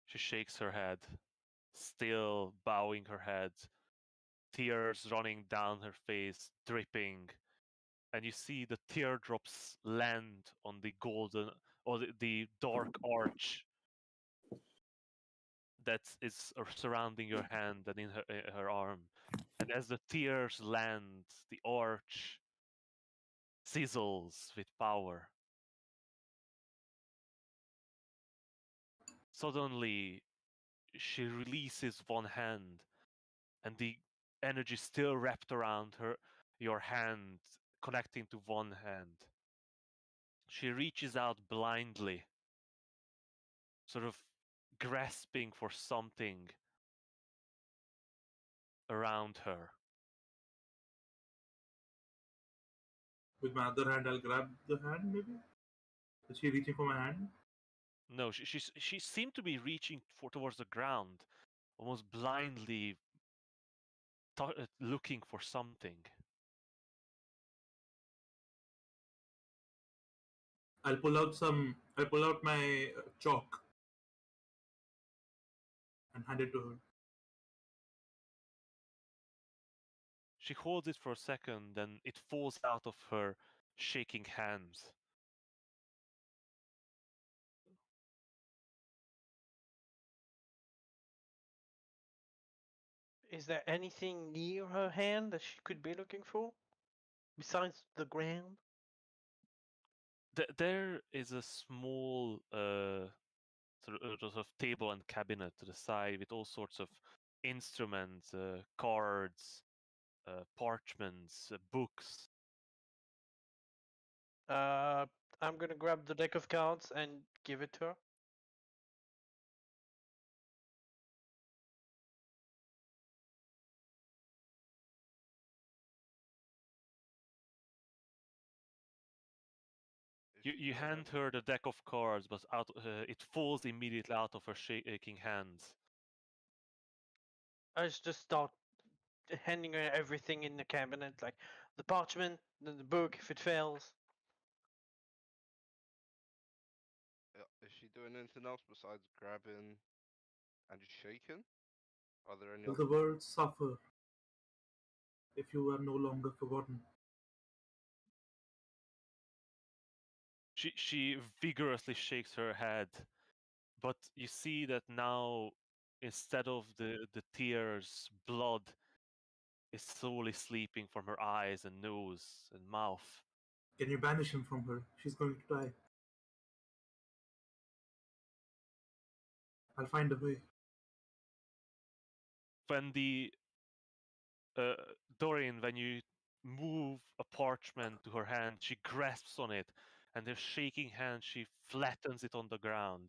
She shakes her head, still bowing her head, tears running down her face, dripping, and you see the teardrops land on the golden or the dark arch that is surrounding your hand and in her arm. And as the tears land, the arch sizzles with power. Suddenly, she releases one hand, and the energy still wrapped around your hand, connecting to one hand. She reaches out blindly, sort of grasping for something around her. With my other hand, I'll grab the hand, maybe? Is she reaching for my hand? No, she seemed to be reaching towards the ground, almost blindly looking for something. I'll pull out my chalk and hand it to her. She holds it for a second, then it falls out of her shaking hands. Is there anything near her hand that she could be looking for? Besides the ground? There is a small sort of table and cabinet to the side with all sorts of instruments, cards, parchments, books. I'm gonna grab the deck of cards and give it to her. You hand her the deck of cards, but it falls immediately out of her shaking hands. I just start handing her everything in the cabinet, like the parchment, then the book if it fails. Is she doing anything else besides grabbing and shaking? Are there any Will other? the world suffer if you are no longer forgotten? She vigorously shakes her head, but you see that now, instead of the tears, blood is slowly sleeping from her eyes and nose and mouth. Can you banish him from her? She's going to die. I'll find a way. When Dorian, when you move a parchment to her hand, she grasps on it, and her shaking hand, she flattens it on the ground.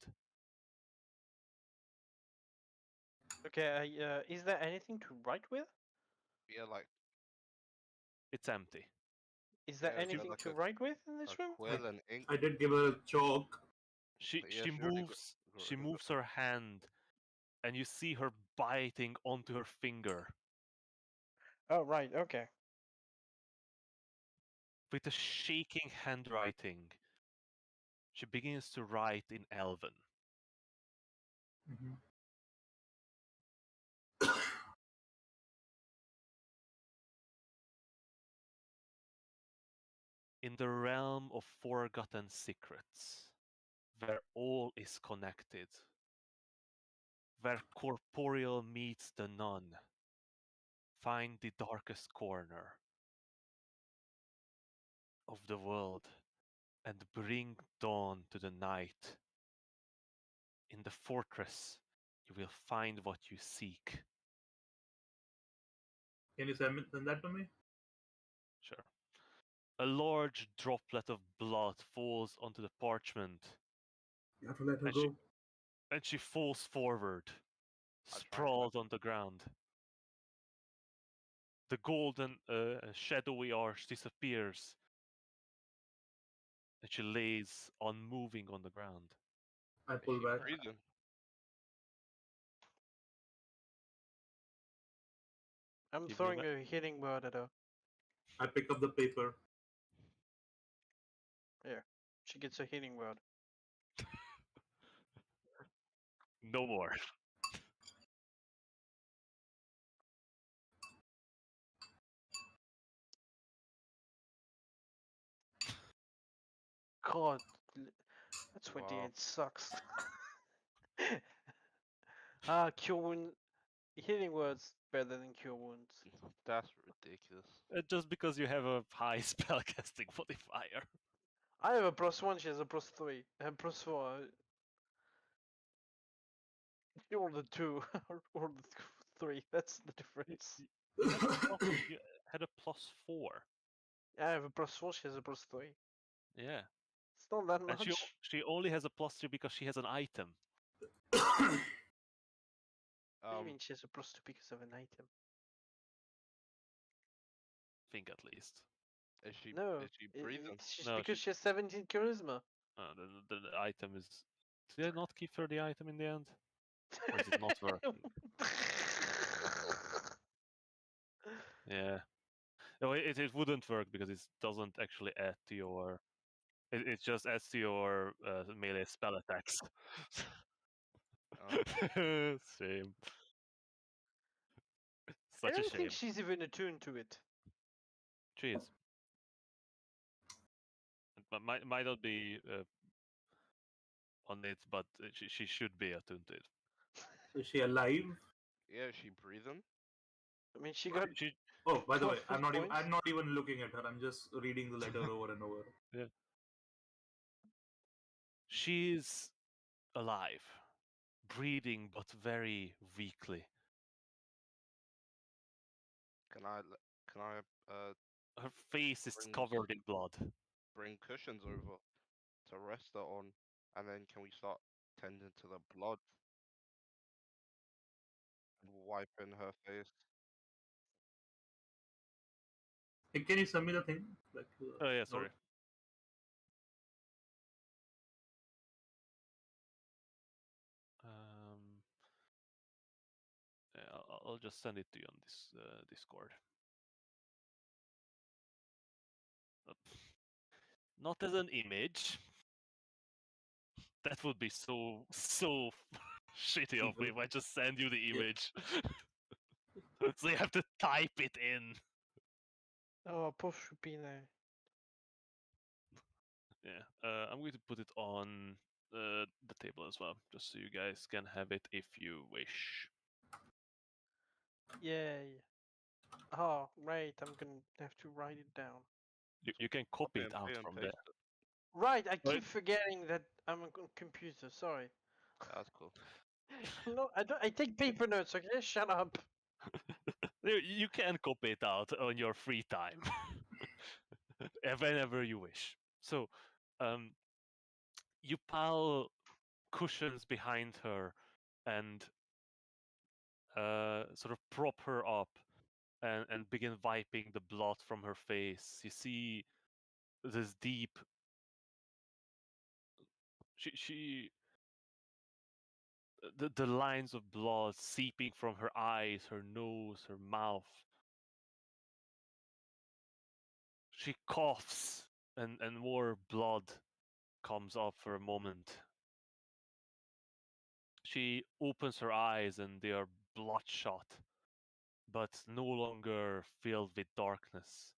Okay, is there anything to write with? Yeah, like It's empty. Is there Yeah, is there anything like to a- write with in this a room? quill and ink. I did give her a chalk. She Yeah, she she already moves got she rid of it. moves her hand, and you see her biting onto her finger Oh, right, okay. with a shaking handwriting. She begins to write in Elven. Mhm. in the realm of forgotten secrets, where all is connected, where corporeal meets the non, find the darkest corner of the world and bring dawn to the night. In the fortress, you will find what you seek. Can you send that to me? Sure. A large droplet of blood falls onto the parchment, You have to let her and she, go. and she falls forward, I try to sprawled on the ground. The golden, shadowy arch disappears, and she lays unmoving on the ground. I Is pull she back. breathing? I'm Give me a throwing a healing word at her. I pick up the paper. Here, she gets a healing word. No more. God, that Wow. 28 sucks. Cure wound. Healing words better than cure wounds. That's ridiculous. Just because you have a high spellcasting modifier. I have a +1, she has a +3. I have +4. She rolled a 2 or the 3. That's the difference. You had a +4. I have a +4, she has a +3. Yeah. It's not that And much. she only has a +3 because she has an item. What do you mean she has a +2 because of an item? Think at least. Is she No, breathing? it's just No, because she has 17 charisma. The item is. Did I not give her the item in the end? Or is it not working? Yeah. No, it wouldn't work because it doesn't actually add to your. It just adds to your melee spell attacks. Shame. I Such a don't shame. think she's even attuned to it. She is. But might not be on it, but she should be attuned to it. Is she alive? Yeah, is she breathing? I mean, she got She Oh, by the way, 12 points. I'm not even looking at her. I'm just reading the letter over and over. Yeah. She's alive, breathing but very weakly. Can I Her face is Brings- covered in blood. bring cushions over to rest her on, and then can we start tending to the blood and wiping her face? Hey, can you send me the thing? Like, Oh yeah, note? sorry. Yeah, I'll just send it to you on this Discord. Not as an image. That would be so shitty of me if I just send you the image. So you have to type it in. Oh, push should be there. Yeah, I'm going to put it on the table as well, just so you guys can have it if you wish. Yay. Oh, right, I'm gonna have to write it down. You can copy it and out and from paste there. it. Right, I Right. keep forgetting that I'm on computer, sorry. That's cool. No, I take paper notes, okay? Shut up. You can copy it out on your free time, whenever you wish. So, you pile cushions behind her and sort of prop her up and begin wiping the blood from her face. You see this deep. She the lines of blood seeping from her eyes, her nose, her mouth. She coughs and more blood comes up for a moment. She opens her eyes and they are bloodshot, but no longer filled with darkness.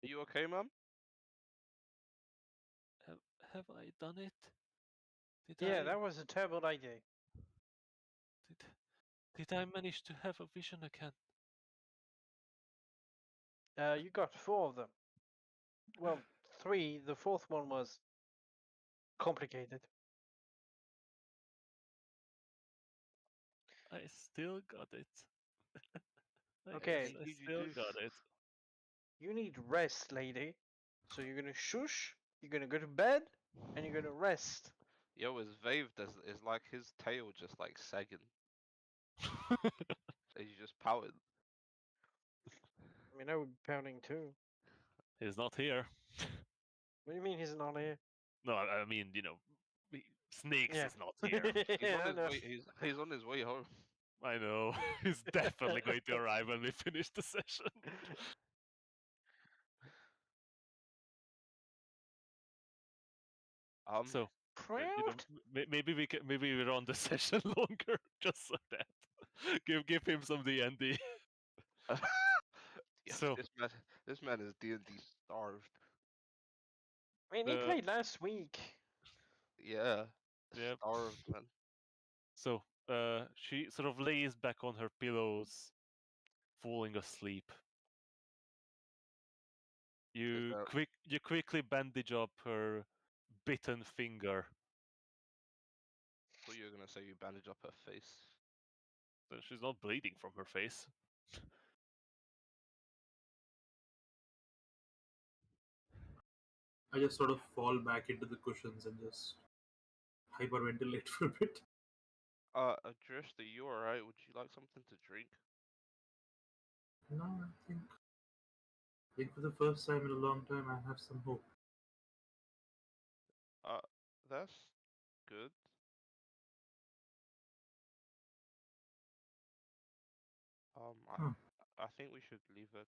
Are you okay, ma'am? Have I done it? Did Yeah, I that was a terrible idea. did I manage to have a vision again? You got 4 of them. Well, 3. The 4th one was complicated. I still got it. Okay. I Did you still do? got it. You need rest, lady. So you're gonna shush, you're gonna go to bed, and you're gonna rest. Yo, his Vave is like his tail just like sagging. He's just pouting. I mean, I would be pounding too. He's not here. What do you mean he's not here? No, I mean, Snakes Yeah. is not here. He's Yeah, on I his know. way. He's on his way home. I know. He's definitely going to arrive when we finish the session. So, Proud? maybe maybe we run the session longer just so that give him some D&D. Yeah, So this man is D&D starved. I mean, he the played last week. Yeah, Yep. starved man. So she sort of lays back on her pillows, falling asleep. You that- quickly bandage up her bitten finger. Thought you were gonna say you bandage up her face. So she's not bleeding from her face. I just sort of fall back into the cushions and just hyperventilate for a bit. Adrift, are you alright? Would you like something to drink? No, I think for the first time in a long time, I have some hope. That's good. Huh. I think we should leave her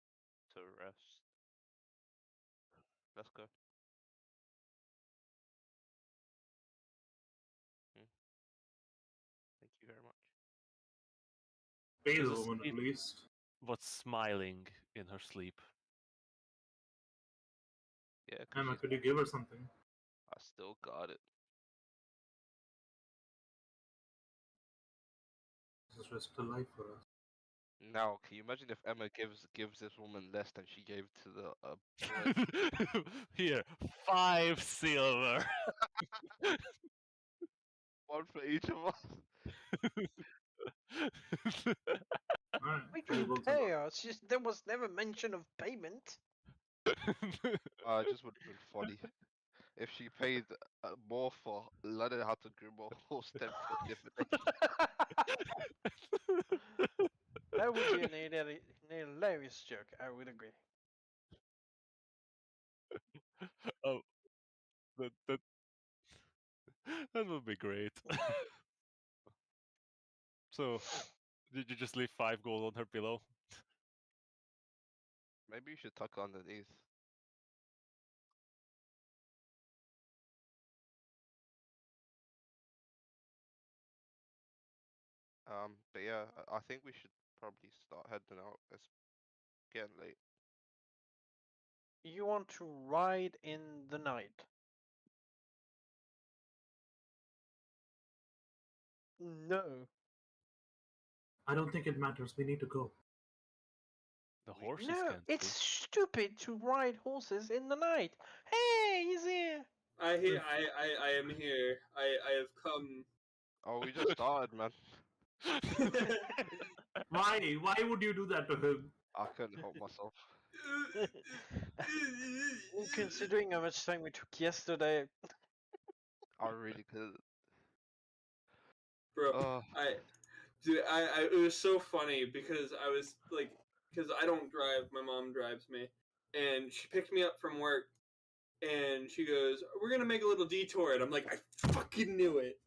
to rest. Let's go. Thank you very much. Pay the She's woman at asleep, least. but smiling in her sleep. Yeah, cause Emma, she's, could you give her something? I still got it. This is risk to life for us. Now, can you imagine if Emma gives this woman less than she gave to the boy? Here, 5 silver. One for each of us. Alright, We fair can goes a pay lot. us. Just there was never mention of payment. It just would have been funny if she paid more for learning how to groom a horse than for dividends. That would be an hilarious joke. I would agree. Oh, that that would be great. So, did you just leave 5 gold on her pillow? Maybe you should tuck underneath. But yeah, I think we should probably start heading out. It's getting late. You want to ride in the night? No. I don't think it matters. We need to go. The We- horses No, can't it's see. stupid to ride horses in the night. Hey, he's here. I am here. I have come. Oh, we just started, man. Why? Why would you do that to him? I couldn't help myself. Considering how much time we took yesterday, I really could. Bro, it was so funny because I was like, because I don't drive, my mom drives me, and she picked me up from work, and she goes, "We're gonna make a little detour," and I'm like, I fucking knew it.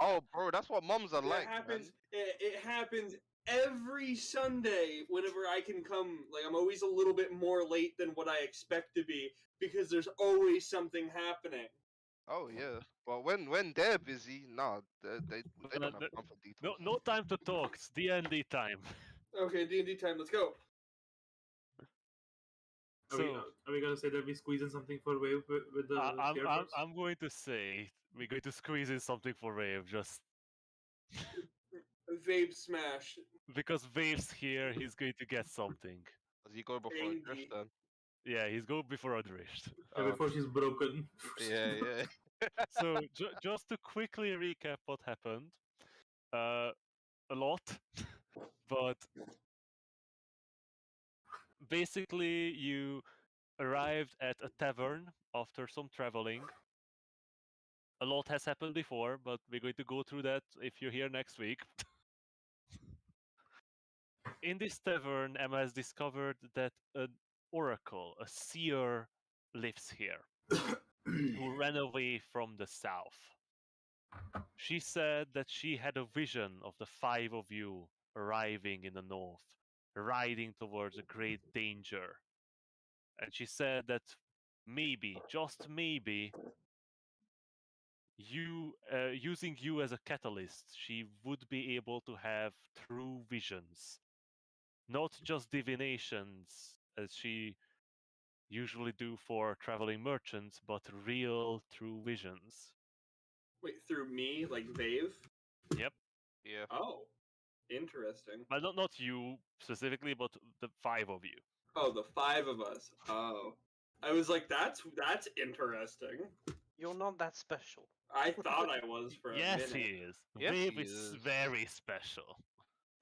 Oh, bro, that's what mums are like, It happens. man. It happens every Sunday whenever I can come. Like I'm always a little bit more late than what I expect to be because there's always something happening. Oh yeah, but when they're busy, nah, they don't have time for No, detours. no time to talk. It's D&D time. Okay, D&D time. Let's go. Are we gonna say that we squeeze in something for Wave with the scare first? I'm going to say we're going to squeeze in something for Wave just Vape smash. because Wave's here. He's going to get something. Does he go before a drift Angie. then? Yeah, he's going before Adrished. Yeah, before she's broken. Yeah, yeah. So just to quickly recap what happened, a lot, but basically you arrived at a tavern after some traveling. A lot has happened before, but we're going to go through that if you're here next week. In this tavern, Emma has discovered that an oracle, a seer, lives here, who ran away from the south. She said that she had a vision of the five of you arriving in the north, riding towards a great danger. And she said that maybe, just maybe, using you as a catalyst, she would be able to have true visions. Not just divinations, as she usually do for traveling merchants, but real true visions. Wait, through me, like Vave? Yep. Yeah. Oh, interesting. But not you specifically, but the five of you. Oh, the five of us. Oh, I was like, that's interesting. You're not that special. I thought I was for a Yes, he minute. is. Yes, Wave he is is. very special.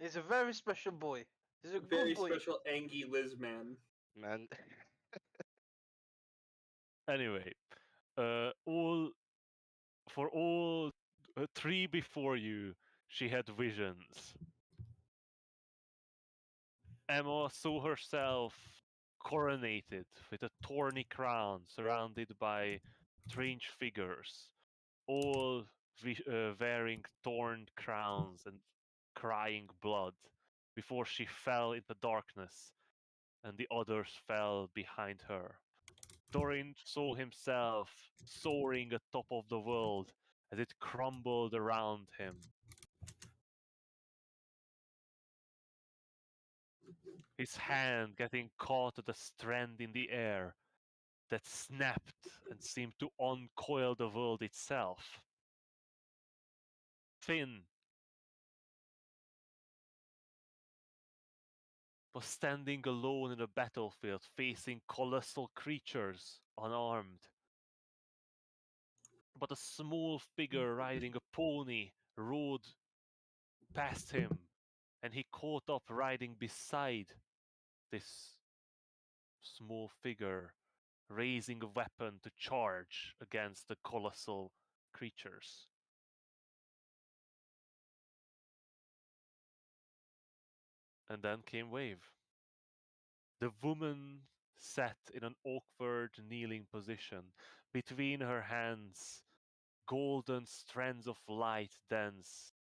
He's a very special boy. He's a Very good boy. special Angie Liz man. Man. Anyway, all three before you, she had visions. Emma saw herself coronated with a thorny crown surrounded by strange figures, all wearing thorned crowns and crying blood, before she fell into darkness and the others fell behind her. Dorin saw himself soaring atop of the world as it crumbled around him. His hand getting caught at a strand in the air that snapped and seemed to uncoil the world itself. Finn was standing alone in a battlefield facing colossal creatures unarmed. But a small figure riding a pony rode past him, and he caught up riding beside this small figure, raising a weapon to charge against the colossal creatures. And then came Wave. The woman sat in an awkward kneeling position. Between her hands, golden strands of light dance,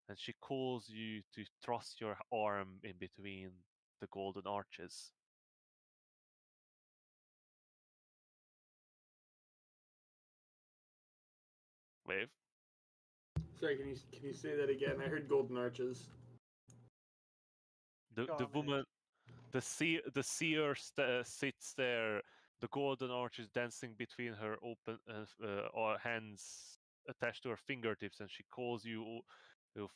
and she calls you to thrust your arm in between the golden arches. Wave. Sorry, can you say that again? I heard golden arches. The Go on, woman, the seer sits there, the golden arches dancing between her open hands attached to her fingertips, and she calls you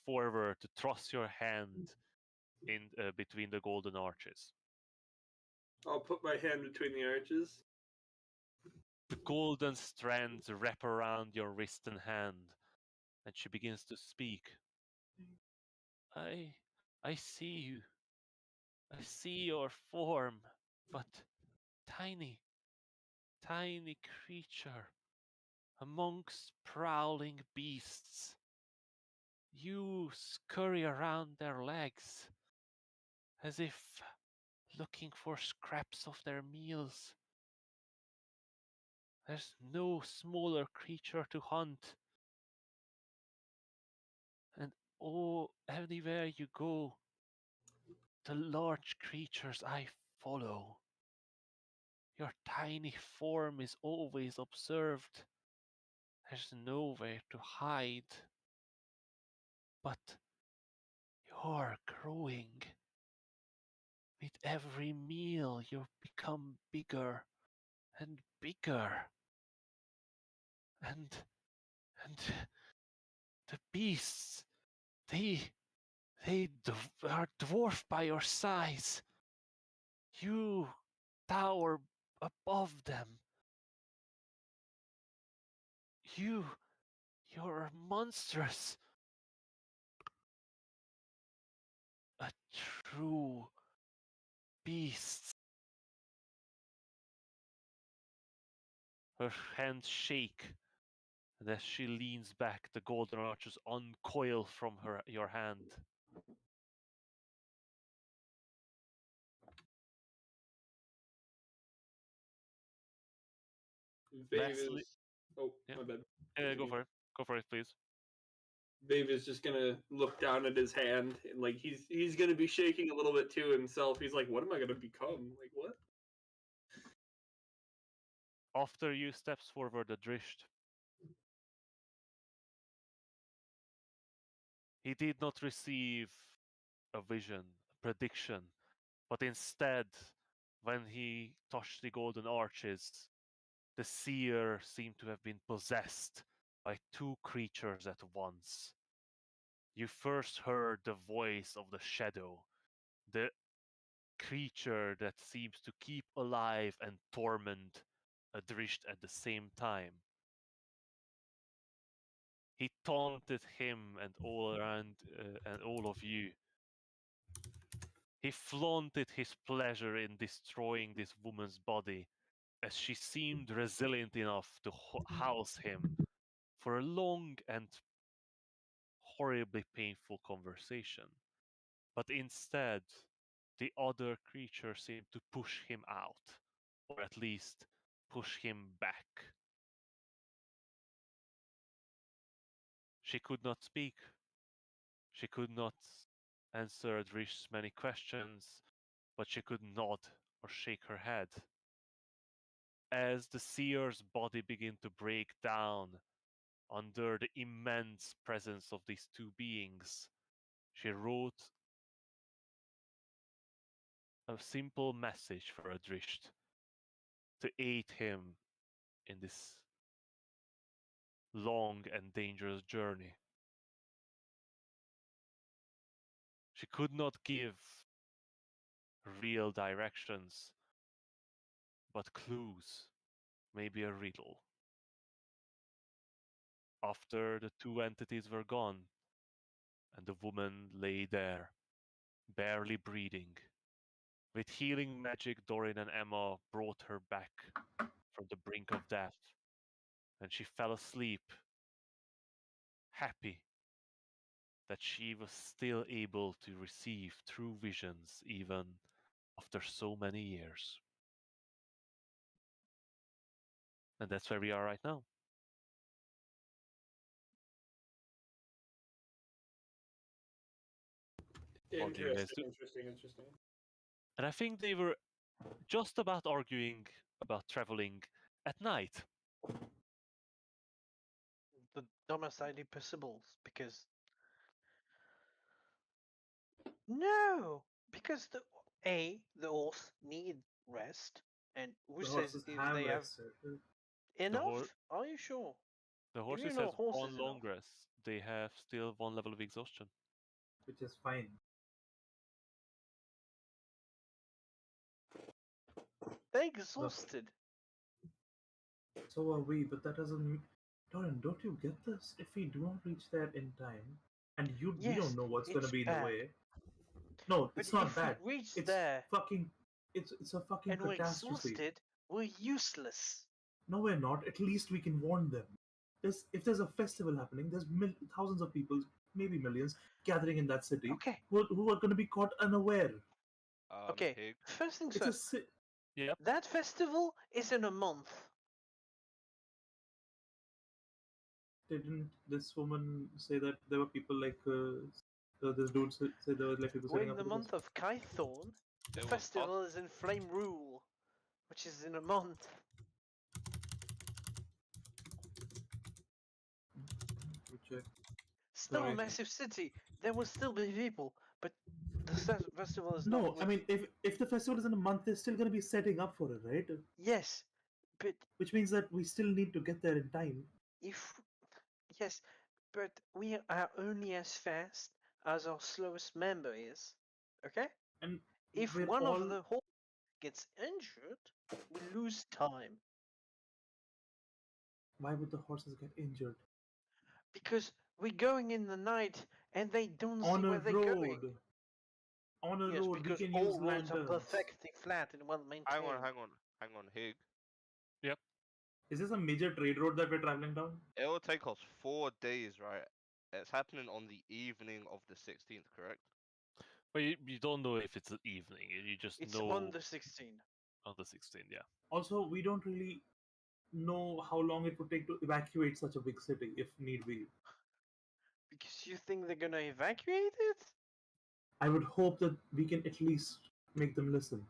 forward to thrust your hand in between the golden arches. I'll put my hand between the arches. The golden strands wrap around your wrist and hand, and she begins to speak. I see you. I see your form, but tiny, tiny creature amongst prowling beasts. You scurry around their legs as if looking for scraps of their meals. There's no smaller creature to hunt. And oh, anywhere you go, the large creatures I follow. Your tiny form is always observed. There's nowhere to hide. But you're growing. With every meal, you become bigger and bigger. And the beasts, they are dwarfed by your size. You tower above them. You're monstrous. A true beast. Her hands shake, and as she leans back, the golden arches uncoil from your hand. Vave Leslie, is. Oh, yeah. my bad. Go for it. Go for it, please. Vave is just gonna look down at his hand and like he's gonna be shaking a little bit too himself. He's like, "What am I gonna become? Like what?" After you steps forward, Adrisht. He did not receive a vision, a prediction, but instead, when he touched the golden arches, the seer seemed to have been possessed by two creatures at once. You first heard the voice of the shadow, the creature that seems to keep alive and torment Adrisht at the same time. He taunted him and all around and all of you. He flaunted his pleasure in destroying this woman's body, as she seemed resilient enough to house him for a long and horribly painful conversation. But instead, the other creature seemed to push him out, or at least push him back. She could not speak. She could not answer Drish's many questions, but she could nod or shake her head. As the seer's body began to break down under the immense presence of these two beings, she wrote a simple message for Adrisht to aid him in this long and dangerous journey. She could not give real directions, but clues, maybe a riddle. After the two entities were gone, and the woman lay there, barely breathing, with healing magic, Dorin and Emma brought her back from the brink of death, and she fell asleep, happy that she was still able to receive true visions even after so many years. And that's where we are right now. What do you guys do? Interesting. And I think they were just about arguing about traveling at night. The domicile possibles because no, because the horse need rest, and who The says horses if have they have rested, enough? Are you sure? The If horses you has know horse one is long enough. rest. They have still one level of exhaustion. which is fine. They're exhausted. So are we, but that doesn't mean. Doran, don't you get this? If we do not reach there in time, and we Yes, don't know what's going to it's be in the bad. way. No, But it's not if bad. we reach It's there fucking. It's a fucking and we're catastrophe. exhausted, we're useless. No, we're not. At least we can warn them. If there's a festival happening, there's thousands of people, maybe millions, gathering in that city Okay. who are going to be caught unaware. Okay. Pig. First things It's a first. Yep. That festival is in a month. Didn't this woman say that there were people like this dude said there were like people We're setting in up the for the month of Kythorn. The It was festival is in Flame Rule, which is in a month. festival? Still a Sorry. massive city. There will still be people, but the festival is No, not. I mean, if the festival is in a month, they're still going to be setting up for it, right? Yes, but Which means that we still need to get there in time. if yes, but we are only as fast as our slowest member is. Okay? And If we're one all. of the horse gets injured, we lose time Why would the horses get injured? because we're going in the night and they don't On see a where they're going. road. On a Yes, road, we because can all use roads are lanterns. perfectly flat and well Hang maintained. on, hang on, Hig. Is this a major trade road that we're traveling down? It will take us 4 days, right? It's happening on the evening of the 16th, correct? But you don't know if it's an evening. You just It's know on the 16th. on the 16th. Yeah. Also, we don't really know how long it would take to evacuate such a big city if need be. Because you think they're gonna evacuate it? I would hope that we can at least make them listen.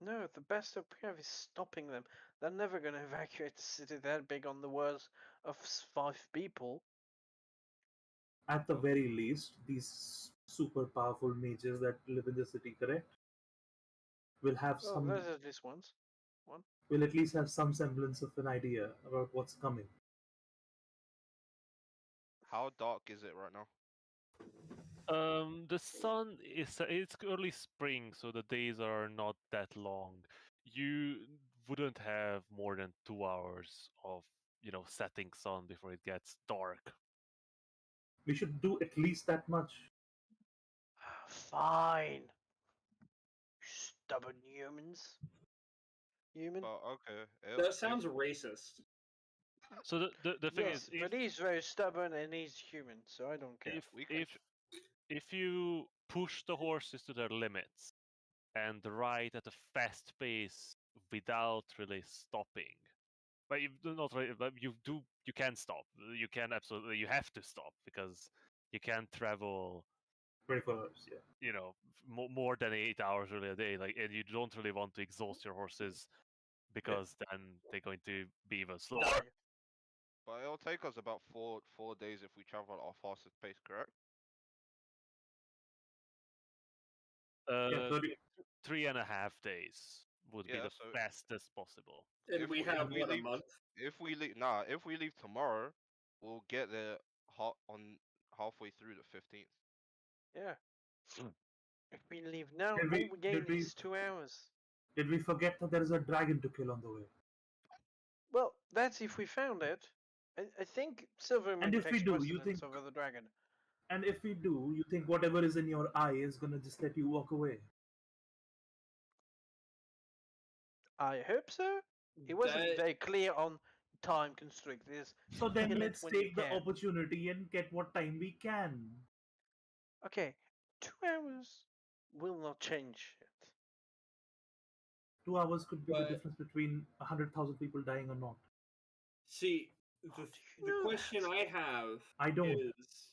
No, the best hope we have is stopping them. They're never gonna evacuate a city that big on the words of 5 people. At the very least, these super powerful mages that live in the city, correct? Will have Well, some. there's at least one. Will at least have some semblance of an idea about what's coming. How dark is it right now? The sun is it's early spring, so the days are not that long. You wouldn't have more than 2 hours of setting sun before it gets dark. We should do at least that much. Fine. Stubborn humans. Human? But okay. That sounds racist. So the thing Yes, is, but he's very stubborn and he's human, so I don't care. if you push the horses to their limits and ride at a fast pace without really stopping, but you do not really, but you can stop. You can absolutely, you have to stop because you can't travel 24 hours, yeah. more than 8 hours really a day. Like, and you don't really want to exhaust your horses because then they're going to be even slower. But it'll take us about four days if we travel at our fastest pace, correct? Yeah, 30. 3.5 days would be Yeah, the so fastest possible. And we have what, a leave, month? if we leave tomorrow, we'll get there halfway through the 15th. Yeah. If we leave now, Did all we- we gain did we- is 2 hours. Did we forget that there is a dragon to kill on the way? Well, that's if we found it. I think Silvermoon And if we takes do, you precedence think- over the dragon. And if we do, you think whatever is in your eye is gonna just let you walk away? I hope so. It wasn't That- very clear on time constrict. Is So then kill it let's when you take the can. opportunity and get what time we can. Okay, 2 hours will not change it. 2 hours could be But- the difference between 100,000 people dying or not. See, How the, do you the know question that? I have I don't. is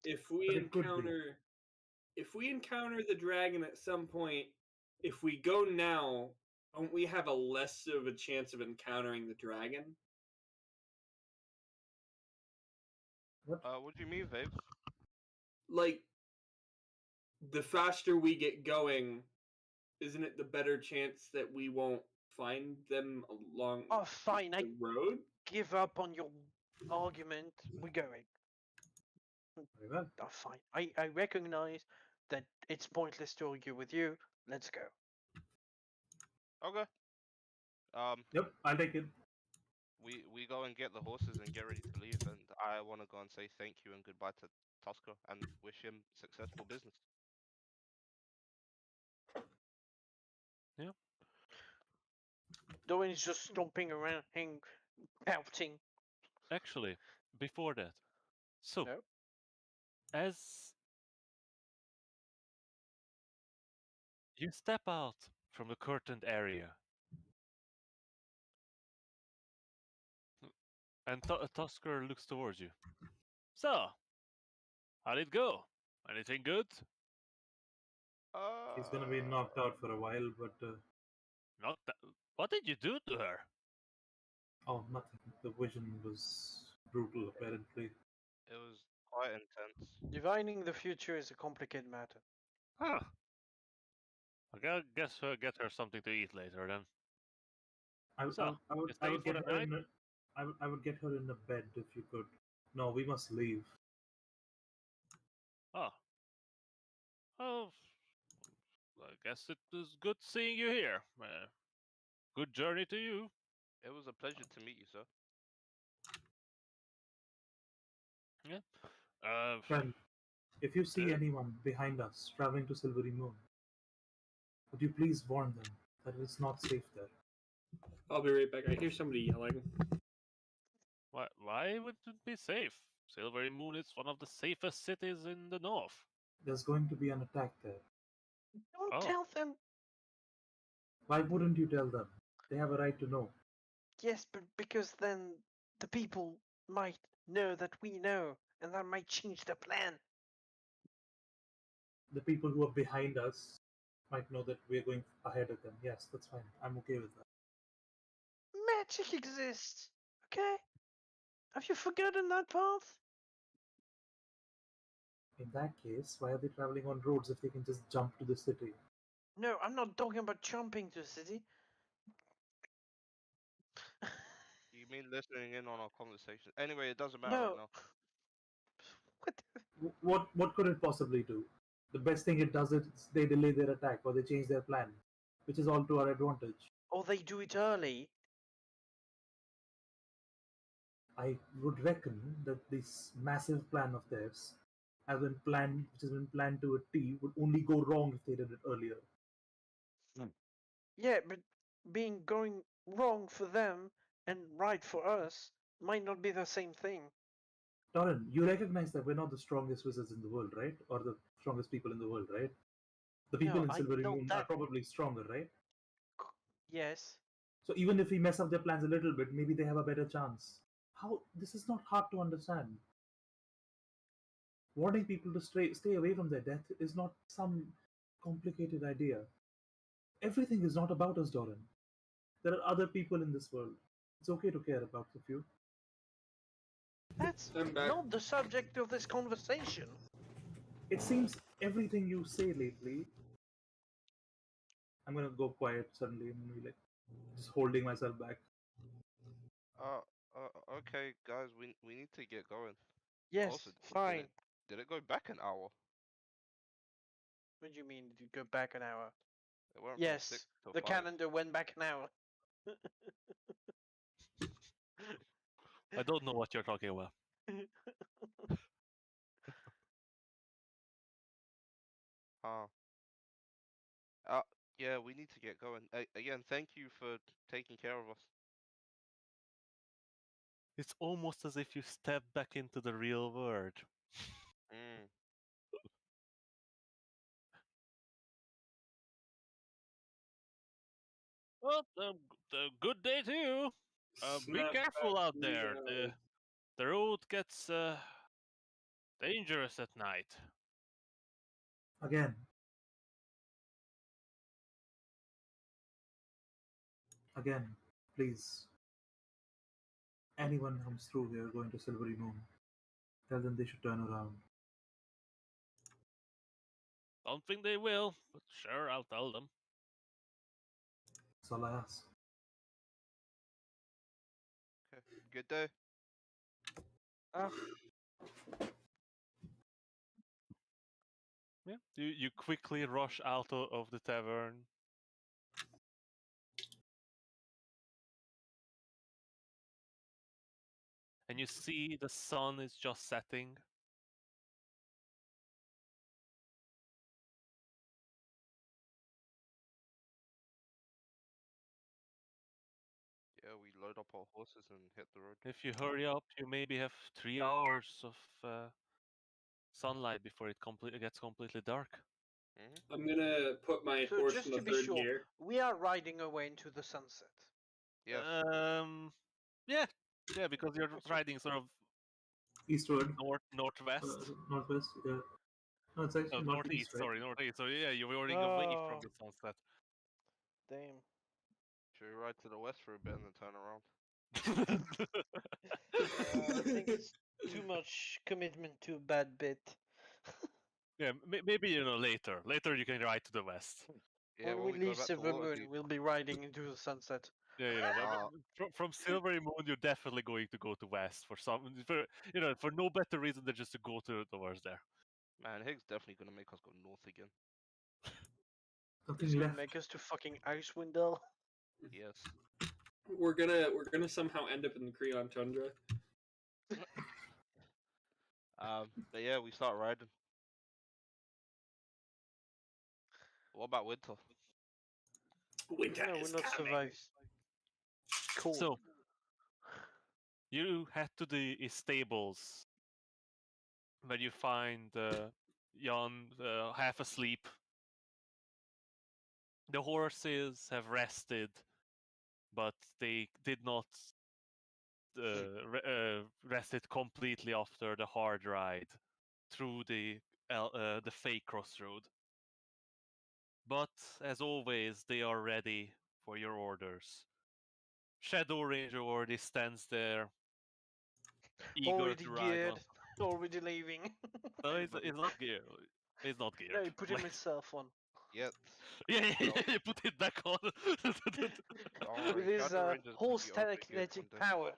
if we But it could be. encounter the dragon at some point, if we go now, don't we have a less of a chance of encountering the dragon? What do you mean, Vapes? Like, the faster we get going, isn't it the better chance that we won't find them along Oh, fine. the I road? give up on your argument. We're going. Very well. Oh, fine. I recognize that it's pointless to argue with you. Let's go. Okay. Yep, I'll take it. We go and get the horses and get ready to leave, and I want to go and say thank you and goodbye to Tusker and wish him successful business. Doan is just stomping around and pouting. Actually, before that, so No? as you step out from the curtained area, and Tusker looks towards you. So, how'd it go? Anything good? She's gonna be knocked out for a while, but Not that. What did you do to her? oh, nothing. The vision was brutal, apparently. It was quite intense. Divining the future is a complicated matter. Huh. Guess get her something to eat later then. So, you I staying would for get the her night? in. I would get her in a bed if you could. No, we must leave. Oh. Oh, I guess it was good seeing you here. Good journey to you. It was a pleasure to meet you, sir. Yeah. Uh, Friend, if you see uh, anyone behind us traveling to Silvery Moon, would you please warn them that it's not safe there? I'll be right back. I hear somebody yelling. why would it be safe? Silvery Moon is one of the safest cities in the north. There's going to be an attack there. Don't Oh. tell them. Why wouldn't you tell them? They have a right to know. Yes, but because then the people might know that we know, and that might change the plan. The people who are behind us might know that we're going ahead of them. Yes, that's fine. I'm okay with that. Magic exists, okay? Have you forgotten that part? In that case, why are they traveling on roads if they can just jump to the city? No, I'm not talking about jumping to the city. You mean listening in on our conversation? Anyway, it doesn't matter No. right now. What? What could it possibly do? The best thing it does is they delay their attack or they change their plan, which is all to our advantage. Or they do it early. I would reckon that this massive plan of theirs which has been planned to a T, would only go wrong if they did it earlier. Yeah, but being going wrong for them and right for us might not be the same thing. Doran, you recognize that we're not the strongest wizards in the world, right? Or the strongest people in the world, right? The people No, in I Silvery know Moon are that. probably stronger, right? Yes. So even if we mess up their plans a little bit, maybe they have a better chance. How? This is not hard to understand. Warning people to stay away from their death is not some complicated idea. Everything is not about us, Doran. There are other people in this world. It's okay to care about a few. That's I'm back. not the subject of this conversation. It seems everything you say lately. I'm gonna go quiet suddenly and be like, just holding myself back. Okay, guys, we need to get going. Yes, Also, fine. did it go back an hour? What do you mean? Did you go back an hour? It went from Yes, 6 to the 5. calendar went back an hour. I don't know what you're talking about. Huh. Yeah, we need to get going. Again, thank you for taking care of us. It's almost as if you step back into the real world. Mm. Well, good day to you. Be Snap careful back out to there. reality. The road gets dangerous at night. Again. Again, please. Anyone comes through here going to Silvery Moon, tell them they should turn around. Don't think they will, but sure, I'll tell them. That's all I ask. Okay. Good day. Yeah. You quickly rush out of the tavern. And you see the sun is just setting. Yeah, we load up our horses and hit the road. If you hurry up, you maybe have 3 hours of sunlight before it gets completely dark. Mm-hmm. I'm gonna put my So horse just in to the be third sure, gear. we are riding away into the sunset. Yes. Yeah, because you're Awesome. riding sort of Eastward. northwest. Northwest, yeah. No, it's actually Northeast, right? sorry, northeast. So yeah, you're running away from the sunset. Damn. Should we ride to the west for a bit and then turn around? I think it's too much commitment to a bad bit. Yeah, maybe later. Later you can ride to the west. Yeah, When when we we go leave back to Silver Moon, Waterdeep. we'll be riding into the sunset. Yeah, Ah. from Silvery Moon, you're definitely going to go to west for for no better reason than just to go towards there. Man, Higgs definitely gonna make us go north again. Nothing He's gonna left. make us to fucking Icewind Dale. Yes. We're gonna somehow end up in the Creon tundra. But yeah, we start riding. What about winter? Winter No, we're is not coming. survived. Cool. So you head to the stables, where you find Jan half asleep. The horses have rested, but they did not rested completely after the hard ride through the fake crossroad. But as always, they are ready for your orders. Shadow Ranger already stands there, eager Already to ride geared. one. Already leaving. No, he's not geared. He's not geared. No, he put Like- himself on. Yet. yeah, No. you put it back on. Don't With worry, his Shadow Ranger's gonna horse be overgeared one telekinetic day. power.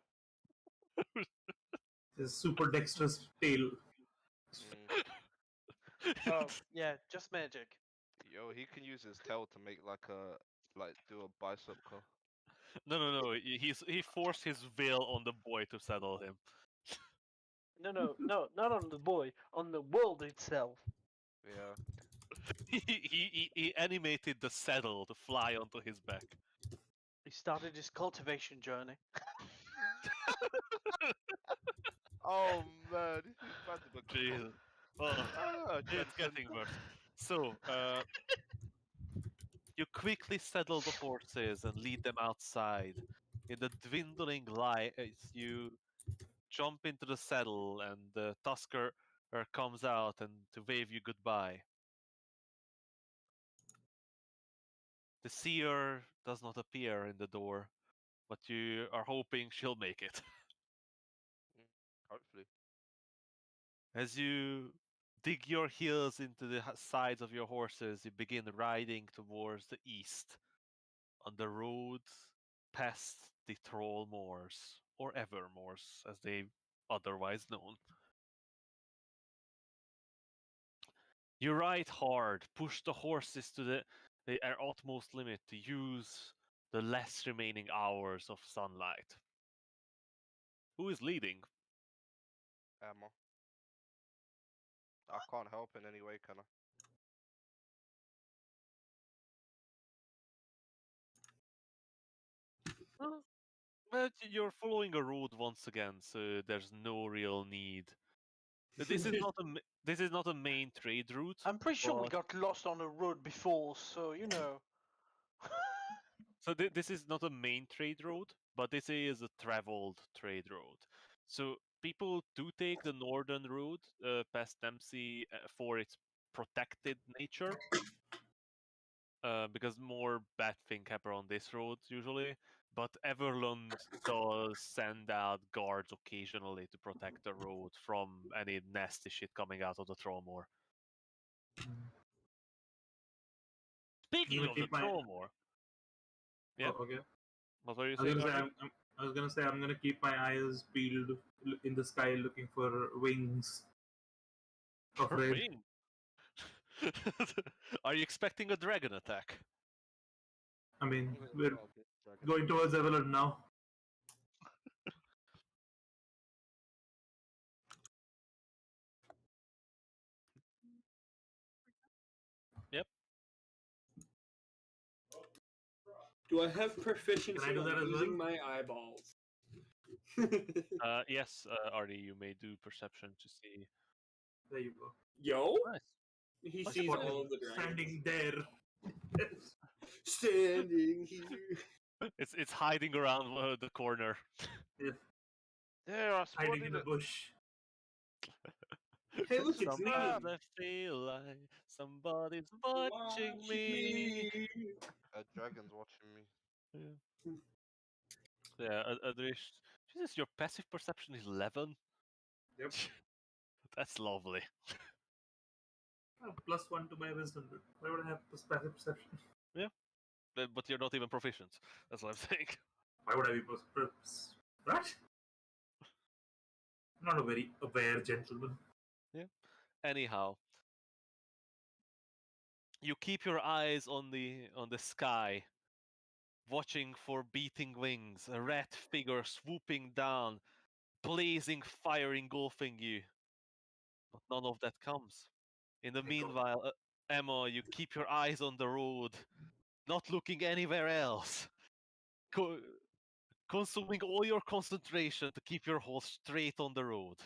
His super dexterous tail. Oh, yeah, just magic. Yo, he can use his tail to make do a bicep curl. No. He forced his will on the boy to saddle him. No, not on the boy, on the world itself. Yeah. He animated the saddle to fly onto his back. He started his cultivation journey. Oh man, this is bad to Jesus. Oh, it's getting worse. So, you quickly saddle the horses and lead them outside. In the dwindling light, you jump into the saddle, and the Tusker comes out and to wave you goodbye. The seer does not appear in the door, but you are hoping she'll make it. Hopefully. As you dig your heels into the sides of your horses, you begin riding towards the east on the road past the Troll Moors, or Evermoors, as they otherwise known. You ride hard, push the horses to their utmost limit to use the less remaining hours of sunlight. Who is leading? Emma. I can't help in any way, can I? But you're following a road once again, so there's no real need. This is not this is not a main trade route. I'm pretty sure we but- got lost on the road before, so you know. So this is not a main trade road, but this is a traveled trade road. So people do take the northern road past Dempsey for its protected nature, because more bad things happen on this road usually. But Everlund does send out guards occasionally to protect the road from any nasty shit coming out of the Trollmore. Speaking gonna of the keep my- Trollmore, yeah. Oh, okay. What were you I was saying? gonna say Arnie? I was gonna say I'm gonna keep my eyes peeled in the sky, looking for wings of For red. wing? Are you expecting a dragon attack? I mean, we're going towards Evelyn now. Yep. Do I have proficiency Can I do that on as using well? my eyeballs? Yes, Arnie, you may do perception to see. There you go. Yo, Nice. he What's sees it all of the dragons. Standing there. Standing here. It's hiding around the corner. Yeah, There, I hiding spotted in the it. bush. Hey, look, it's singing. Sometimes I feel like somebody's watching me. A dragon's watching me. Yeah, Adrish. Jesus, your passive perception is 11. Yep. That's lovely. +1 to my wisdom. Why would I have passive perception? But you're not even proficient. That's what I'm saying. Why would I be what? I'm not a very aware gentleman. Anyhow, you keep your eyes on the sky, watching for beating wings, a red figure swooping down, blazing fire engulfing you. But none of that comes. In the meanwhile, Emma, you keep your eyes on the road, not looking anywhere else. Consuming all your concentration to keep your horse straight on the road.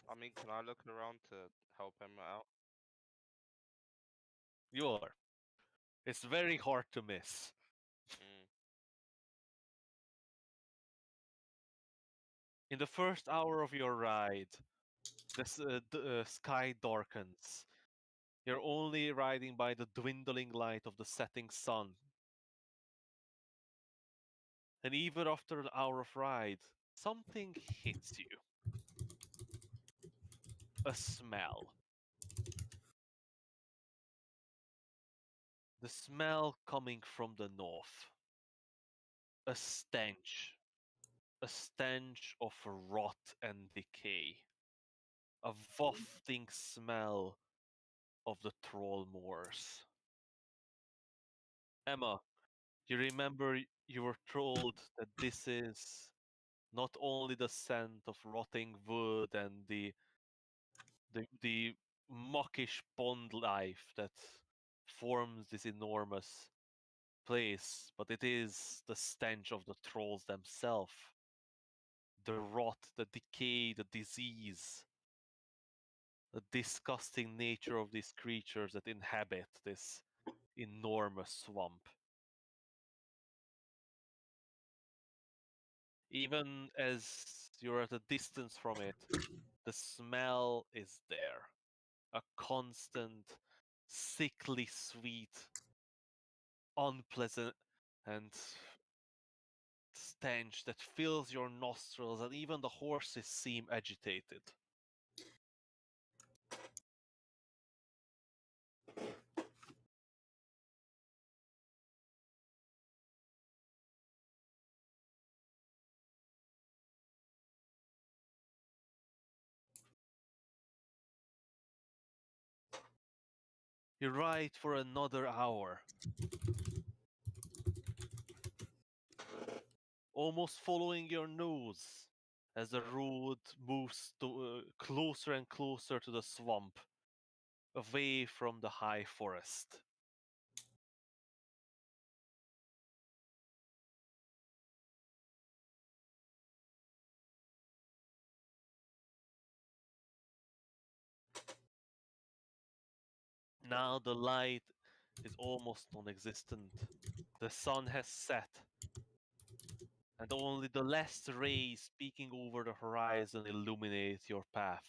I mean, can I look around to help Emma out? You are. It's very hard to miss. Mm. In the first hour of your ride, the sky darkens. You're only riding by the dwindling light of the setting sun. And even after an hour of ride, something hits you. A smell. The smell coming from the north. A stench. A stench of rot and decay. A wafting smell of the troll moors. Emma, you remember you were told that this is not only the scent of rotting wood and the mockish pond life that forms this enormous place, but it is the stench of the trolls themselves. The rot, the decay, the disease, the disgusting nature of these creatures that inhabit this enormous swamp. Even as you're at a distance from it, the smell is there. A constant, sickly sweet, unpleasant, and stench that fills your nostrils, and even the horses seem agitated. You ride for another hour, almost following your nose as the road moves closer and closer to the swamp, away from the high forest. Now the light is almost non-existent. The sun has set, and only the last rays peeking over the horizon illuminate your path.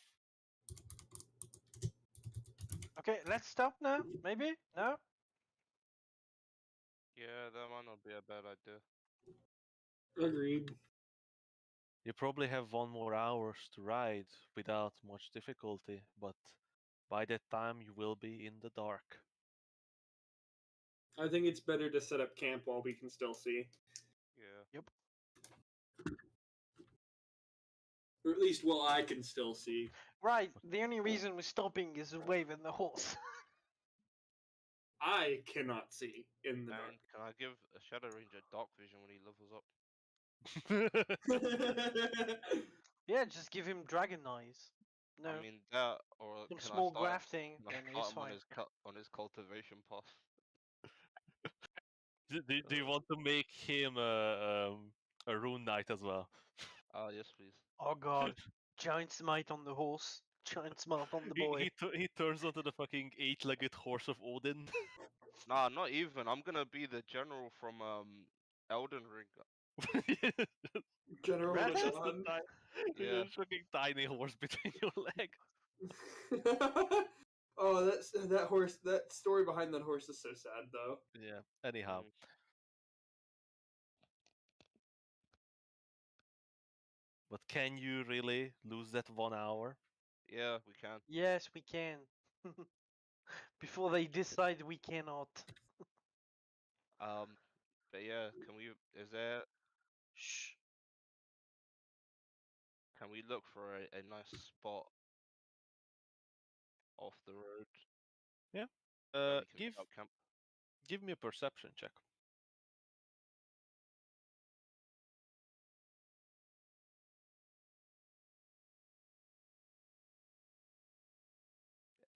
Okay, let's stop now. Maybe no. Yeah, that might not be a bad idea. Agreed. You probably have 1 more hours to ride without much difficulty, but by that time you will be in the dark. I think it's better to set up camp while we can still see. Yeah. Or at least while I can still see. Right. The only reason we're stopping is waving the horse. I cannot see in the And can I give a Shadow Ranger dark vision when he levels up? dark. Yeah, just give him dragon eyes. No, I mean that, or some can I small start? grafting, Can I and start he's him on fine. his on his cultivation path? Do you want to make him a rune knight as well? Yes, please. Oh god, giant smite on the horse, giant smite on the boy. He turns onto the fucking 8-legged horse of Odin. Nah, not even. I'm gonna be the general from Elden Ring. General Really? Just a John. Yeah. fucking tiny horse between your leg. Oh, that horse. That story behind that horse is so sad, though. Yeah. Anyhow, Mm. But can you really lose that 1 hour? Yeah, we can. Yes, we can. Before they decide we cannot. But yeah, can we? Is there? Shh. Can we look for a nice spot off the road Yeah. where we can Give set up camp? give me a perception check.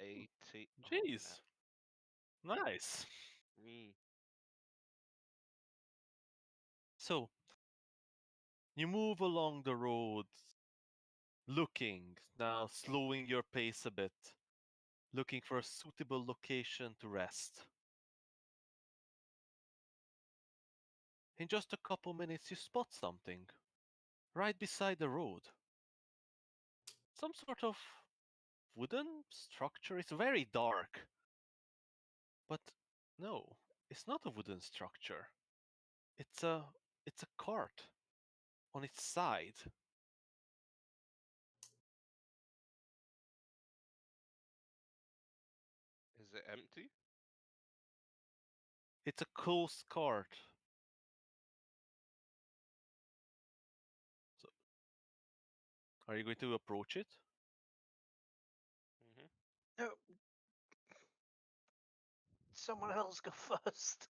80. Jeez. Nice. Mm. So you move along the road, looking, now slowing your pace a bit, looking for a suitable location to rest. In just a couple minutes, you spot something right beside the road. Some sort of wooden structure. It's very dark. But no, it's not a wooden structure. It's a it's a cart on its side. Is it empty? It's a closed cart. So, are you going to approach it? Mm-hmm. No. Someone else go first.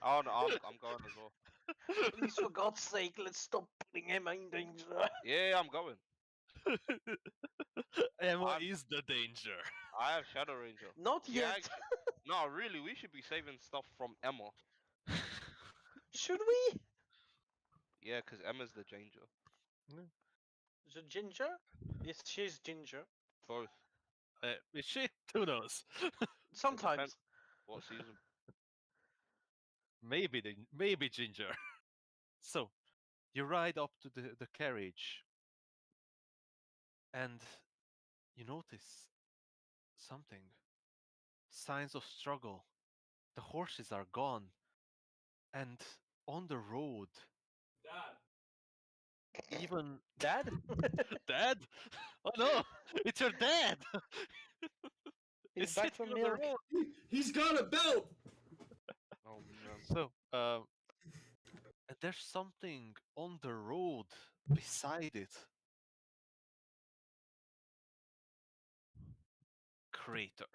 Oh no, I'm going as well. Please, for God's sake, let's stop putting Emma in danger. Yeah, I'm going. Emma I'm- is the danger. I have Shadow Ranger. Not Yeah, yet. no, really, we should be saving stuff from Emma. Should we? Yeah, because Emma's the danger. Is it Ginger? Yes, she's Ginger. Both. Is she? Who knows? It Sometimes. depends what season. Maybe Ginger. So, you ride up to the carriage and you notice something. Signs of struggle. The horses are gone. And on the road, even Dad? Dad? Oh no, it's your dad! He's It's back sitting from on the milk. road. He's got a belt. Oh man. So, and there's something on the road beside it. Crater.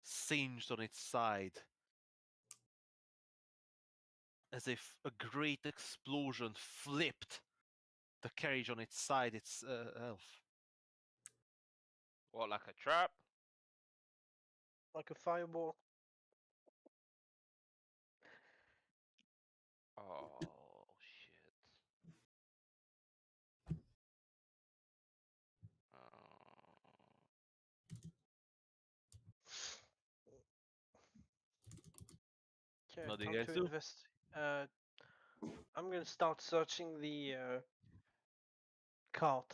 Singed on its side. As if a great explosion flipped the carriage on its side itself. What, like a trap? Like a fireball. Oh shit. Okay, What do you time guys to do? invest. I'm gonna start searching the cart.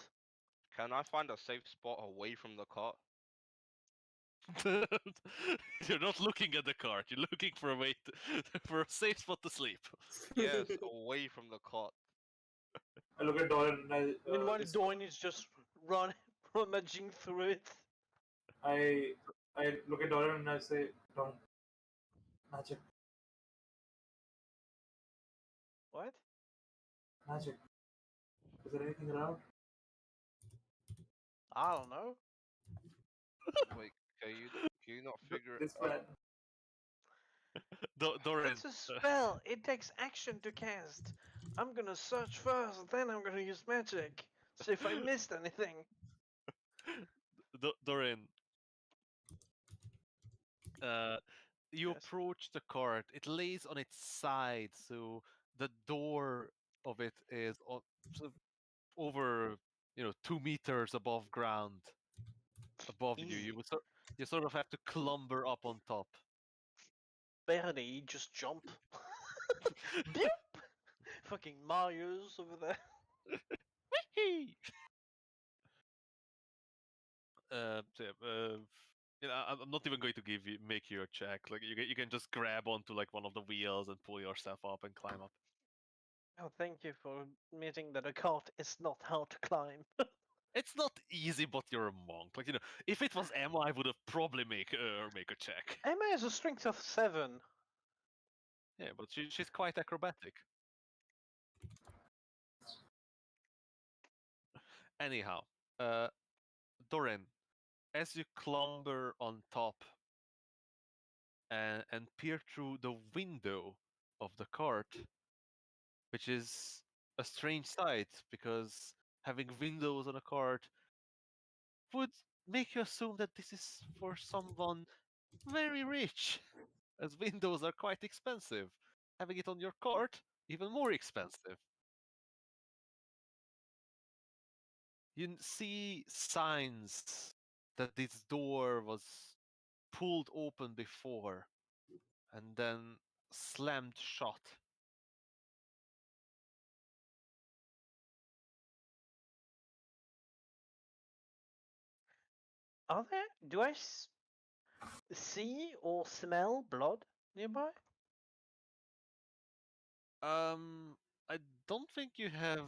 Can I find a safe spot away from the cart? You're not looking at the cart. You're looking for a way for a safe spot to sleep. Yes, away from the cart. I look at Doran and Meanwhile, Doin is just rummaging through it. I look at Doran and I say, Doran, magic, What? magic. Is there anything around? I don't know. Wait, can you not figure it This out? plan. Doran, It's a spell. It takes action to cast. I'm gonna search first, then I'm gonna use magic. See if I missed anything. Doran, you Yes. approach the cart. It lays on its side, so the door of it is sort of over, 2 meters above ground, above you. Easy. You sort of have to clumber up on top. Barely, just jump. Beep! Fucking Mario's over there. Whee! So yeah, I'm not even going to make you a check. Like you can just grab onto like one of the wheels and pull yourself up and climb up. Oh, thank you for admitting that a cart is not hard to climb. It's not easy, but you're a monk. Like, if it was Emma, I would have probably make a check. Emma has a strength of 7. Yeah, but she's quite acrobatic. Anyhow, Doran, as you clamber on top and peer through the window of the cart, which is a strange sight because having windows on a cart would make you assume that this is for someone very rich, as windows are quite expensive. Having it on your cart, even more expensive. You see signs that this door was pulled open before and then slammed shut. Are there? Do I see or smell blood nearby? I don't think you have.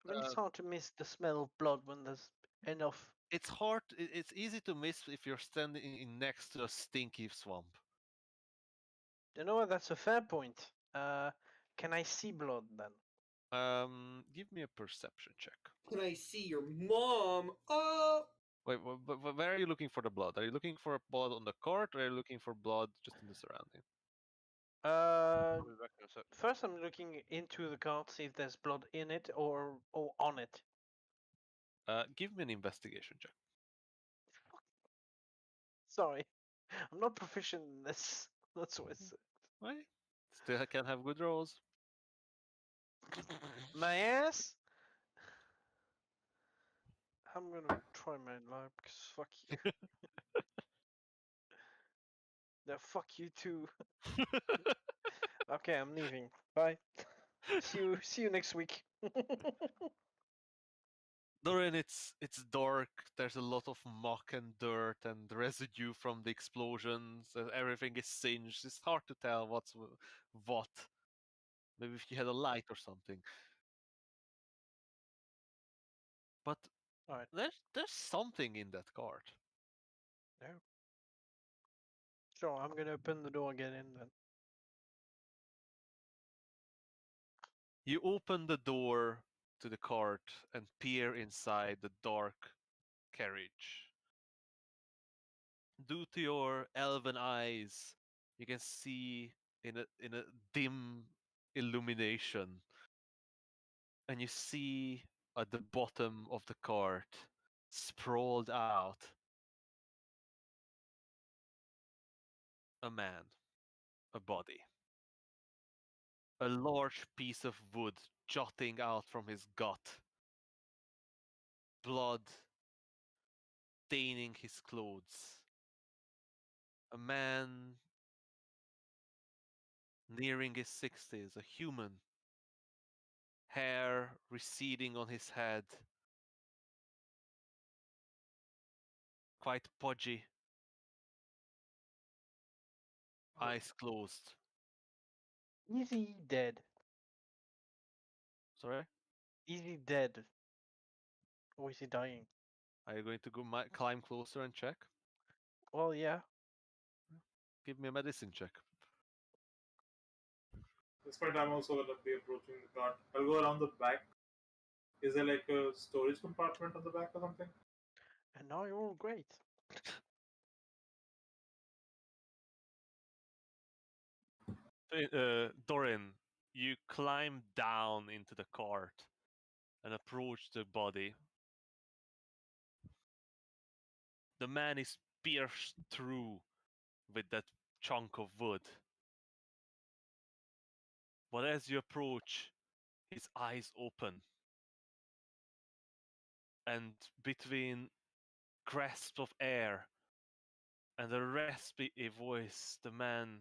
I mean, it's hard to miss the smell of blood when there's enough. It's hard. It's easy to miss if you're standing next to a stinky swamp. You know what? That's a fair point. Can I see blood then? Give me a perception check. Can I see your mom? Wait, but where are you looking for the blood? Are you looking for blood on the cart, or are you looking for blood just in the surrounding? I'll be back in a sec. First I'm looking into the cart, see if there's blood in it or on it. Give me an investigation check. Sorry, I'm not proficient in this. That's what I said. Right? Still can have good rolls. My ass. I'm gonna try my luck because fuck you. No, fuck you too. Okay, I'm leaving. Bye. See you next week. Doran, it's dark. There's a lot of muck and dirt and residue from the explosions. Everything is singed. It's hard to tell what's what. Maybe if you had a light or something. But Alright. there's something in that cart. No. Sure, I'm gonna open the door and get in then. You open the door to the cart and peer inside the dark carriage. Due to your elven eyes, you can see in a dim illumination, and you see at the bottom of the cart, sprawled out, a man, a body. A large piece of wood jutting out from his gut. Blood staining his clothes. A man nearing his 60s, a human. Hair receding on his head. Quite pudgy. Eyes closed. Easy dead. Sorry? Is he dead? Or is he dying? Are you going to go climb closer and check? Well, yeah. Give me a medicine check. At this point, I'm also going to be approaching the cart. I'll go around the back. Is there like a storage compartment on the back or something? And now you're all great. Doran, you climb down into the cart and approach the body. The man is pierced through with that chunk of wood. But as you approach, his eyes open. And between grasps of air and a raspy voice, the man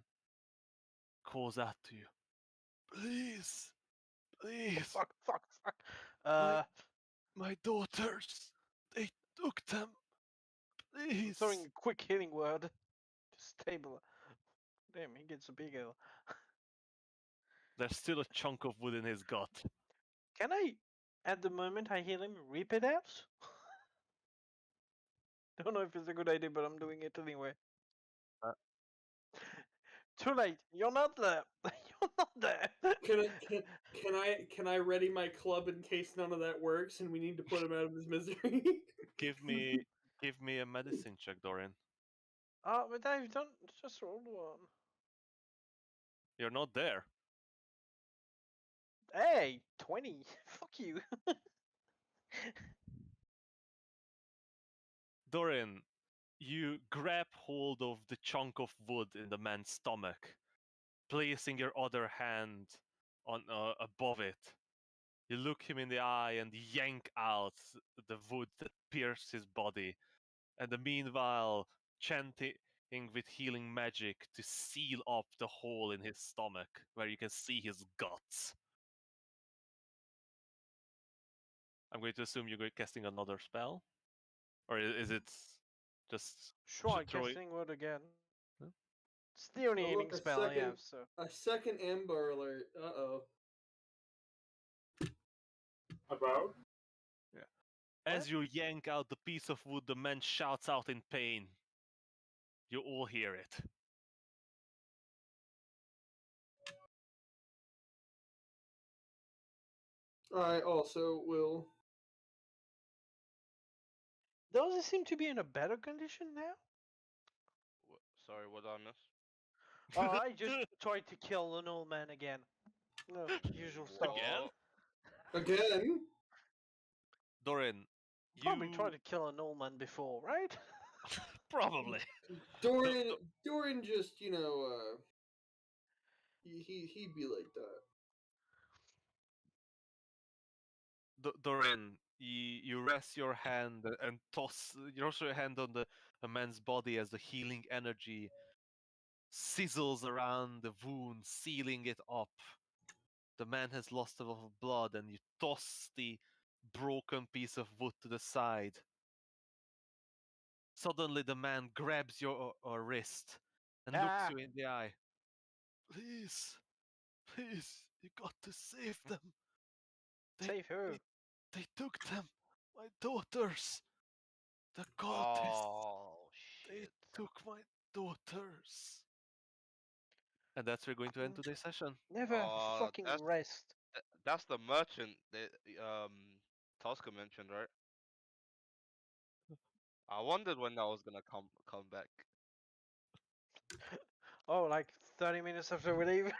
calls out to you. Please, please. Fuck. My daughters, they took them. Please. Throwing a quick healing word. Stable. Damn, he gets a big L. There's still a chunk of wood in his gut. Can I, at the moment I heal him, rip it out? Don't know if it's a good idea, but I'm doing it anyway. Uh. Too late. You're not there. You're not there. Can I ready my club in case none of that works and we need to put him out of his misery? Give me a medicine check, Dorian. Oh, but I've done just rolled one. You're not there. Hey, 20. Fuck you. Dorian, you grab hold of the chunk of wood in the man's stomach, placing your other hand on above it. You look him in the eye and yank out the wood that pierced his body, and meanwhile chanting with healing magic to seal up the hole in his stomach where you can see his guts. I'm going to assume you're casting another spell, or is it just Sure, throw it? casting word again. Huh? It's the only Oh, healing look, a spell I second- have, so. A second Amber Alert. Uh-oh. About? As you yank out the piece of wood, the man shouts out in pain. You all hear it. I also will. Does he seem to be in a better condition now? Sorry, what did I miss? Oh, I just tried to kill an old man again. No, usual stuff. Again? Again? Dorian, Probably you tried to kill an old man before, right? probably. Dorian just, he'd be like that. Dorian, you rest your hand and toss. You rest your hand on a man's body as the healing energy sizzles around the wound, sealing it up. The man has lost a lot of blood, and you toss the broken piece of wood to the side. Suddenly, the man grabs your wrist and looks you in the eye. Please, please, you got to save them. Save who? They took them, my daughters. The cultists. Oh They shit! took my daughters. And that's where we're going to end today's session. Never have a fucking That's rest. that's the merchant that Tosca mentioned, right? I wondered when that was gonna come back. Oh, like 30 minutes after we leave?